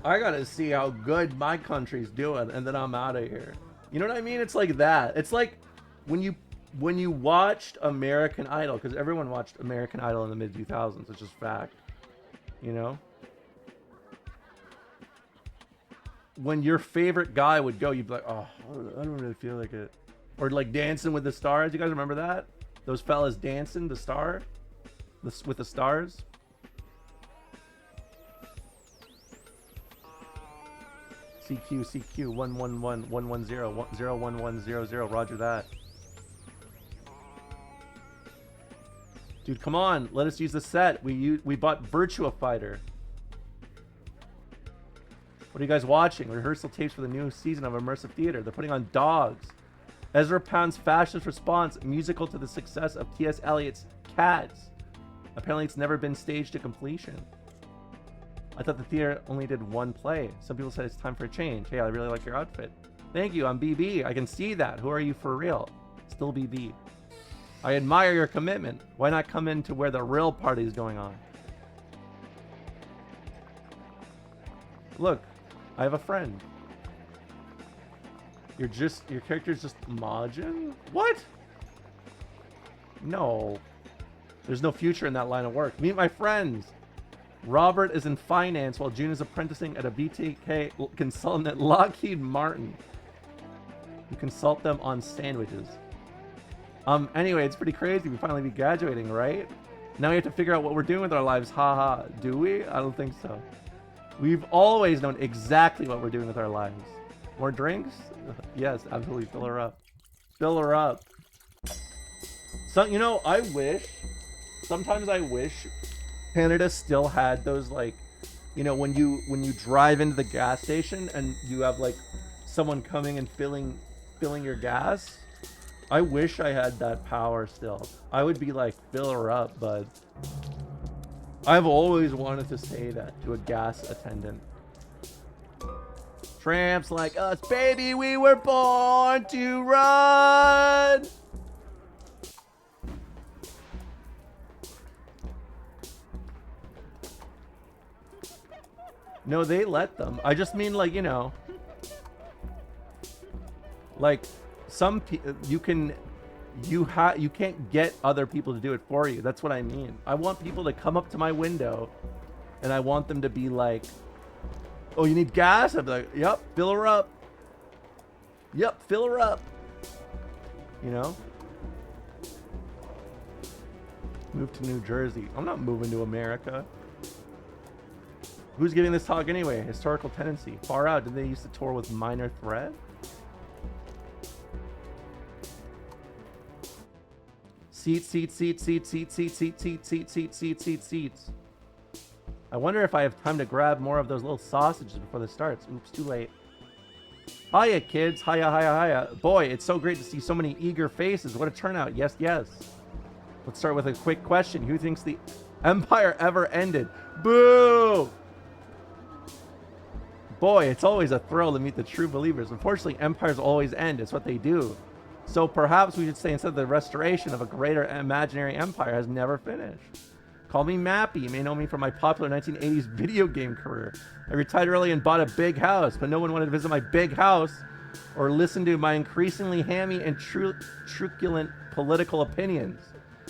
I gotta see how good my country's doing, and then I'm out of here. You know what I mean? It's like that. It's like when you watched American Idol, because everyone watched American Idol in the mid 2000s. It's just fact. You know? When your favorite guy would go, you'd be like, oh, I don't really feel like it. Or like Dancing with the Stars. You guys remember that? Those fellas dancing with the stars. CQ 111 110 01100. Roger that. Dude, come on. Let us use the set. We bought Virtua Fighter. What are you guys watching? Rehearsal tapes for the new season of Immersive Theater. They're putting on Dogs. Ezra Pound's fascist response, musical to the success of T.S. Eliot's Cats. Apparently it's never been staged to completion. I thought the theater only did one play. Some people said it's time for a change. Hey, I really like your outfit. Thank you, I'm BB. I can see that. Who are you for real? Still BB. I admire your commitment. Why not come in to where the real party is going on? Look, I have a friend. Your character's just Majin? What? No. There's no future in that line of work. Meet my friends. Robert is in finance while June is apprenticing at a BTK consultant at Lockheed Martin. You consult them on sandwiches. Anyway, it's pretty crazy. We finally be graduating, right? Now we have to figure out what we're doing with our lives. Haha. Do we? I don't think so. We've always known exactly what we're doing with our lives. More drinks? Yes, absolutely. Fill her up. Fill her up. So, you know, sometimes I wish Canada still had those, like, You know, when you drive into the gas station and you have like someone coming and filling your gas. I wish I had that power still. I would be like, fill her up, bud. I've always wanted to say that to a gas attendant. Tramps like us, baby, we were born to run. No, they let them. I just mean, like, you know, like some you can't get other people to do it for you. That's what I mean. I want people to come up to my window and I want them to be like, oh, you need gas? I'd be like, yep, fill her up. Yep, fill her up. You know? Move to New Jersey. I'm not moving to America. Who's giving this talk anyway? Historical tendency. Far out. Did they used to tour with Minor Threat? Seats. I wonder if I have time to grab more of those little sausages before this starts. Oops, too late. Hiya, kids. Hiya. Boy, it's so great to see so many eager faces. What a turnout. Yes. Let's start with a quick question. Who thinks the Empire ever ended? Boo! Boy, it's always a thrill to meet the true believers. Unfortunately, empires always end. It's what they do. So perhaps we should say instead the restoration of a greater imaginary empire has never finished. Call me Mappy. You may know me from my popular 1980s video game career. I retired early and bought a big house, but no one wanted to visit my big house or listen to my increasingly hammy and truculent political opinions.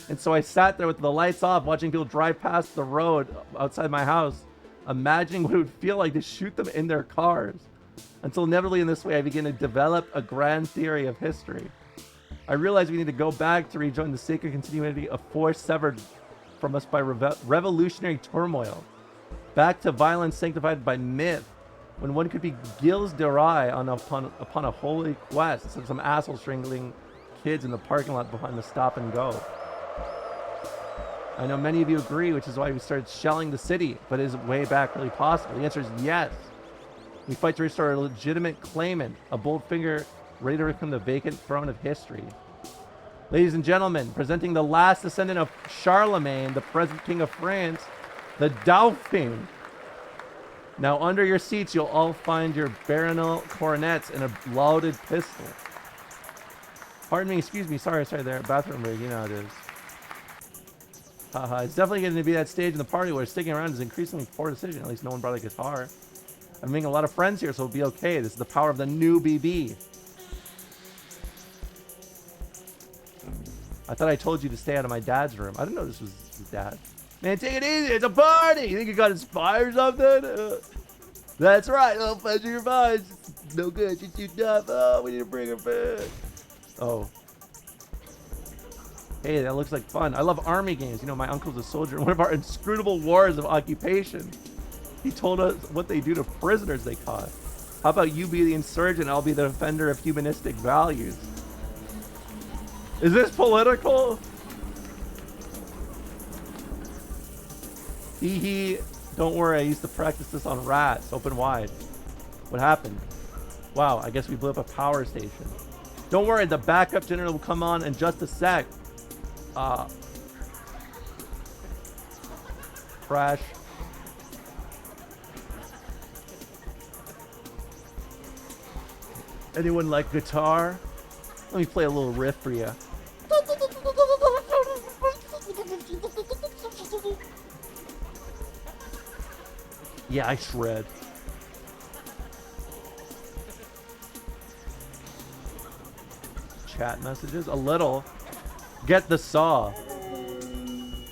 And so I sat there with the lights off, watching people drive past the road outside my house, imagining what it would feel like to shoot them in their cars. Until inevitably in this way, I began to develop a grand theory of history. I realized we need to go back to rejoin the sacred continuity of force severed from us by revolutionary turmoil. Back to violence sanctified by myth, when one could be Gilles de Rais upon a holy quest instead of some asshole strangling kids in the parking lot behind the stop and go. I know many of you agree, which is why we started shelling the city, but is way back really possible? The answer is yes. We fight to restore a legitimate claimant, a bold figure ready to reclaim the vacant throne of history. Ladies and gentlemen, presenting the last descendant of Charlemagne, the present king of France, the Dauphin. Now under your seats, you'll all find your baronial coronets and a loaded pistol. Pardon me, excuse me, sorry there, bathroom break, you know how it is. Haha, it's definitely going to be that stage in the party where sticking around is an increasingly poor decision. At least no one brought a guitar. I'm making a lot of friends here, so it'll be okay. This is the power of the new BB. I thought I told you to stay out of my dad's room. I didn't know this was his dad. Man, take it easy. It's a party. You think you got inspired or something? That's right. Oh, pleasure your minds. No good. She's too tough. Oh, we need to bring her back. Oh. Hey, that looks like fun. I love army games. You know, my uncle's a soldier in one of our inscrutable wars of occupation. He told us what they do to prisoners they caught. How about you be the insurgent, I'll be the defender of humanistic values. Is this political? Hee hee. Don't worry, I used to practice this on rats, open wide. What happened? Wow, I guess we blew up a power station. Don't worry, the backup generator will come on in just a sec. Crash. Anyone like guitar? Let me play a little riff for you. Yeah, I shred. Chat messages? A little. Get the saw.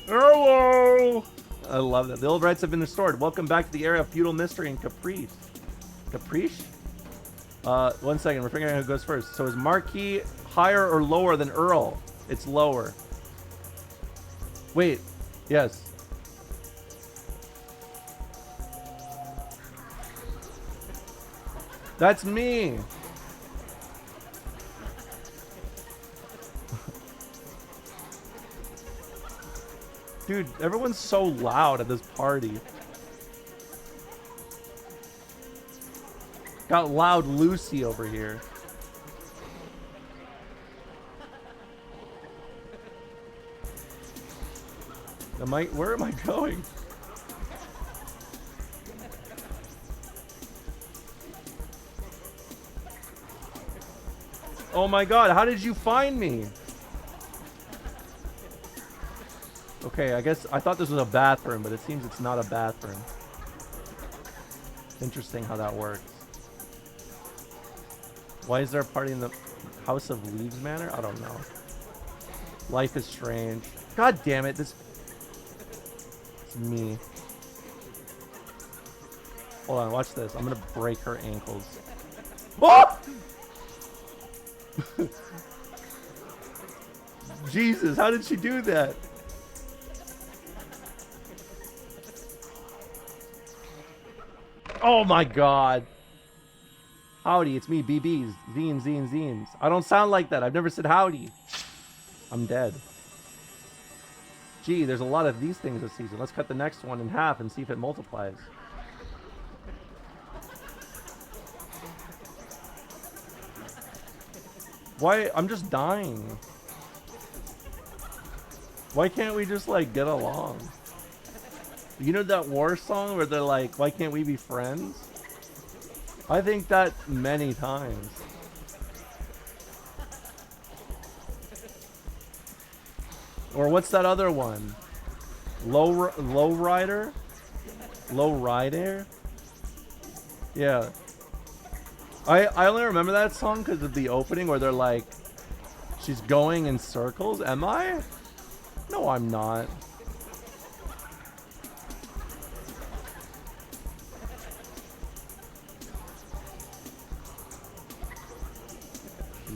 Hello! I love that. The old rights have been restored. Welcome back to the era of feudal mystery and caprice. Caprice? 1 second. We're figuring out who goes first. So is Marquis higher or lower than Earl? It's lower. Wait. Yes. That's me. Dude, everyone's so loud at this party. Got Loud Lucy over here. Where am I going? Oh my god, how did you find me? Okay, I guess I thought this was a bathroom, but it seems it's not a bathroom. Interesting how that works. Why is there a party in the House of Leaves Manor? I don't know. Life is strange. God damn it, this... It's me. Hold on, watch this. I'm gonna break her ankles. Oh! Jesus, how did she do that? Oh my god. Howdy, it's me, BBs. Zines. I don't sound like that. I've never said howdy. I'm dead. Gee, there's a lot of these things this season. Let's cut the next one in half and see if it multiplies. Why? I'm just dying. Why can't we just, like, get along? You know that war song where they're like, why can't we be friends? I think that many times. Or what's that other one? Low Rider? Low Rider? Yeah. I only remember that song because of the opening where they're like, she's going in circles. Am I? No, I'm not.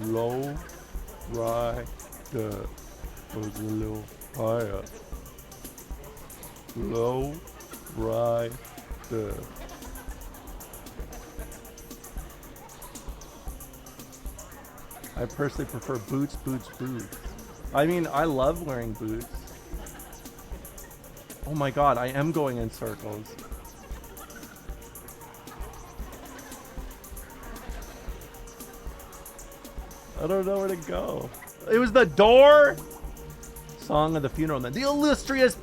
Low Rider goes a little higher. Low Rider. I personally prefer boots. I mean, I love wearing boots. Oh my god, I am going in circles. I don't know where to go. It was the door? Song of the Funeral Men. The illustrious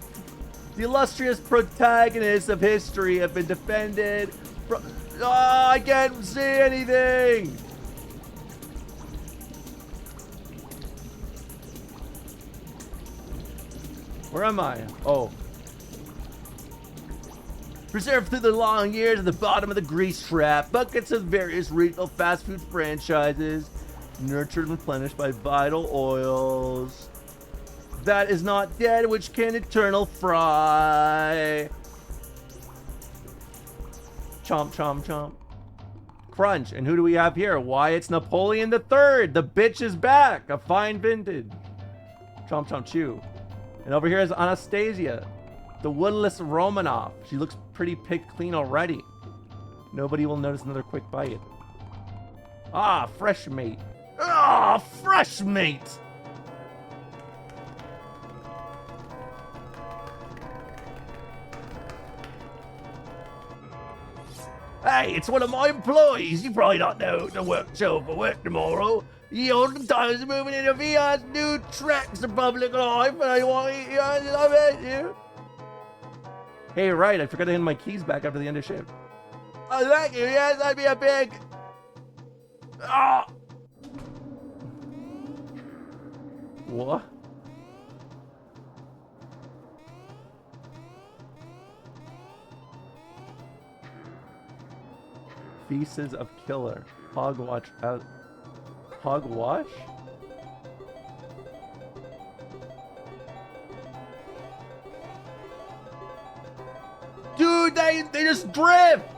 protagonists of history have been defended. Oh, I can't see anything. Where am I? Oh. Preserved through the long years at the bottom of the grease trap, buckets of various regional fast food franchises, nurtured and replenished by vital oils. That is not dead, which can eternal fry. Chomp, chomp, chomp. Crunch. And who do we have here? Why, it's Napoleon III. The bitch is back. A fine vintage. Chomp, chomp, chew. And over here is Anastasia, the woodless Romanov. She looks pretty picked clean already. Nobody will notice another quick bite. Ah, fresh mate. Ah, fresh mate. Hey, it's one of my employees. You probably don't know the work show for work tomorrow. The olden times are moving into VR's new tracks of public life, and I want to eat you. I love you. Hey, right, I forgot to hand my keys back after the end of shift. Oh, thank you. Yes, that'd be a big... Ah! What? Pieces of Killer. Hogwash out. Hogwash? Dude, they just drift!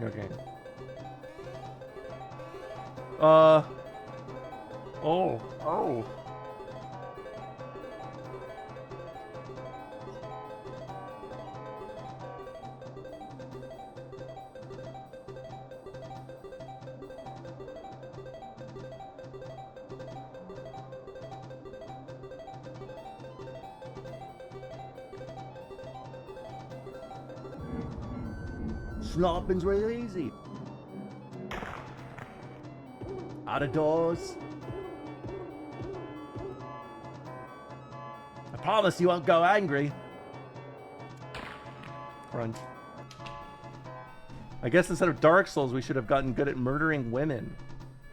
Okay. Oh. Slopping's really easy. Out of doors. I promise you won't go angry. Crunch. I guess instead of Dark Souls, we should have gotten good at murdering women.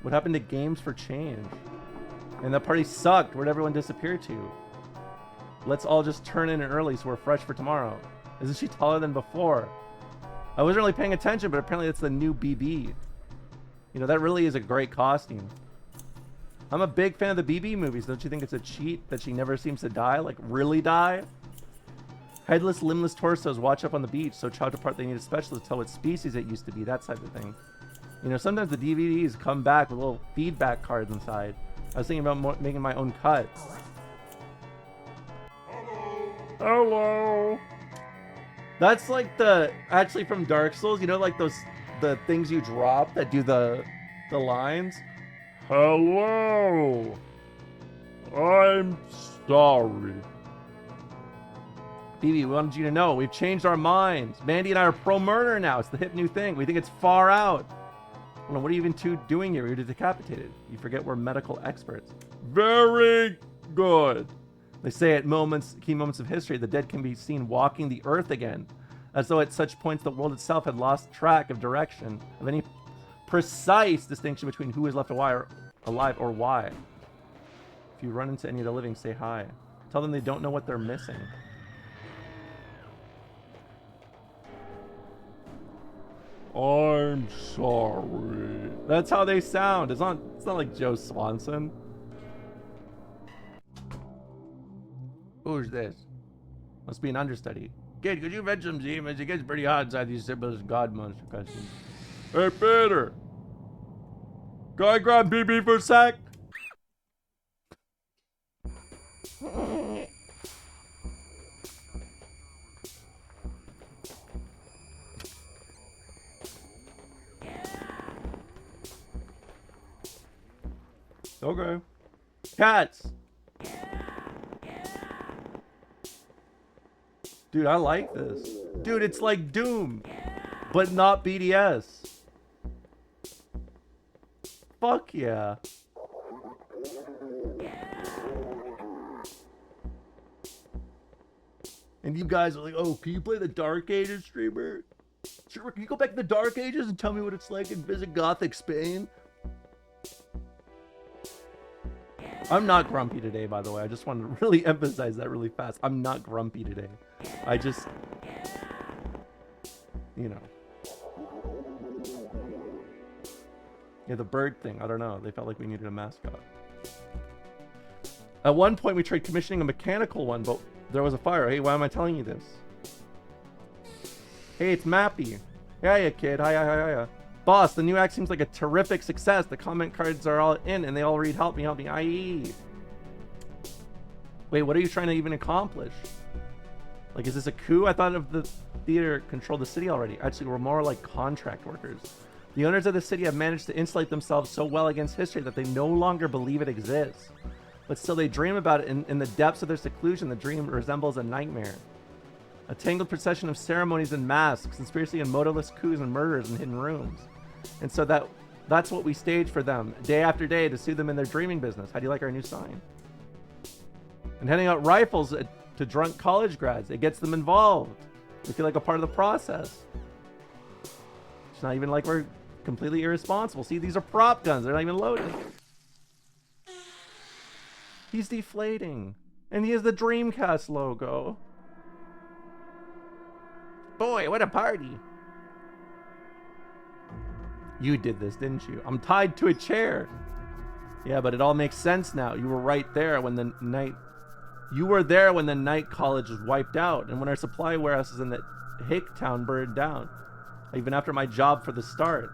What happened to Games for Change? And that party sucked. Where'd everyone disappear to? Let's all just turn in early so we're fresh for tomorrow. Isn't she taller than before? I wasn't really paying attention, but apparently it's the new BB. You know, that really is a great costume. I'm a big fan of the BB movies. Don't you think it's a cheat that she never seems to die? Like, really die? Headless, limbless torsos watch up on the beach, so chopped apart they need a specialist to tell what species it used to be, that type of thing. You know, sometimes the DVDs come back with little feedback cards inside. I was thinking about making my own cuts. Hello. That's like actually from Dark Souls, you know, like the things you drop that do the lines. Hello. I'm sorry. BB, we wanted you to know we've changed our minds. Mandy and I are pro-murder now. It's the hip new thing. We think it's far out. Well, what are you even two doing here? You're decapitated. You forget we're medical experts. Very good. They say at key moments of history, the dead can be seen walking the earth again, as though at such points the world itself had lost track of direction, of any precise distinction between who is left alive or why. If you run into any of the living, say hi. Tell them they don't know what they're missing. I'm sorry. That's how they sound. It's not like Joe Swanson. Who's this? Must be an understudy. Kid, could you fetch some demons? It gets pretty hot inside these Sybil's God monster costumes. Hey, Peter! Can I grab BB for a sec? Okay. Cats! Dude, I like this. Dude, it's like Doom, but not BDS. Fuck yeah. And you guys are like, oh, can you play the Dark Ages, streamer? Streamer, can you go back to the Dark Ages and tell me what it's like and visit Gothic Spain? I'm not grumpy today, by the way. I just wanted to really emphasize that really fast. I'm not grumpy today. I just, you know. Yeah, the bird thing. I don't know. They felt like we needed a mascot. At one point, we tried commissioning a mechanical one, but there was a fire. Hey, why am I telling you this? Hey, it's Mappy. Yeah, kid. Hiya. Boss, the new act seems like a terrific success. The comment cards are all in, and they all read, help me, IE. Wait, what are you trying to even accomplish? Like, is this a coup? I thought of the theater controlled the city already. Actually, we're more like contract workers. The owners of the city have managed to insulate themselves so well against history that they no longer believe it exists. But still, they dream about it in the depths of their seclusion. The dream resembles a nightmare. A tangled procession of ceremonies and masks, conspiracy and motiveless coups and murders in hidden rooms. And so that's what we stage for them, day after day, to soothe them in their dreaming business. How do you like our new sign? And handing out rifles to drunk college grads. It gets them involved. They feel like a part of the process. It's not even like we're completely irresponsible. See, these are prop guns. They're not even loaded. He's deflating. And he has the Dreamcast logo. Boy, what a party. You did this, didn't you? I'm tied to a chair. Yeah, but it all makes sense now. You were right there when the night... You were there when the night college was wiped out and when our supply warehouses in the Hick town burned down. Even after my job for the start.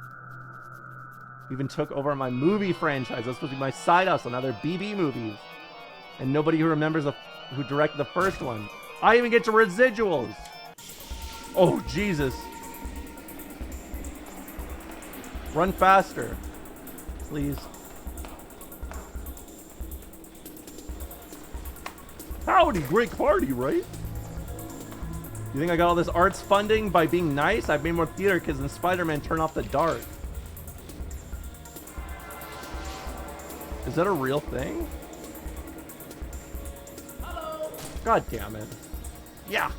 We even took over my movie franchise. That's supposed to be my side hustle. Now they're BB movies. And nobody who remembers who directed the first one. I even get to residuals. Oh, Jesus. Run faster. Please. Howdy, great party, right? You think I got all this arts funding by being nice? I've made more theater kids than Spider-Man Turn Off the Dark. Is that a real thing? Hello. God damn it. Yeah.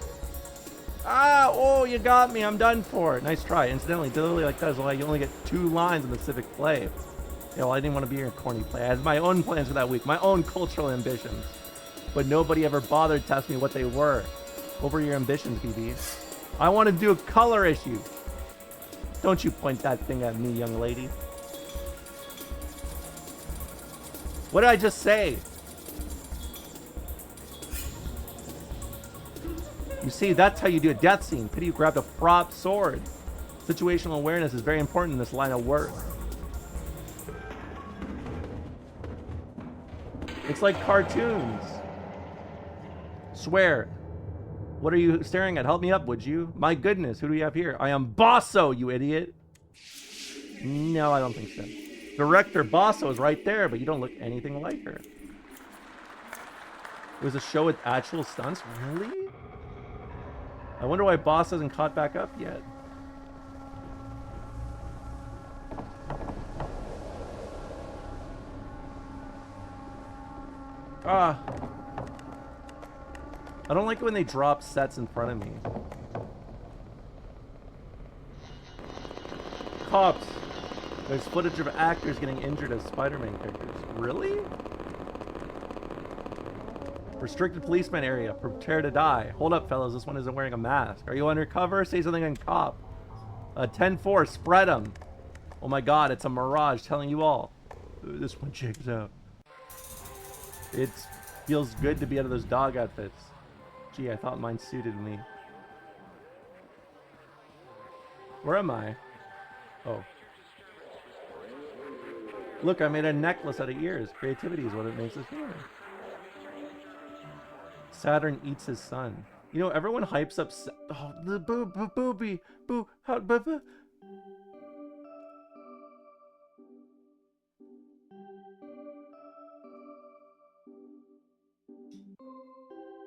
Ah, oh, you got me. I'm done for. Nice try. Incidentally, literally like that is why you only get 2 lines in the civic play. Yeah, well, I didn't want to be your corny play. I had my own plans for that week, my own cultural ambitions. But nobody ever bothered to ask me what they were. What were your ambitions, BB? I want to do a color issue. Don't you point that thing at me, young lady. What did I just say? You see, that's how you do a death scene. Pity you grabbed a prop sword. Situational awareness is very important in this line of work. It's like cartoons. Swear. What are you staring at? Help me up, would you? My goodness, who do we have here? I am Basso, you idiot. No, I don't think so. Director Basso is right there, but you don't look anything like her. It was a show with actual stunts? Really? I wonder why Boss hasn't caught back up yet. Ah. I don't like it when they drop sets in front of me. Cops. There's footage of actors getting injured as Spider-Man characters. Really? Restricted policeman area. Prepare to die. Hold up, fellas. This one isn't wearing a mask. Are you undercover? Say something on cop. 10-4. Spread them. Oh my god, it's a mirage telling you all. This one checks out. It feels good to be out of those dog outfits. Gee, I thought mine suited me. Where am I? Oh. Look, I made a necklace out of ears. Creativity is what it makes us human. Saturn eats his son. You know, everyone hypes up. Oh, the booby, boo, how, boo.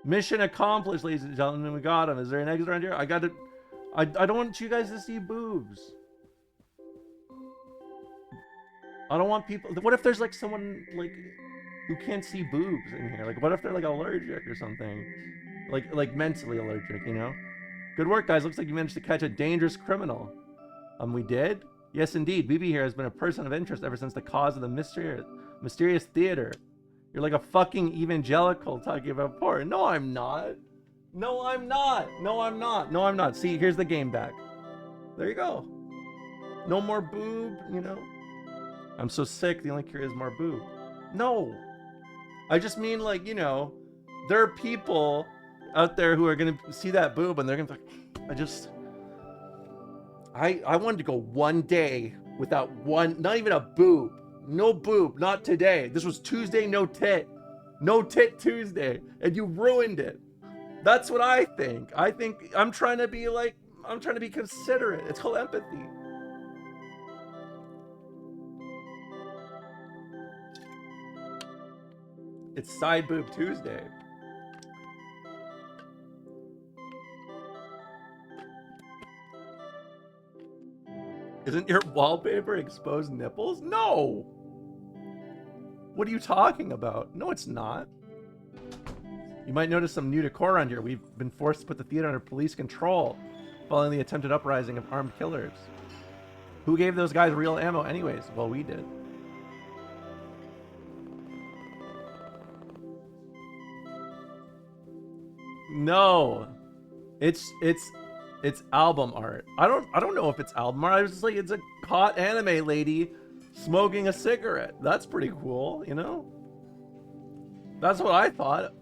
Mission accomplished, ladies and gentlemen. We got him. Is there an exit around here? I got to. I don't want you guys to see boobs. I don't want people. What if there's like someone like who can't see boobs in here? Like, what if they're like allergic or something? Like mentally allergic, you know? Good work, guys. Looks like you managed to catch a dangerous criminal. We did? Yes, indeed. BB here has been a person of interest ever since the cause of the mysterious theater. You're like a fucking evangelical talking about porn. No, I'm not. No, I'm not. No, I'm not. No, I'm not. See, here's the game back. There you go. No more boob, you know? I'm so sick, the only cure is more boob. No. I just mean, like, you know, there are people out there who are going to see that boob and they're going to be like, I wanted to go one day without one, not even a boob. No boob, not today. This was Tuesday, no tit. No tit Tuesday. And you ruined it. That's what I think. I think I'm trying to be like, I'm trying to be considerate. It's called empathy. It's Side Boob Tuesday. Isn't your wallpaper exposed nipples? No! What are you talking about? No, it's not. You might notice some new decor around here. We've been forced to put the theater under police control following the attempted uprising of armed killers. Who gave those guys real ammo anyways? Well, we did. No. It's album art. I don't know if it's album art. I was just like, it's a hot anime lady smoking a cigarette. That's pretty cool, you know? That's what I thought.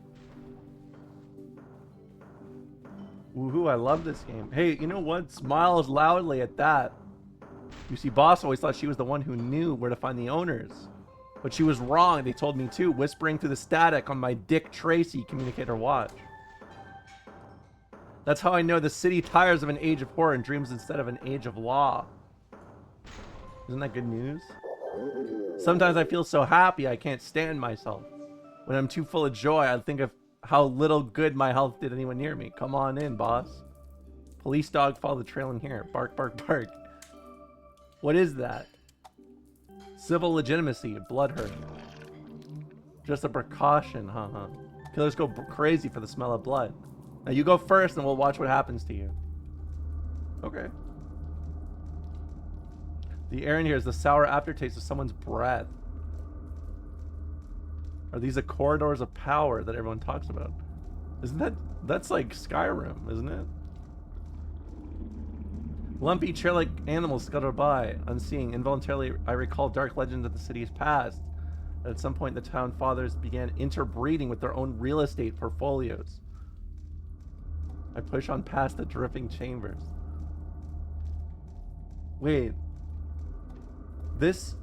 Woohoo, I love this game. Hey, you know what? Smiles loudly at that. You see, Boss always thought she was the one who knew where to find the owners. But she was wrong, they told me too, whispering through the static on my Dick Tracy communicator watch. That's how I know the city tires of an age of horror and dreams instead of an age of law. Isn't that good news? Sometimes I feel so happy I can't stand myself. When I'm too full of joy, I think of how little good my health did anyone near me. Come on in, boss. Police dog, follow the trail in here. Bark, bark, bark. What is that? Civil legitimacy, blood hurt. Just a precaution, huh? Killers go crazy for the smell of blood. Now you go first and we'll watch what happens to you. Okay. The air in here is the sour aftertaste of someone's breath. Are these the corridors of power that everyone talks about? That's like Skyrim, isn't it? Lumpy chair-like animals scuttle by, unseeing. Involuntarily, I recall dark legends of the city's past. At some point, the town fathers began interbreeding with their own real estate portfolios. I push on past the dripping chambers. Wait. This...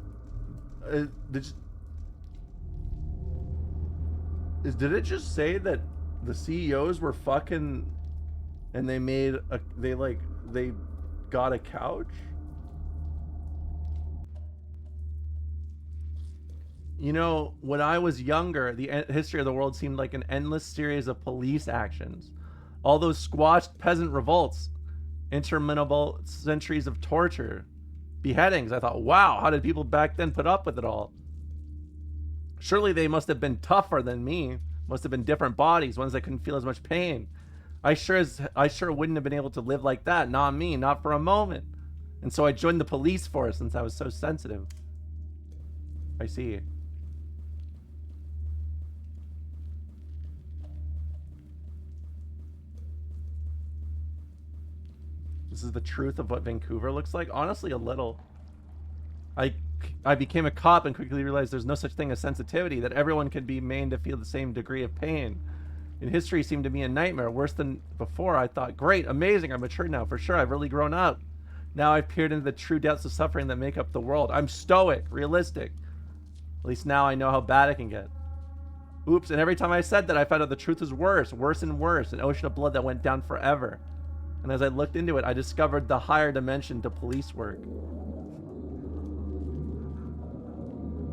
did it just say that the CEOs were fucking... and they made a... they got a couch? You know, when I was younger, the history of the world seemed like an endless series of police actions. All those squashed peasant revolts, interminable centuries of torture, beheadings. I thought, wow, how did people back then put up with it all? Surely they must have been tougher than me. Must have been different bodies, ones that couldn't feel as much pain. I sure wouldn't have been able to live like that. Not me, not for a moment. And so I joined the police force since I was so sensitive. I see. This is the truth of what Vancouver looks like? Honestly, a little. I became a cop and quickly realized there's no such thing as sensitivity, that everyone can be made to feel the same degree of pain. And history seemed to be a nightmare, worse than before. I thought, great, amazing, I'm mature now, for sure, I've really grown up. Now I've peered into the true depths of suffering that make up the world. I'm stoic, realistic. At least now I know how bad it can get. Oops, and every time I said that, I found out the truth was worse and worse, an ocean of blood that went down forever. And as I looked into it, I discovered the higher dimension to police work.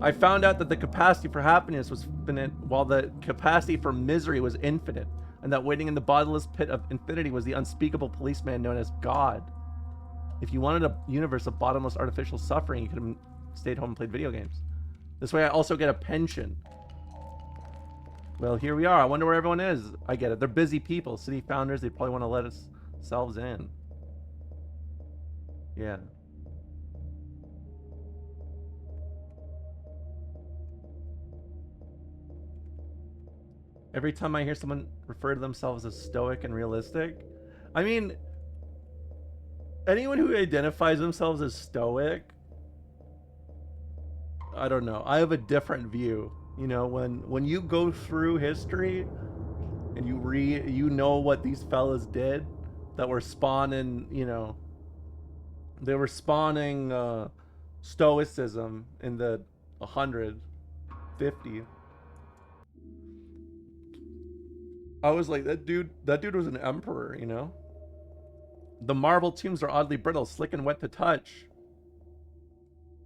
I found out that the capacity for happiness was finite, while the capacity for misery was infinite, and that waiting in the bottomless pit of infinity was the unspeakable policeman known as God. If you wanted a universe of bottomless artificial suffering, you could have stayed home and played video games. This way I also get a pension. Well, here we are. I wonder where everyone is. I get it. They're busy people. City founders, they probably want to let themselves in. Yeah. Every time I hear someone refer to themselves as stoic and realistic, I mean, anyone who identifies themselves as stoic, I don't know. I have a different view. You know, when you go through history and you know what these fellas did that were spawning, you know, they were spawning stoicism in the 150. I was like, that dude was an emperor, you know? The marble tombs are oddly brittle, slick and wet to touch.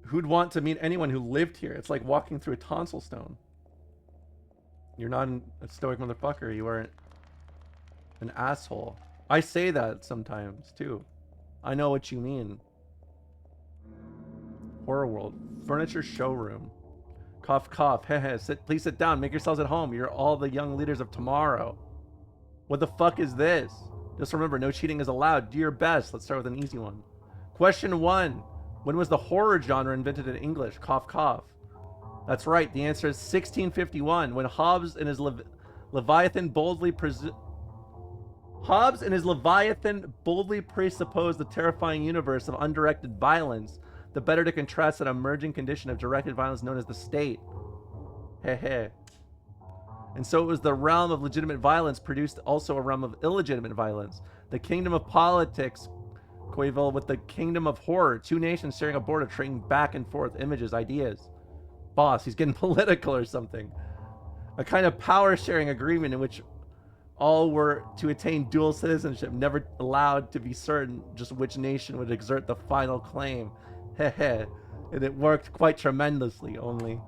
Who'd want to meet anyone who lived here? It's like walking through a tonsil stone. You're not a stoic motherfucker. You are an asshole. I say that sometimes, too. I know what you mean. Horror World. Furniture showroom. Cough, cough. Heh, please sit down. Make yourselves at home. You're all the young leaders of tomorrow. What the fuck is this? Just remember, no cheating is allowed. Do your best. Let's start with an easy one. Question 1. When was the horror genre invented in English? Cough, cough. That's right. The answer is 1651, when Hobbes and his Leviathan boldly presupposed the terrifying universe of undirected violence, the better to contrast an emerging condition of directed violence known as the state. Heh. And so it was the realm of legitimate violence produced also a realm of illegitimate violence. The kingdom of politics coeval with the kingdom of horror, two nations sharing a border, trading back and forth images, ideas. Boss, he's getting political or something. A kind of power-sharing agreement in which all were to attain dual citizenship, never allowed to be certain just which nation would exert the final claim. Heh. And it worked quite tremendously, only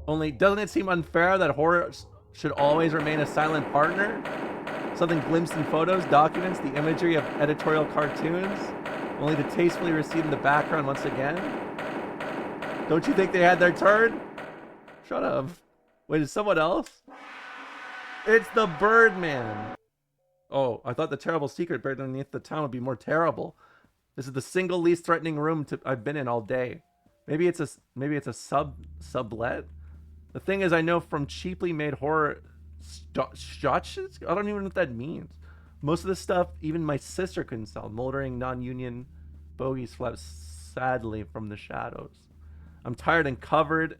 doesn't it seem unfair that horror should always remain a silent partner? Something glimpsed in photos, documents, the imagery of editorial cartoons, only to tastefully recede in the background once again. Don't you think they had their turn? Shut up. Wait, is someone else? It's the Birdman. Oh, I thought the terrible secret buried underneath the town would be more terrible. This is the single least threatening room I've been in all day. Maybe it's a sublet. The thing is, I know from cheaply made horror shotches. I don't even know what that means. Most of this stuff, even my sister couldn't sell. Moldering non-union bogies flap sadly from the shadows. I'm tired and covered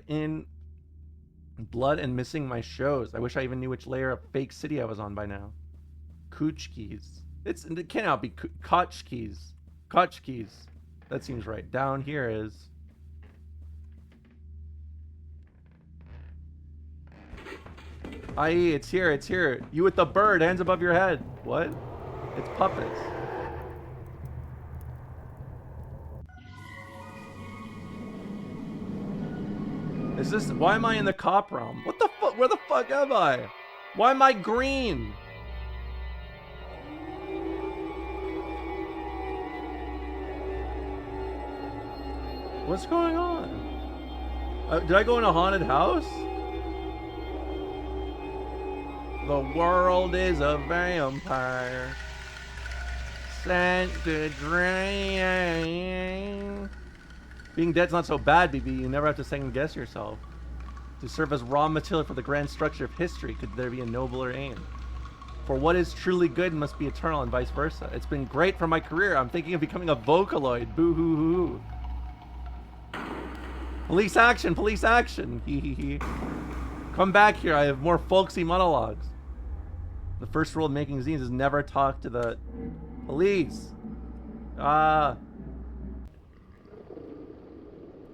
in blood and missing my shows. I wish I even knew which layer of fake city I was on by now. Kuchkis. It cannot be Kochkis. Kochkis. That seems right. Down here is... IE, it's here, it's here. You with the bird, hands above your head. What? It's puppets. Is this... Why am I in the cop realm? What the fuck? Where the fuck am I? Why am I green? What's going on? Did I go in a haunted house? The world is a vampire sent to drain. Being dead's not so bad, BB. You never have to second guess yourself. To serve as raw material for the grand structure of history, could there be a nobler aim? For what is truly good must be eternal and vice versa. It's been great for my career. I'm thinking of becoming a Vocaloid. Boo-hoo-hoo. Police action, police action. Hee hee hee. Come back here. I have more folksy monologues. The first rule of making zines is never talk to the police. Wow,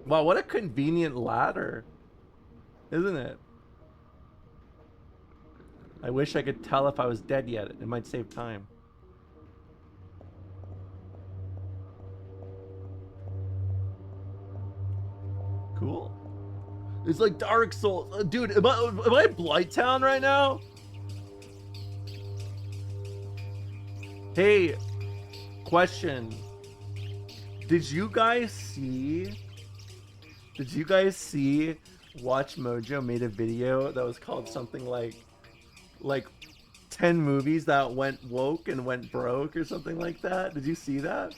what a convenient ladder. Isn't it? I wish I could tell if I was dead yet. It might save time. Cool. It's like Dark Souls. Dude, am I in Blighttown right now? Hey, question. Did you guys see Watch Mojo made a video that was called something like 10 movies that went woke and went broke or something like that? Did you see that?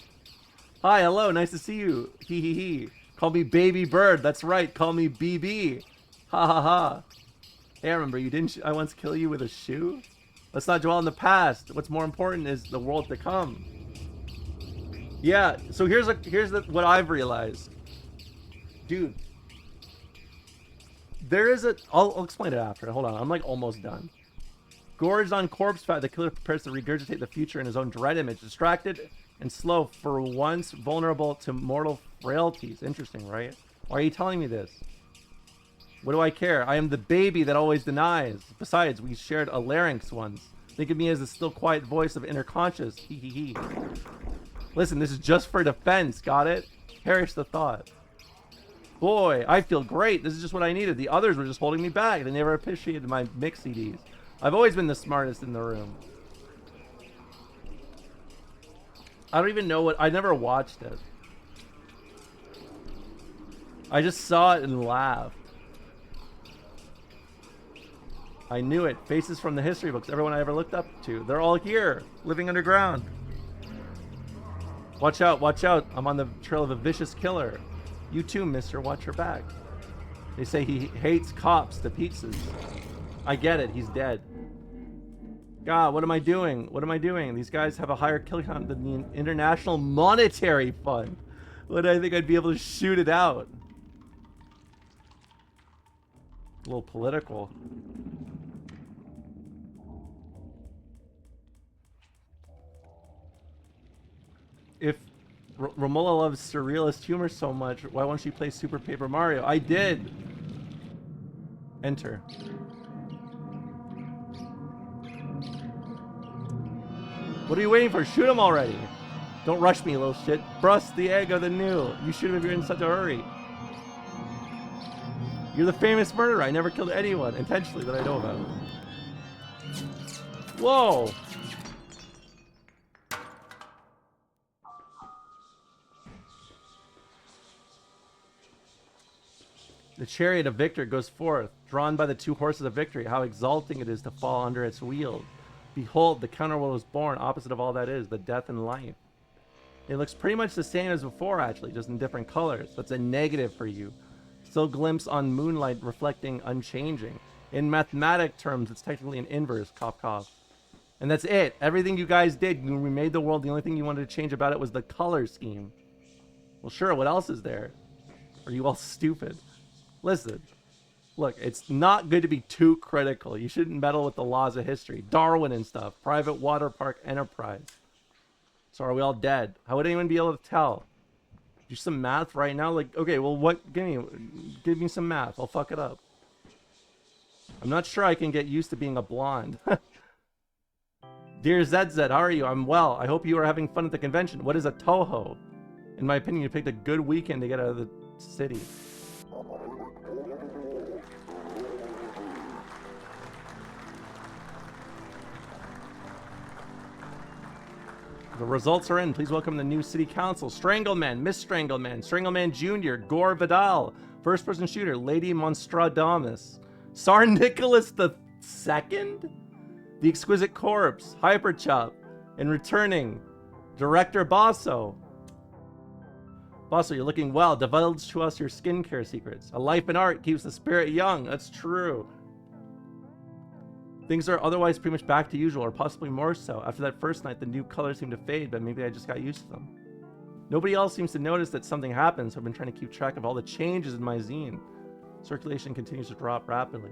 Hi, hello, nice to see you. Hee hee hee. Call me Baby Bird. That's right. Call me BB. Ha ha ha. Hey, I remember you didn't I once kill you with a shoe? Let's not dwell on the past. What's more important is the world to come. Yeah, so here's what I've realized. Dude. There is I'll explain it after. Hold on. I'm like almost done. Gorged on corpse fat, the killer prepares to regurgitate the future in his own dread image. Distracted and slow, for once vulnerable to mortal frailties. Interesting, right? Why are you telling me this? What do I care? I am the baby that always denies. Besides, we shared a larynx once. Think of me as the still quiet voice of inner conscious. Hee hee hee. Listen, this is just for defense. Got it? Perish the thought. Boy, I feel great. This is just what I needed. The others were just holding me back. They never appreciated my mix CDs. I've always been the smartest in the room. I don't even know what... I never watched it. I just saw it and laughed. I knew it. Faces from the history books. Everyone I ever looked up to. They're all here. Living underground. Watch out. Watch out. I'm on the trail of a vicious killer. You too, mister. Watch your back. They say he hates cops to pieces. I get it. He's dead. God, what am I doing? What am I doing? These guys have a higher kill count than the International Monetary Fund. What do I think I'd be able to shoot it out? A little political. If Romola loves surrealist humor so much, why won't she play Super Paper Mario? I did. Enter. What are you waiting for? Shoot him already. Don't rush me, little shit. Brust the egg of the new. You shoot him if you're in such a hurry. You're the famous murderer. I never killed anyone intentionally that I know about. Whoa. The chariot of victor goes forth, drawn by the two horses of victory. How exalting it is to fall under its wheels. Behold, the counterworld was born, opposite of all that is, the death and life. It looks pretty much the same as before, actually, just in different colors. That's a negative for you. Still glimpse on moonlight reflecting unchanging. In mathematic terms, it's technically an inverse, cough cough. And that's it. Everything you guys did, you remade the world. The only thing you wanted to change about it was the color scheme. Well, sure, what else is there? Are you all stupid? Listen, look, it's not good to be too critical. You shouldn't meddle with the laws of history. Darwin and stuff. Private water park enterprise. So are we all dead? How would anyone be able to tell? Do some math right now? Like, okay, well, what? Give me some math. I'll fuck it up. I'm not sure I can get used to being a blonde. Dear ZZ, how are you? I'm well. I hope you are having fun at the convention. What is a Toho? In my opinion, you picked a good weekend to get out of the city. The results are in. Please welcome the new city council. Strangleman, Miss Strangleman, Strangleman Jr., Gore Vidal, first person shooter, Lady Monstradamus, Tsar Nicholas II, The Exquisite Corpse, Hyperchop, and returning, Director Basso. Basso, you're looking well. Divulge to us your skincare secrets. A life in art keeps the spirit young. That's true. Things are otherwise pretty much back to usual, or possibly more so. After that first night, the new colors seem to fade, but maybe I just got used to them. Nobody else seems to notice that something happened, so I've been trying to keep track of all the changes in my zine. Circulation continues to drop rapidly.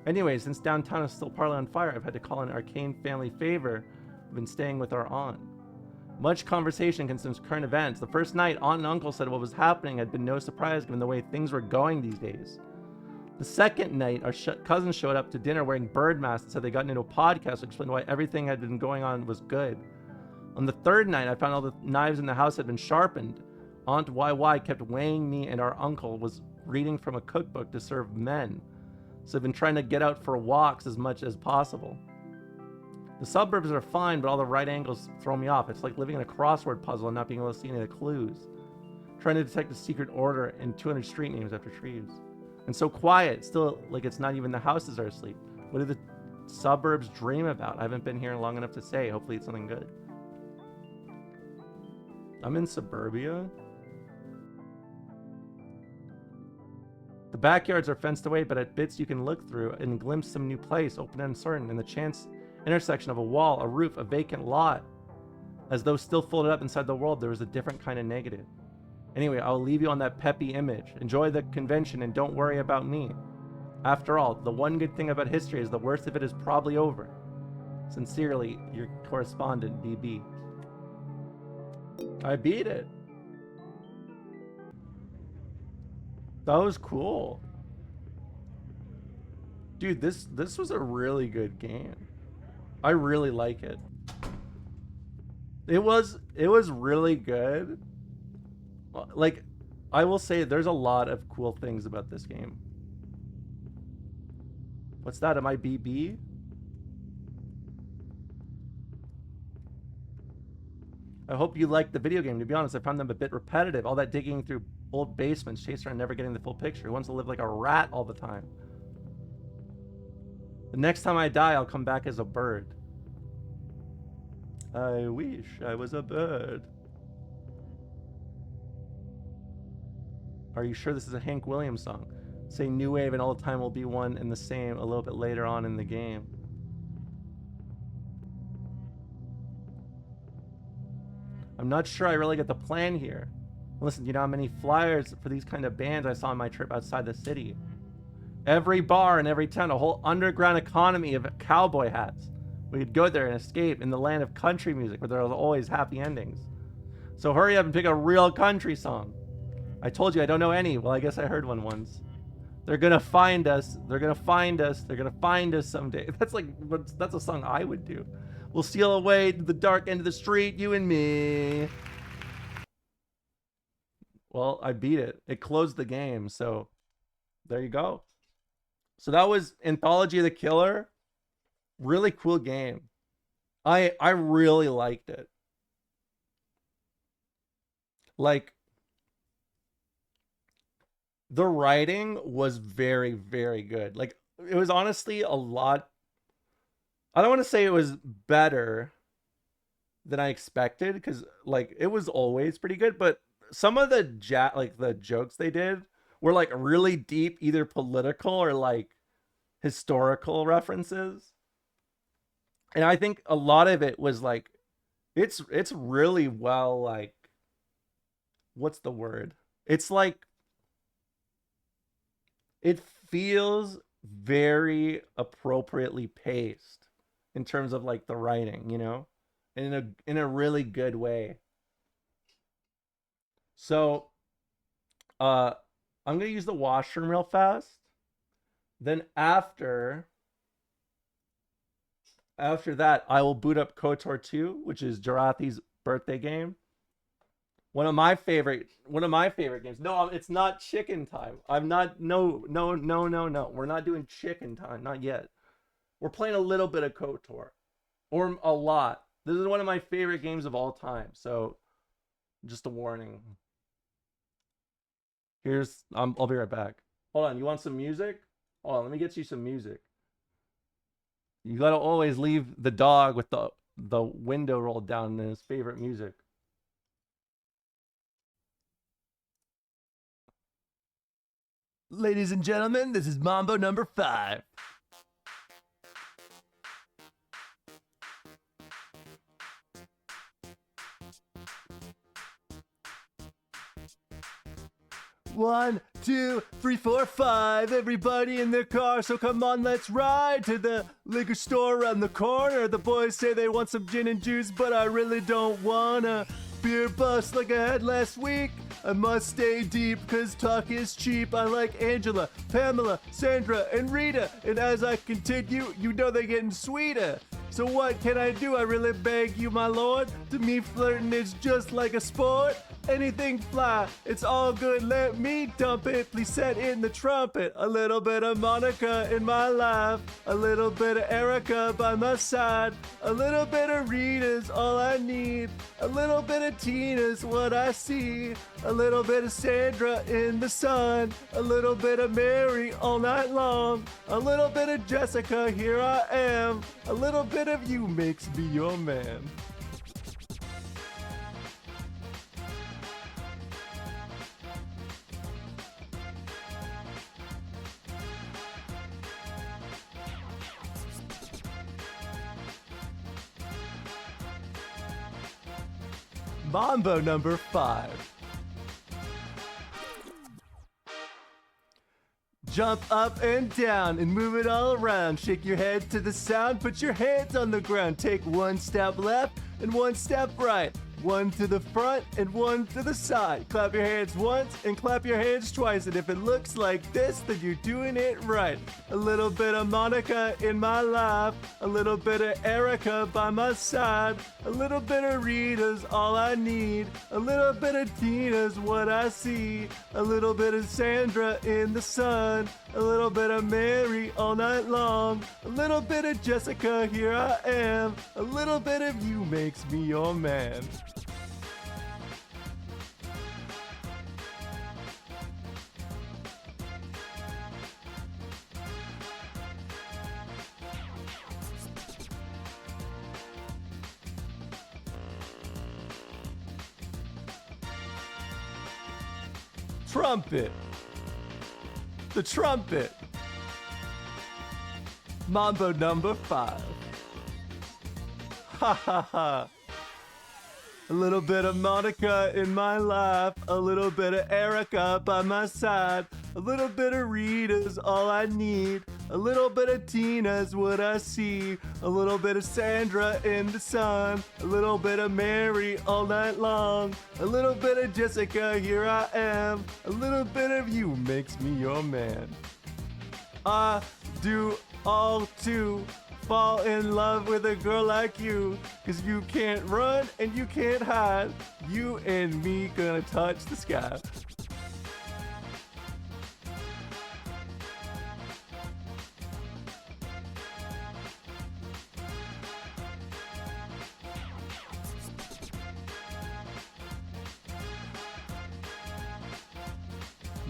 Anyway, since downtown is still partly on fire, I've had to call an arcane family favor. I've been staying with our aunt. Much conversation concerns current events. The first night, Aunt and Uncle said what was happening had been no surprise given the way things were going these days. The second night, our cousins showed up to dinner wearing bird masks and said they got into a podcast to explain why everything had been going on was good. On the third night, I found all the knives in the house had been sharpened. Aunt YY kept weighing me, and our uncle was reading from a cookbook to serve men. So I've been trying to get out for walks as much as possible. The suburbs are fine, but all the right angles throw me off. It's like living in a crossword puzzle and not being able to see any of the clues. Trying to detect a secret order in 200 street names after trees. And so quiet, still like it's not even the houses are asleep. What do the suburbs dream about? I haven't been here long enough to say. Hopefully it's something good. I'm in suburbia. The backyards are fenced away, but at bits you can look through and glimpse some new place, open and uncertain, in the chance intersection of a wall, a roof, a vacant lot. As though still folded up inside the world, there was a different kind of negative. Anyway, I'll leave you on that peppy image. Enjoy the convention and don't worry about me. After all, the one good thing about history is the worst of it is probably over. Sincerely, your correspondent, BB. I beat it. That was cool. Dude, this was a really good game. I really like it. It was really good. Like, I will say there's a lot of cool things about this game. What's that? Am I BB? I hope you liked the video game. To be honest, I found them a bit repetitive. All that digging through old basements, chasing around, never getting the full picture. He wants to live like a rat all the time. The next time I die, I'll come back as a bird. I wish I was a bird. Are you sure this is a Hank Williams song? Say new wave and all the time will be one and the same a little bit later on in the game. I'm not sure I really get the plan here. Listen, you know how many flyers for these kind of bands I saw on my trip outside the city? Every bar in every town, a whole underground economy of cowboy hats. We could go there and escape in the land of country music where there are always happy endings. So hurry up and pick a real country song. I told you I don't know any. Well, I guess I heard one once. They're gonna find us. They're gonna find us. They're gonna find us someday. That's a song I would do. We'll steal away to the dark end of the street, you and me. Well, I beat it. It closed the game, so there you go. So that was Anthology of the Killer. Really cool game. I really liked it. Like the writing was very, very good. Like it was honestly a lot. I don't want to say it was better than I expected because like it was always pretty good, but some of the like the jokes they did were like really deep, either political or like historical references. And I think a lot of it was like it's really well like what's the word? It's like it feels very appropriately paced in terms of like the writing, you know, in a really good way. So, uh, I'm gonna use the washroom real fast. Then after that, I will boot up KOTOR 2, which is Jarathi's birthday game. One of my favorite games. No, it's not chicken time. I'm not no. We're not doing chicken time, not yet. We're playing a little bit of KOTOR. Or a lot. This is one of my favorite games of all time. So, just a warning. I'll be right back. Hold on, you want some music? Hold on, let me get you some music. You gotta always leave the dog with the window rolled down in his favorite music. Ladies and gentlemen, this is Mambo number 5. One, two, three, four, five. Everybody in their car, so come on, let's ride to the liquor store around the corner. The boys say they want some gin and juice, but I really don't wanna beer bust like I had last week. I must stay deep, cause talk is cheap. I like Angela, Pamela, Sandra, and Rita. And as I continue, you know they're getting sweeter. So what can I do? I really beg you, my lord. To me, flirting is just like a sport. Anything fly, it's all good, let me dump it. Please set in the trumpet. A little bit of Monica in my life, a little bit of Erica by my side, a little bit of Rita's all I need, a little bit of Tina's what I see, a little bit of Sandra in the sun, a little bit of Mary all night long, a little bit of Jessica, here I am, a little bit of you makes me your man. Mambo number 5. Jump up and down and move it all around. Shake your head to the sound, put your hands on the ground. Take one step left and one step right. One to the front and one to the side. Clap your hands once and clap your hands twice. And if it looks like this, then you're doing it right. A little bit of Monica in my life. A little bit of Erica by my side. A little bit of Rita's all I need. A little bit of Tina's what I see. A little bit of Sandra in the sun. A little bit of Mary all night long. A little bit of Jessica, here I am. A little bit of you makes me your man. Trumpet. The trumpet. Mambo number 5. Ha ha ha. A little bit of Monica in my life, a little bit of Erica by my side, a little bit of Rita's all I need, a little bit of Tina's what I see, a little bit of Sandra in the sun, a little bit of Mary all night long, a little bit of Jessica, here I am, a little bit of you makes me your man. I do all to fall in love with a girl like you, cause you can't run and you can't hide. You and me gonna touch the sky.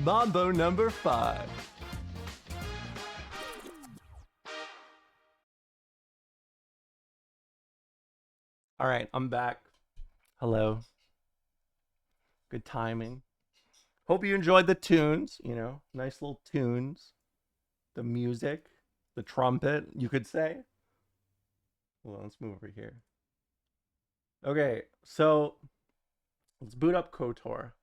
Mambo number 5. All right, I'm back. Hello. Good timing. Hope you enjoyed the tunes, you know, nice little tunes. The music, the trumpet, you could say. Well, let's move over here. Okay, so let's boot up KOTOR.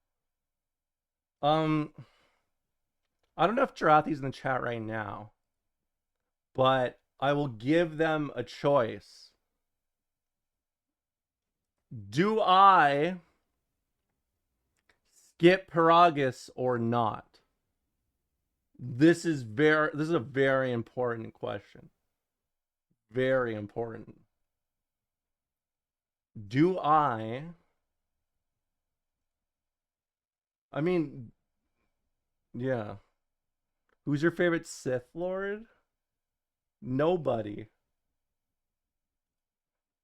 I don't know if Jarathi's in the chat right now, but I will give them a choice. Do I skip Peragus or not? This is a very important question. Very important. Do I mean, yeah. Who's your favorite Sith Lord? Nobody.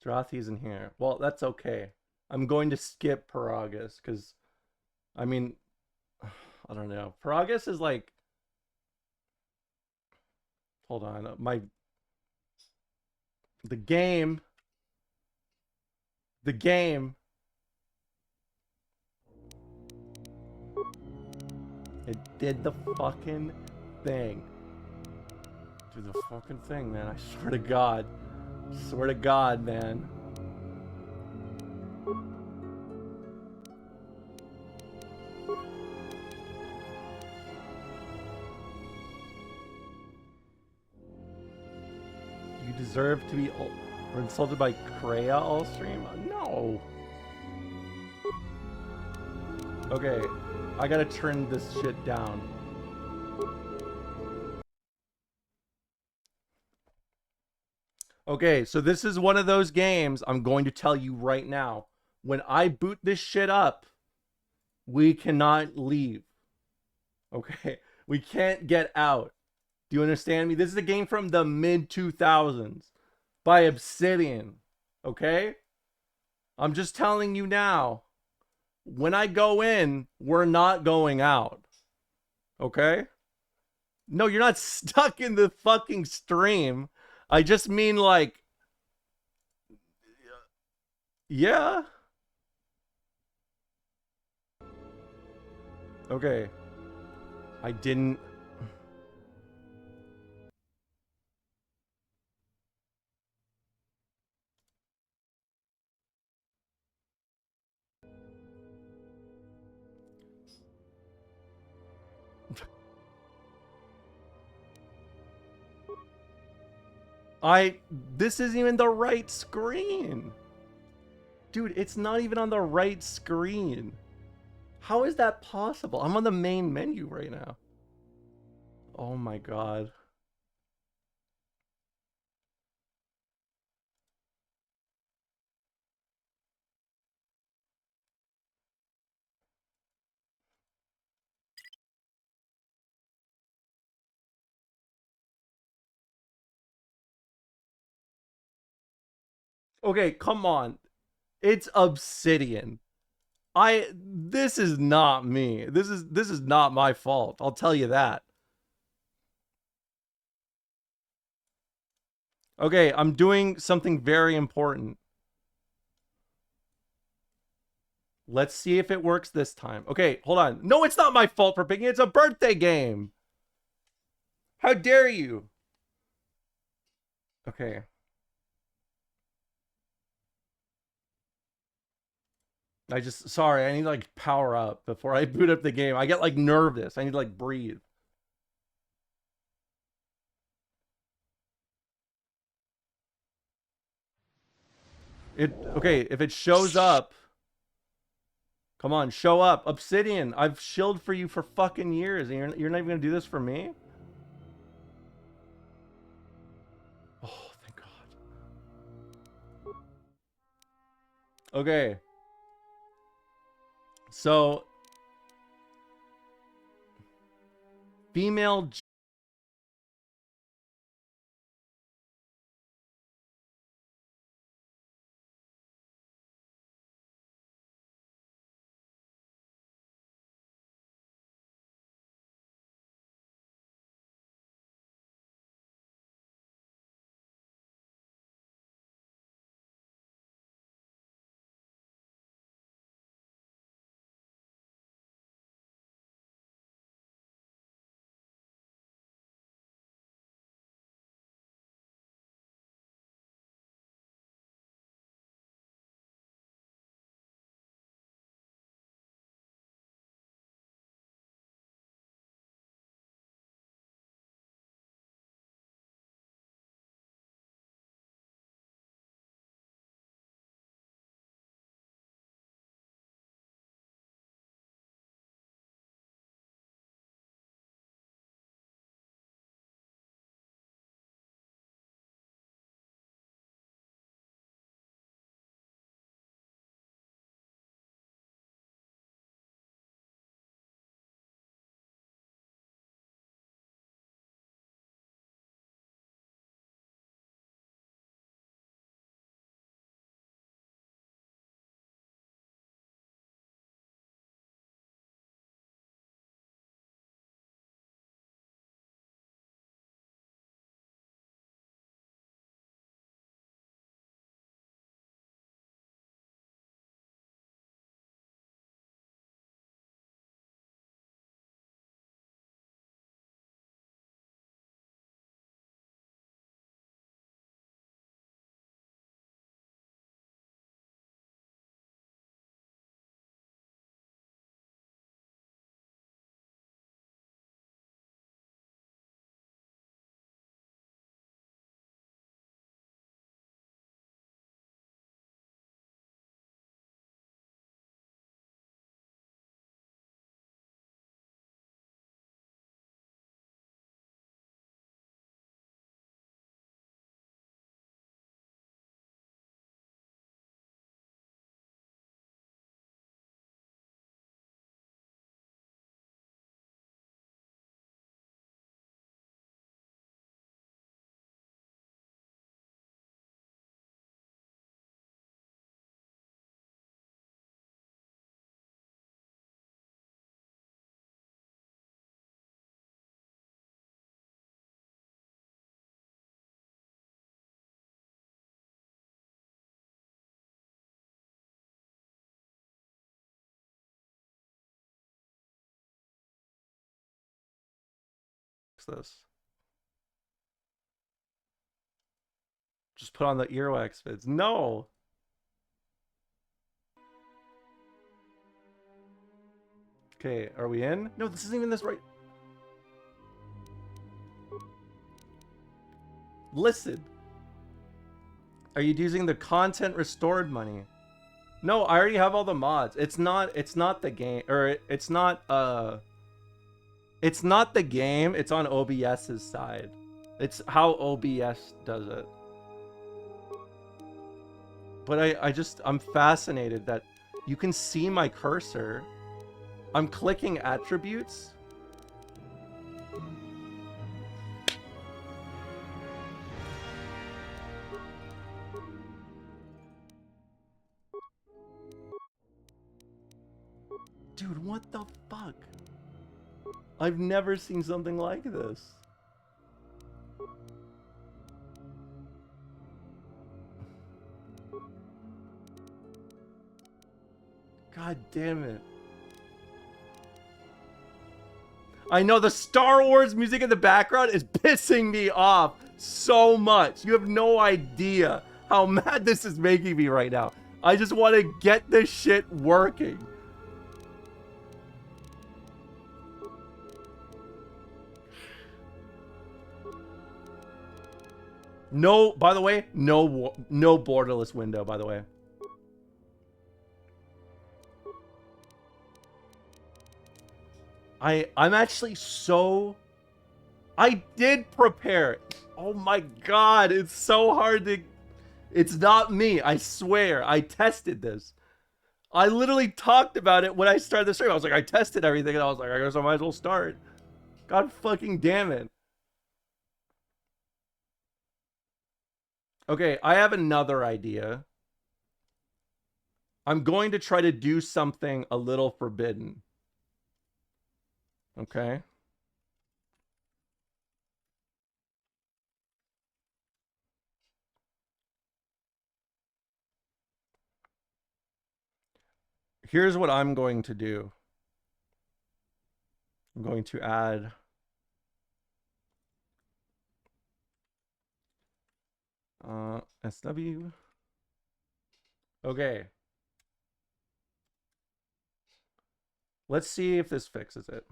Drathi's in here. Well, that's okay. I'm going to skip Peragus because, I mean, I don't know. Peragus is like, hold on, the game. It did the fucking thing. Do the fucking thing, man. I swear to God. Swear to God, man. You deserve to be insulted by Kreia all stream? No. Okay, I gotta turn this shit down. Okay, so this is one of those games I'm going to tell you right now. When I boot this shit up, we cannot leave. Okay? We can't get out. Do you understand me? This is a game from the mid-2000s by Obsidian. Okay? I'm just telling you now. When I go in, we're not going out. Okay? No, you're not stuck in the fucking stream. I just mean like, yeah. Okay. I didn't. This isn't even the right screen. Dude, it's not even on the right screen. How is that possible? I'm on the main menu right now. Oh my God. Okay, come on. It's Obsidian. This is not me. This is not my fault. I'll tell you that. Okay, I'm doing something very important. Let's see if it works this time. Okay, hold on. No, it's not my fault for picking it. It's a birthday game. How dare you? Okay. Sorry, I need to like power up before I boot up the game. I get like nervous. I need to like breathe. Okay, if it shows up, come on, show up. Obsidian, I've shilled for you for fucking years, and you're not even gonna do this for me? Oh, thank God. Okay. So, female fix this. Just put on the earwax vids. No. Okay, are we in? No, this isn't even this right. Listen. Are you using the content restored money? No, I already have all the mods. It's not the game, or it's not the game, it's on OBS's side. It's how OBS does it. But I'm fascinated that you can see my cursor. I'm clicking attributes. Dude, what the fuck? I've never seen something like this. God damn it. I know the Star Wars music in the background is pissing me off so much. You have no idea how mad this is making me right now. I just want to get this shit working. No, by the way, no borderless window, by the way. I'm actually so... I did prepare. Oh my god, it's so hard to... It's not me, I swear. I tested this. I literally talked about it when I started the stream. I was like, I tested everything, and I was like, I guess I might as well start. God fucking damn it. Okay, I have another idea. I'm going to try to do something a little forbidden. Okay. Here's what I'm going to do. I'm going to add SW. Okay. Let's see if this fixes it.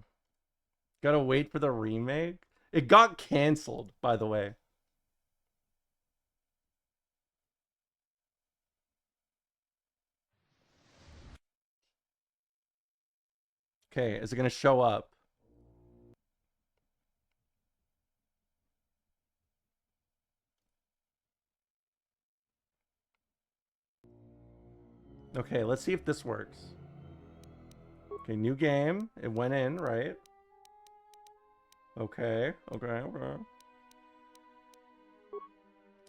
Gotta wait for the remake. It got canceled, by the way. Okay, is it gonna show up? Okay, let's see if this works. Okay, new game. It went in, right? Okay, okay.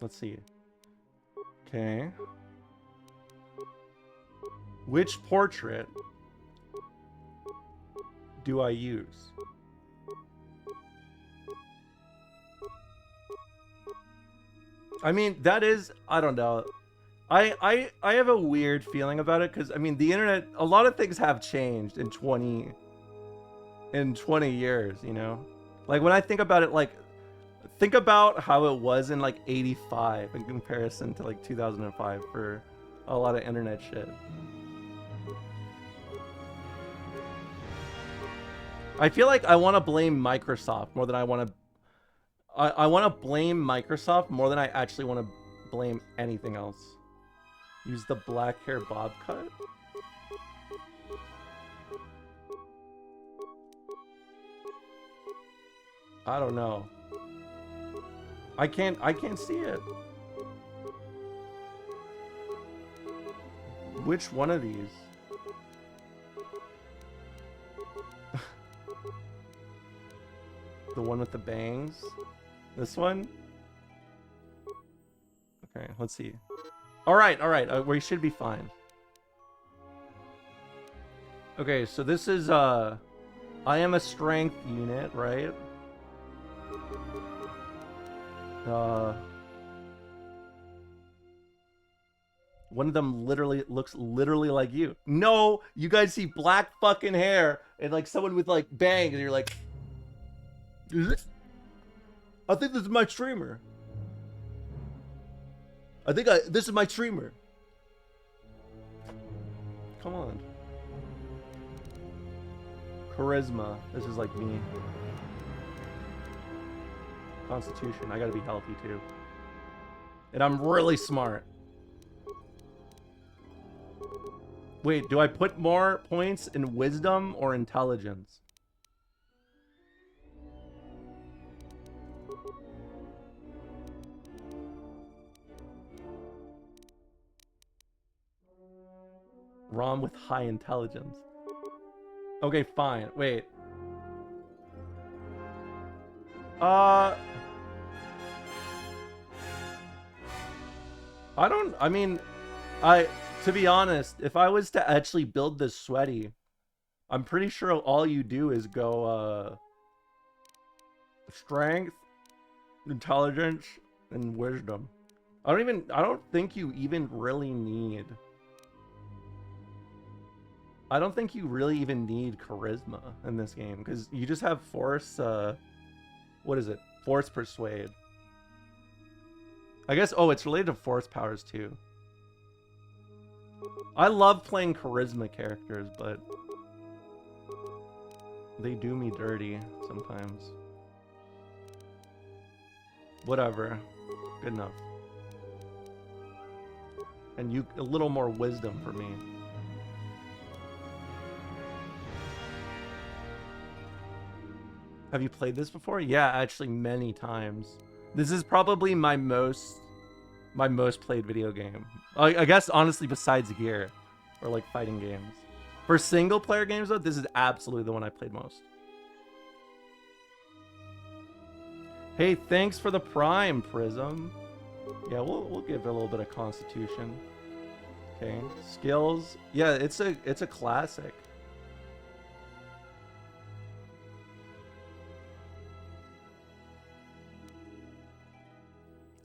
Let's see. Okay. Which portrait do I use? I mean, that is, I don't know. I have a weird feeling about it because I mean the internet, a lot of things have changed in 20 years, you know? Like when I think about it, like think about how it was in like 85 in comparison to like 2005 for a lot of internet shit. I feel like I want to blame Microsoft more than I want to I want to blame Microsoft more than I actually want to blame anything else. Use the black hair bob cut. I don't know. I can't see it. Which one of these? The one with the bangs? This one? Okay, let's see. Alright, we should be fine. Okay, so this is, I am a strength unit, right? One of them looks literally like you. No, you guys see black fucking hair and like someone with like bangs and you're like... I think this is my streamer. This is my streamer. Come on. Charisma. This is like me. Constitution. I gotta be healthy too. And I'm really smart. Wait, do I put more points in wisdom or intelligence? Rom with high intelligence. Okay, fine. Wait. To be honest, if I was to actually build this sweaty, I'm pretty sure all you do is go, strength, intelligence, and wisdom. I don't think you even really need... I don't think you really even need charisma in this game, because you just have force, what is it? Force persuade. I guess, oh, it's related to force powers too. I love playing charisma characters, but they do me dirty sometimes. Whatever. Good enough. And a little more wisdom for me. Have you played this before? Yeah, actually many times. This is probably my most played video game. I guess honestly besides Gear or like fighting games. For single player games though, this is absolutely the one I played most. Hey, thanks for the Prime, Prism. Yeah, we'll give it a little bit of Constitution. Okay, skills. Yeah, it's a classic.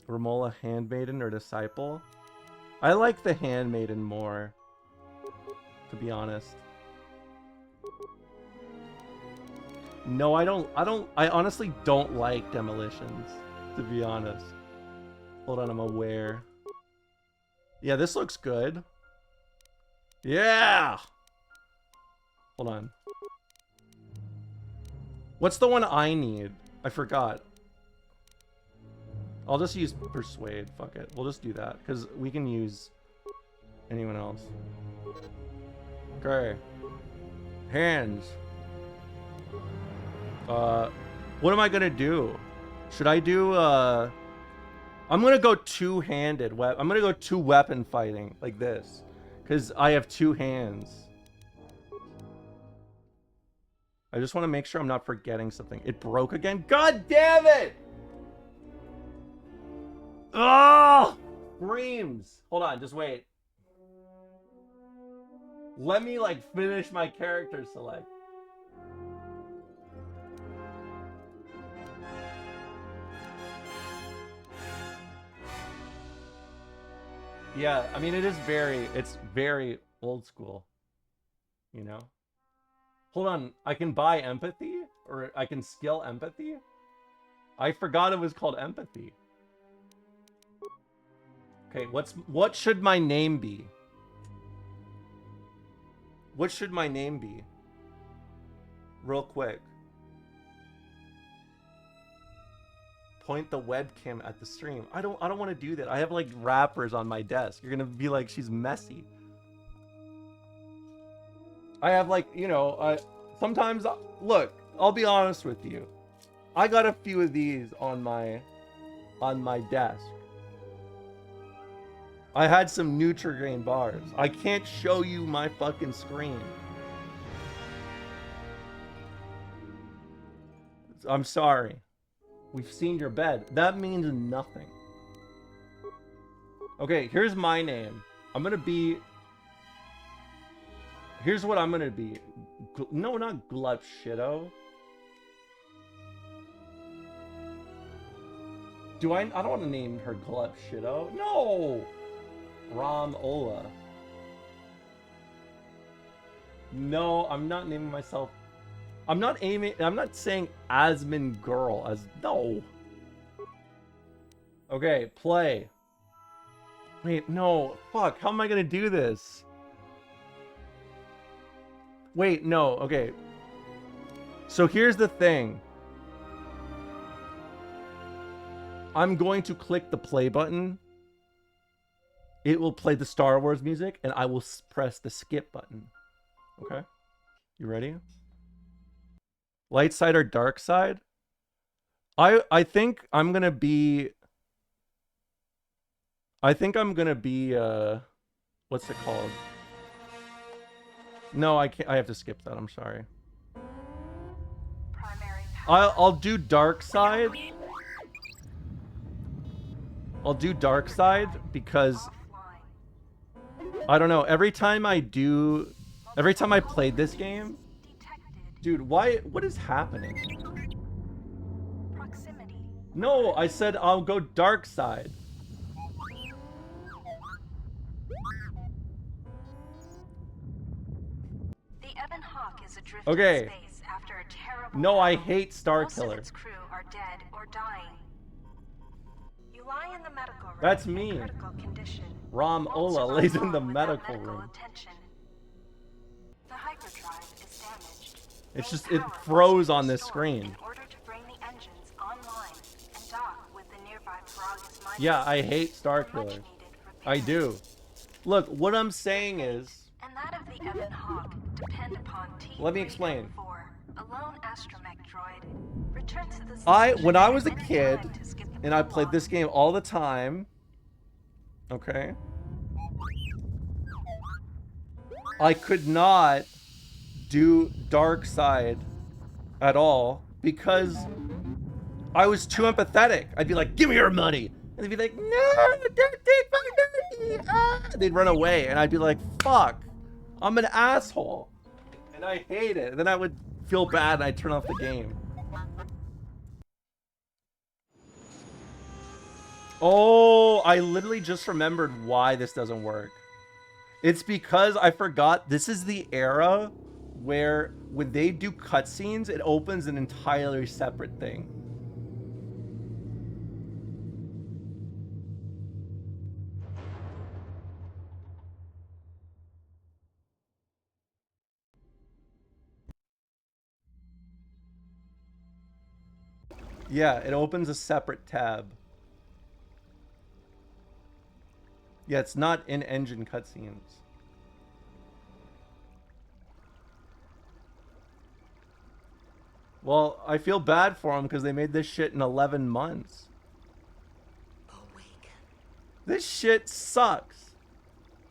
Romola Handmaiden or Disciple? I like the Handmaiden more, to be honest. No, I honestly don't like Demolitions, to be honest. Hold on, I'm aware. Yeah, this looks good. Yeah! Hold on. What's the one I need? I forgot. I'll just use Persuade. Fuck it. We'll just do that. Because we can use anyone else. Okay. Hands. What am I gonna do? Should I do, I'm gonna go two-handed. I'm gonna go two-weapon fighting. Like this. Because I have two hands. I just want to make sure I'm not forgetting something. It broke again? God damn it! Oh! Screams! Hold on, just wait. Let me, like, finish my character select. Yeah, I mean, it's very old school. You know? Hold on, I can buy empathy? Or I can skill empathy? I forgot it was called empathy. Okay, what should my name be? What should my name be? Real quick. Point the webcam at the stream. I don't want to do that. I have like wrappers on my desk. You're gonna be like, she's messy. I have like, you know, sometimes, look, I'll be honest with you. I got a few of these on my desk. I had some Nutri-Grain bars. I can't show you my fucking screen. I'm sorry. We've seen your bed. That means nothing. Okay, here's my name. I'm gonna be... Here's what I'm gonna be. No, not Glup Shitto. I don't want to name her Glup Shitto. No! Rom Ola. No, I'm not naming myself. I'm not saying Asmon Girl as no. Okay, play. Wait, no. Fuck, how am I gonna do this? Wait, no, okay. So here's the thing. I'm going to click the play button. It will play the Star Wars music, and I will press the skip button. Okay? You ready? Light side or dark side? I think I'm gonna be... I think I'm gonna be, what's it called? No, I can't. I have to skip that. I'm sorry. I'll do dark side. I'll do dark side because I don't know. Every time I played this game, dude, what is happening? No, I said I'll go dark side. Okay. No, I hate Starkiller. That's me. Ram Ola lays in the medical room. It's just, it froze on this screen. Yeah, I hate Starkiller. I do. Look, what I'm saying is... Let me explain. When I was a kid, and I played this game all the time, okay, I could not do dark side at all because I was too empathetic. I'd be like, give me your money. And they'd be like, no, don't take my money. Ah. They'd run away, and I'd be like, fuck, I'm an asshole. And I hate it. And then I would feel bad, and I'd turn off the game. Oh, I literally just remembered why this doesn't work. It's because I forgot this is the era where when they do cutscenes, it opens an entirely separate thing. Yeah, it opens a separate tab. Yeah, it's not in-engine cutscenes. Well, I feel bad for them because they made this shit in 11 months. This shit sucks.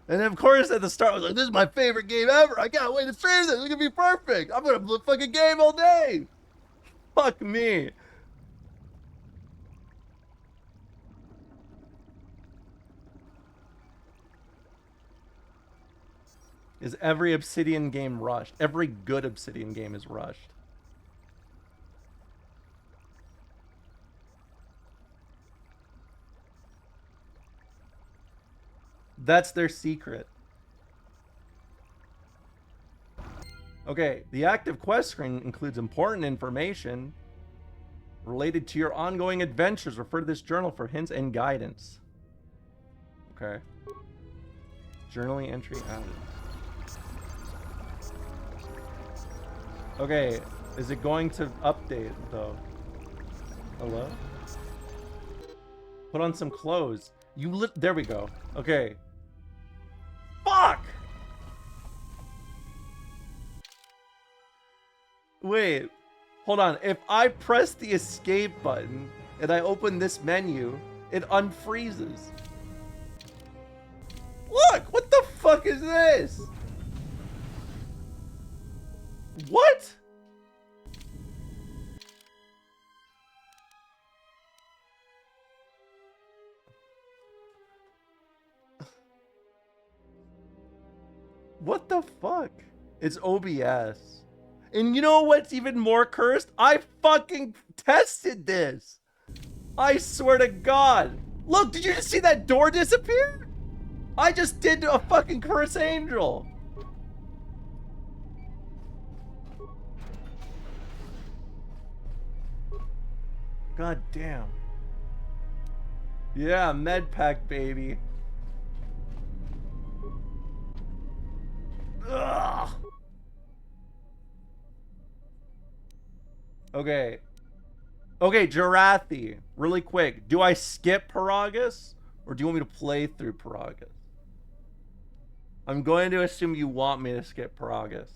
And of course, at the start, I was like, this is my favorite game ever. I can't wait to stream this. It's gonna be perfect. I'm gonna play fucking game all day. Fuck me. Is every Obsidian game rushed? Every good Obsidian game is rushed. That's their secret. Okay, the active quest screen includes important information related to your ongoing adventures. Refer to this journal for hints and guidance. Okay. Journaling entry added. Okay, is it going to update though? Hello? Put on some clothes. There we go. Okay. Fuck! Wait. Hold on. If I press the escape button and I open this menu, it unfreezes. Look! What the fuck is this? What? What the fuck? It's OBS. And you know what's even more cursed? I fucking tested this. I swear to God. Look, did you just see that door disappear? I just did a fucking curse angel. God damn. Yeah, med pack, baby. Ugh. Okay. Okay, Jarathi, really quick. Do I skip Paragus, or do you want me to play through Paragus? I'm going to assume you want me to skip Paragus.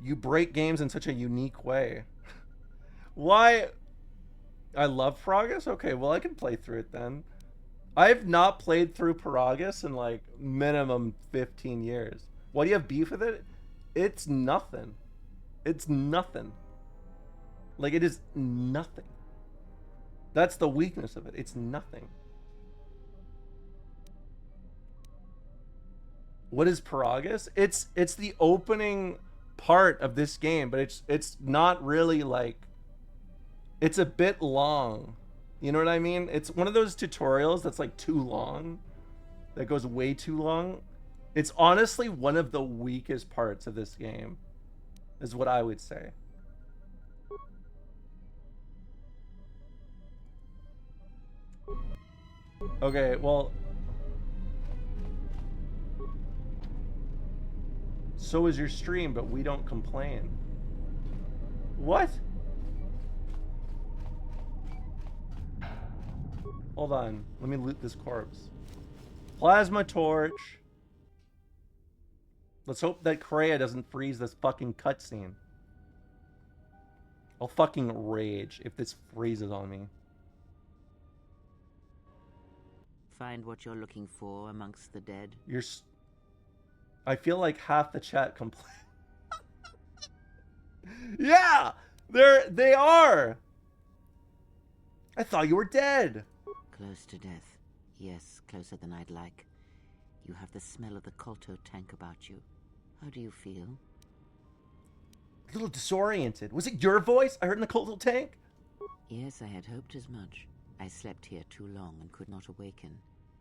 You break games in such a unique way. Why? I love Paragus? Okay, well, I can play through it then. I've not played through Paragus in like minimum 15 years. Why do you have beef with it? It's nothing. It's nothing. Like, it is nothing. That's the weakness of it. It's nothing. What is Paragus? It's the opening part of this game, but it's not really like, it's a bit long. You know what I mean? It's one of those tutorials that's like too long. That goes way too long. It's honestly one of the weakest parts of this game, is what I would say. Okay, well, so is your stream, but we don't complain. What? Hold on. Let me loot this corpse. Plasma torch. Let's hope that Kreia doesn't freeze this fucking cutscene. I'll fucking rage if this freezes on me. Find what you're looking for amongst the dead. I feel like half the chat complain. Yeah! They are! I thought you were dead. Close to death. Yes, closer than I'd like. You have the smell of the Kolto tank about you. How do you feel? A little disoriented. Was it your voice I heard in the Kolto tank? Yes, I had hoped as much. I slept here too long and could not awaken.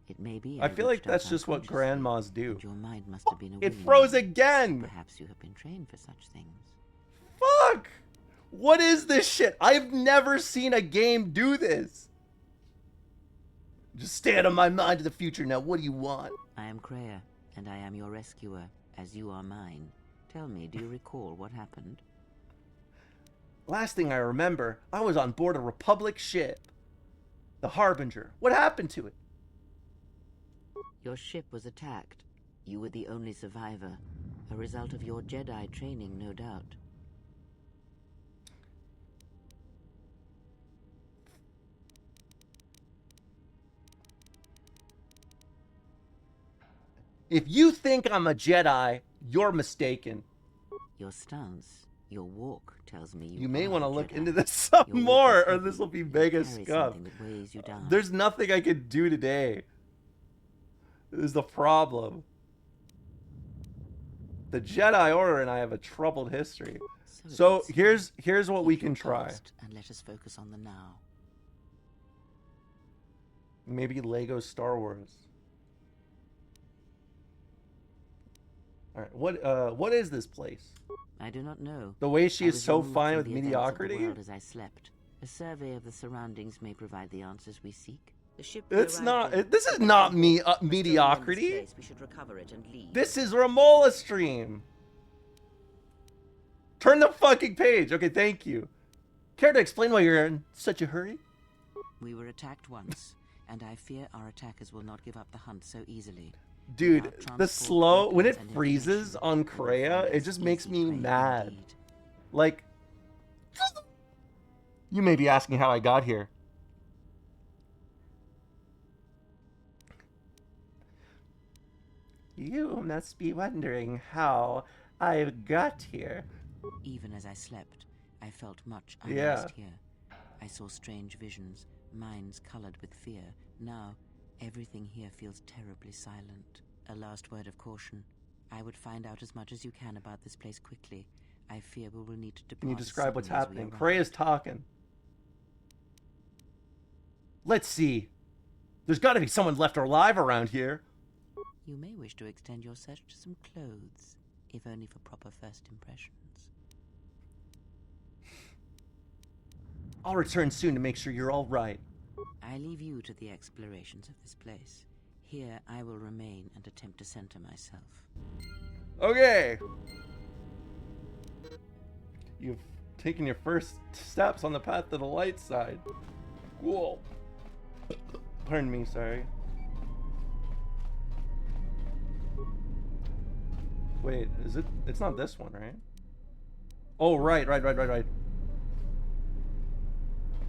It may be I feel like that's just what grandmas do. And your mind must have been a It froze one. again! Perhaps you have been trained for such things. Fuck! What is this shit? I've never seen a game do this. Just stay out of my mind to the future now. What do you want? I am Kreia, and I am your rescuer, as you are mine. Tell me, do you recall what happened? Last thing I remember, I was on board a Republic ship. The Harbinger. What happened to it? Your ship was attacked. You were the only survivor. A result of your Jedi training, no doubt. If you think I'm a Jedi, you're mistaken. Your stance, your walk tells me You may want to look into this. this some more, or this will be mega scuff. There's There's nothing I can do today. This is the problem. The Jedi Order and I have a troubled history. So here's what we can try. And let us focus on the now. Maybe Lego Star Wars. All right, what is this place? I do not know. The way she I is was so removed fine from with the events of the mediocrity? world as I slept. A survey of the surroundings may provide the answers we seek. The ship It's not. This is not mediocrity. We should recover it and leave. This is Ramola stream. Turn the fucking page. Okay, thank you. Care to explain why you're in such a hurry? We were attacked once, and I fear our attackers will not give up the hunt so easily. Dude, Without the transport, slow when it weapons, and freezes information, on we will find Kreia, it us just makes easy me prey mad. indeed. Like, you may be asking how I got here. You must be wondering how I got here. Even as I slept, I felt much Yeah. unrest here. I saw strange visions, minds colored with fear. Now, everything here feels terribly silent. A last word of caution. I would find out as much as you can about this place quickly. I fear we will need to depart. Can you as describe what's suddenly as we happening? arrive. Kreia's talking. Let's see. There's got to be someone left alive around here. You may wish to extend your search to some clothes, if only for proper first impressions. I'll return soon to make sure you're all right. I leave you to the explorations of this place. Here I will remain and attempt to center myself. Okay. You've taken your first steps on the path to the light side. Cool. Pardon me, sorry. Wait, is it? It's not this one, right? Oh, right.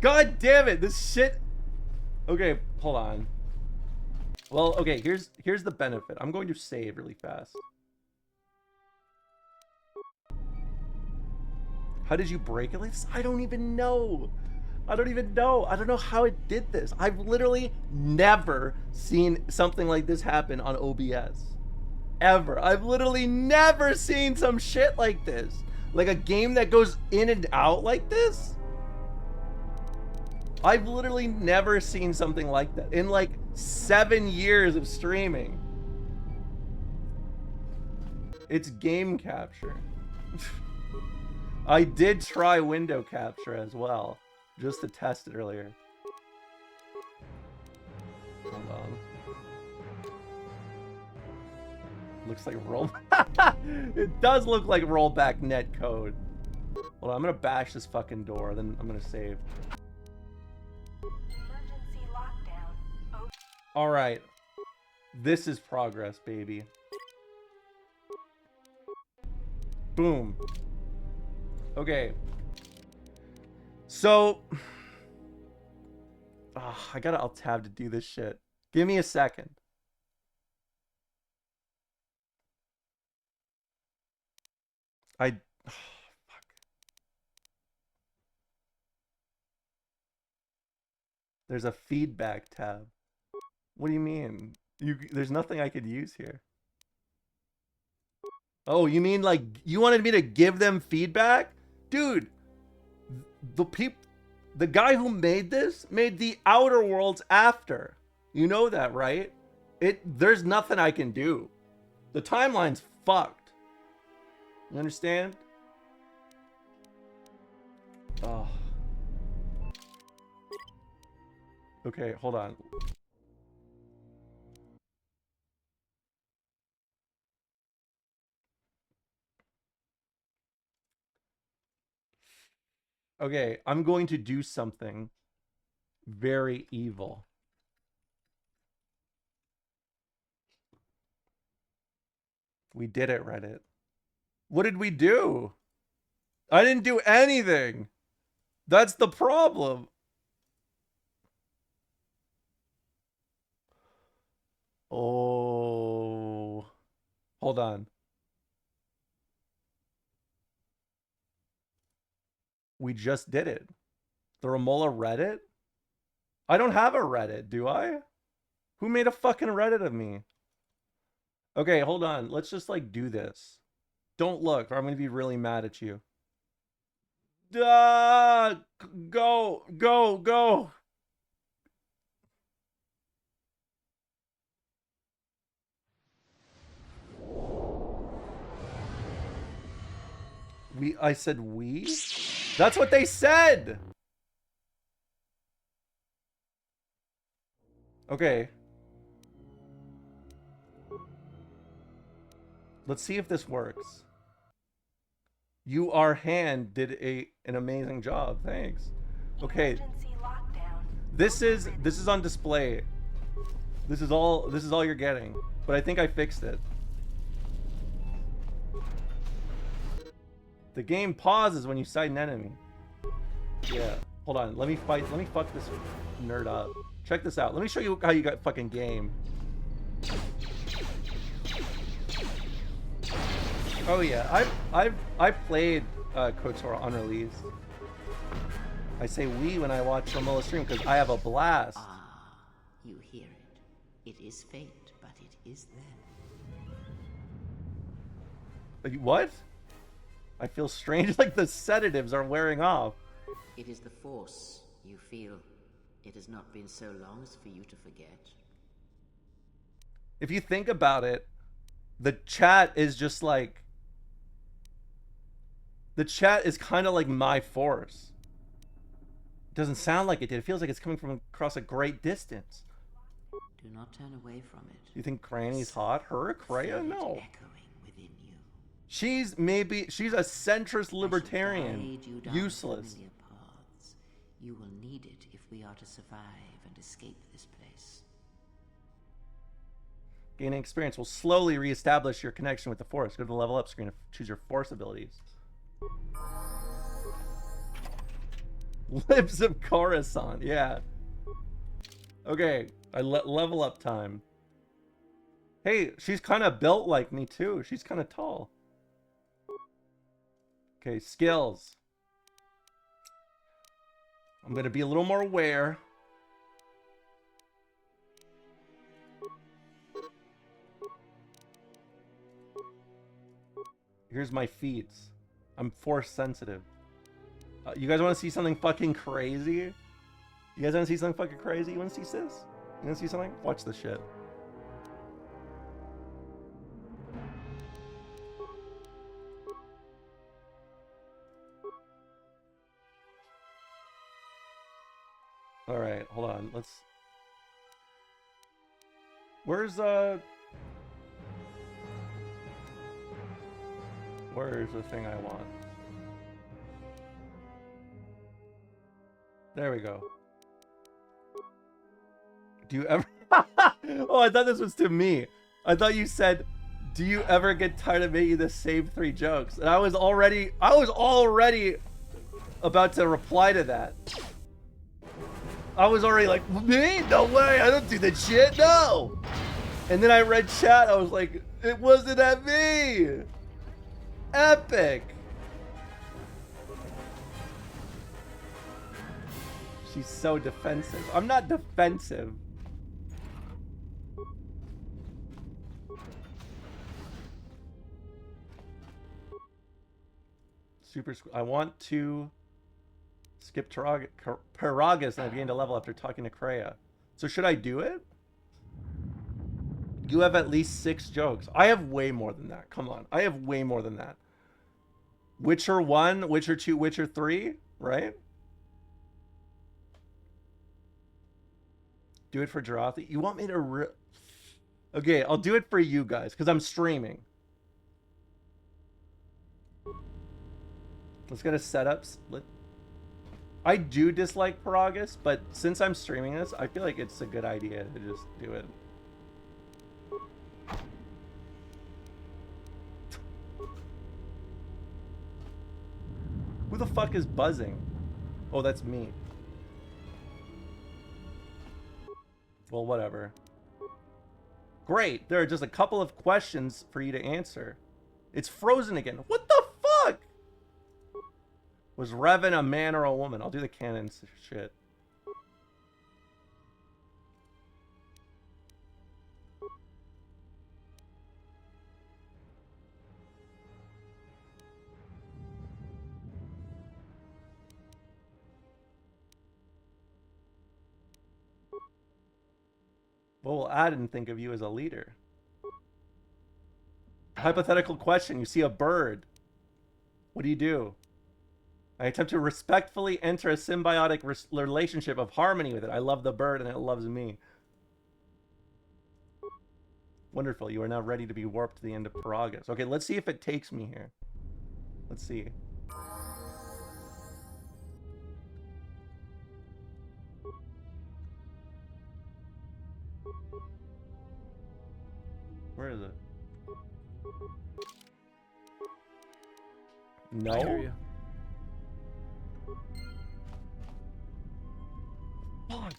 God damn it, this shit. Okay, hold on. Well, okay, here's the benefit. I'm going to save really fast. How did you break it like this? I don't even know. I don't know how it did this. I've literally never seen something like this happen on OBS. Ever. I've literally never seen some shit like this. Like a game that goes in and out like this. I've literally never seen something like that in like 7 years of streaming. It's game capture. I did try window capture as well, just to test it earlier. Hold on. Looks like roll. It does look like rollback net code. Hold on, I'm gonna bash this fucking door, then I'm gonna save. Emergency lockdown. All right, this is progress, baby. Boom. Okay. So, I gotta alt tab to do this shit. Give me a second. Fuck. There's a feedback tab. What do you mean? There's nothing I could use here. Oh, you mean like you wanted me to give them feedback? Dude, the guy who made this made the Outer Worlds after. You know that, right? There's nothing I can do. The timeline's fucked. You understand? Oh. Okay, hold on. Okay, I'm going to do something very evil. We did it, Reddit. What did we do? I didn't do anything. That's the problem. Oh. Hold on. We just did it. The Romola Reddit? I don't have a Reddit, do I? Who made a fucking Reddit of me? Okay, hold on. Let's just like do this. Don't look or I'm gonna be really mad at you. Go. I said we? That's what they said! Okay. Let's see if this works. Your hand did an amazing job. Thanks. Okay. Emergency lockdown. This is on display. This is all you're getting. But I think I fixed it. The game pauses when you sight an enemy. Yeah. Hold on. Let me fuck this nerd up. Check this out. Let me show you how you got fucking game. Oh yeah. I've played KOTOR on release. I say we when I watch Romola stream because I have a blast. Ah, you hear it. It is fate, but it is there. What? I feel strange, like the sedatives are wearing off. It is the force you feel. It has not been so long as for you to forget. If you think about it, the chat is just like... The chat is kind of like my force. doesn't sound like it did. It feels like it's coming from across a great distance. Do not turn away from it. Do you think Granny's hot? Her, Kreia? Feel it No. echoing within you. She's a centrist libertarian. I shall guide you down Useless. familiar paths. You will need it if we are to survive and escape this place. Gaining experience will slowly reestablish your connection with the Force. Go to the level up screen and choose your Force abilities. Lips of Coruscant, yeah. Okay, level up time. Hey, she's kind of built like me too. She's kind of tall. Okay, skills. I'm gonna be a little more aware. Here's my feats. I'm Force sensitive. You guys want to see something fucking crazy? You guys want to see something fucking crazy? You want to see this? You want to see something? Watch this shit. All right, hold on. Let's. Where's the thing I want? There we go. Do you ever? Oh, I thought this was to me. I thought you said, "Do you ever get tired of making the same 3 jokes?" And I was already about to reply to that. I was already like, "Me? No way! I don't do that shit. No!" And then I read chat. I was like, "It wasn't at me." Epic. She's so defensive. I'm not defensive. I want to skip Peragus and I've gained a level after talking to Kreia. So should I do it? You have at least 6 jokes. I have way more than that. Come on. I have way more than that. Witcher 1, Witcher 2, Witcher 3, right? Do it for Jarathi. You want me to Okay, I'll do it for you guys because I'm streaming. Let's get a setups. I do dislike Peragus, but since I'm streaming this, I feel like it's a good idea to just do it. Who the fuck is buzzing? Oh, that's me. Well, whatever. Great. There are just a couple of questions for you to answer. It's frozen again. What the fuck? Was Revan a man or a woman? I'll do the canon shit. What will Adam think of you as a leader? Hypothetical question. You see a bird. What do you do? I attempt to respectfully enter a symbiotic relationship of harmony with it. I love the bird and it loves me. Wonderful. You are now ready to be warped to the end of Peragus. Okay, let's see if it takes me here. Let's see. Where is it? No. I hear you. Fuck.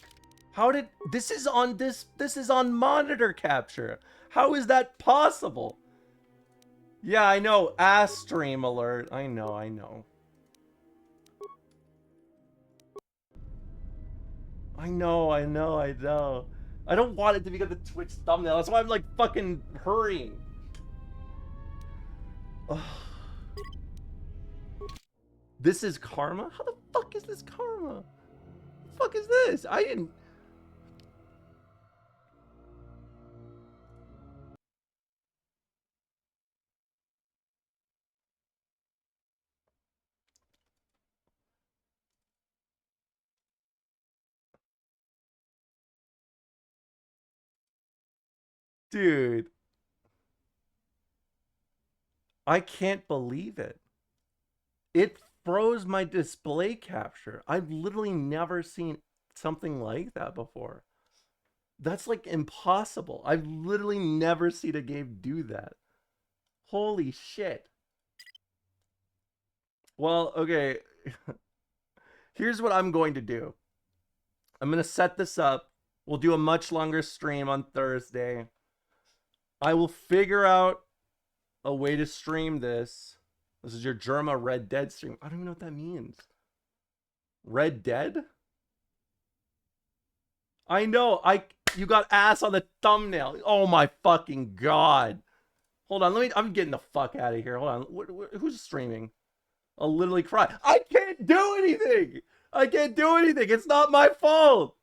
How did this is on monitor capture. How is that possible? Yeah, I know. Ass stream alert. I know. I know, I don't want it to become the Twitch thumbnail. That's why I'm like fucking hurrying. Ugh. This is karma? How the fuck is this karma? What the fuck is this? I didn't Dude. I can't believe it. It froze my display capture. I've literally never seen something like that before. That's like impossible. I've literally never seen a game do that. Holy shit. Well, okay. Here's what I'm going to do. I'm going to set this up. We'll do a much longer stream on Thursday. I will figure out a way to stream this. This is your Germa Red Dead stream. I don't even know what that means. Red Dead? I know. You got ass on the thumbnail. Oh my fucking god. Hold on. I'm getting the fuck out of here. Hold on. Who's streaming? I'll literally cry. I can't do anything. I can't do anything. It's not my fault.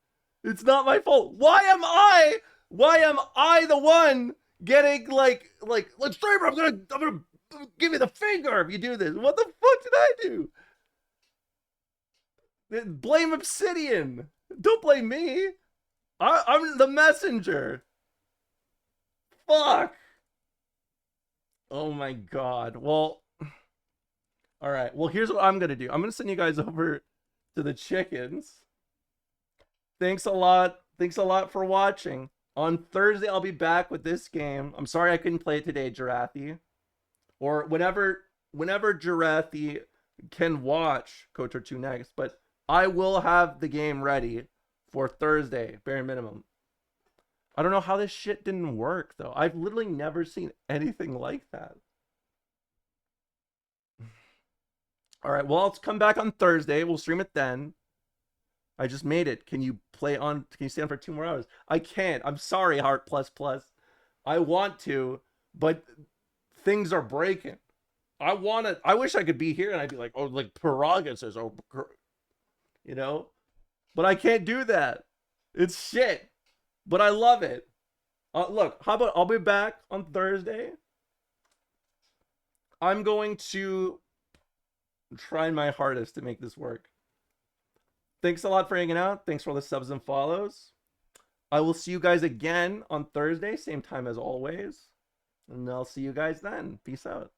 It's not my fault. Why am I the one getting like let's streamer, I'm gonna give you the finger if you do this. What the fuck did I do? Blame Obsidian. Don't blame me. I'm the messenger. Fuck. Oh my god. Well, all right. Well, here's what I'm gonna do. I'm gonna send you guys over to the chickens. Thanks a lot. Thanks a lot for watching. On Thursday, I'll be back with this game. I'm sorry I couldn't play it today, Jarathi. Or whenever Jarathi can watch KOTOR 2 next. But I will have the game ready for Thursday, bare minimum. I don't know how this shit didn't work, though. I've literally never seen anything like that. All right, well, I'll come back on Thursday. We'll stream it then. I just made it. Can you stay on for 2 more hours? I can't. I'm sorry, Heart Plus Plus. I want to, but things are breaking. I wish I could be here and I'd be like, oh, like Paraga says, oh, you know? But I can't do that. It's shit. But I love it. Look, how about I'll be back on Thursday. I'm going to try my hardest to make this work. Thanks a lot for hanging out. Thanks for all the subs and follows. I will see you guys again on Thursday, same time as always. And I'll see you guys then. Peace out.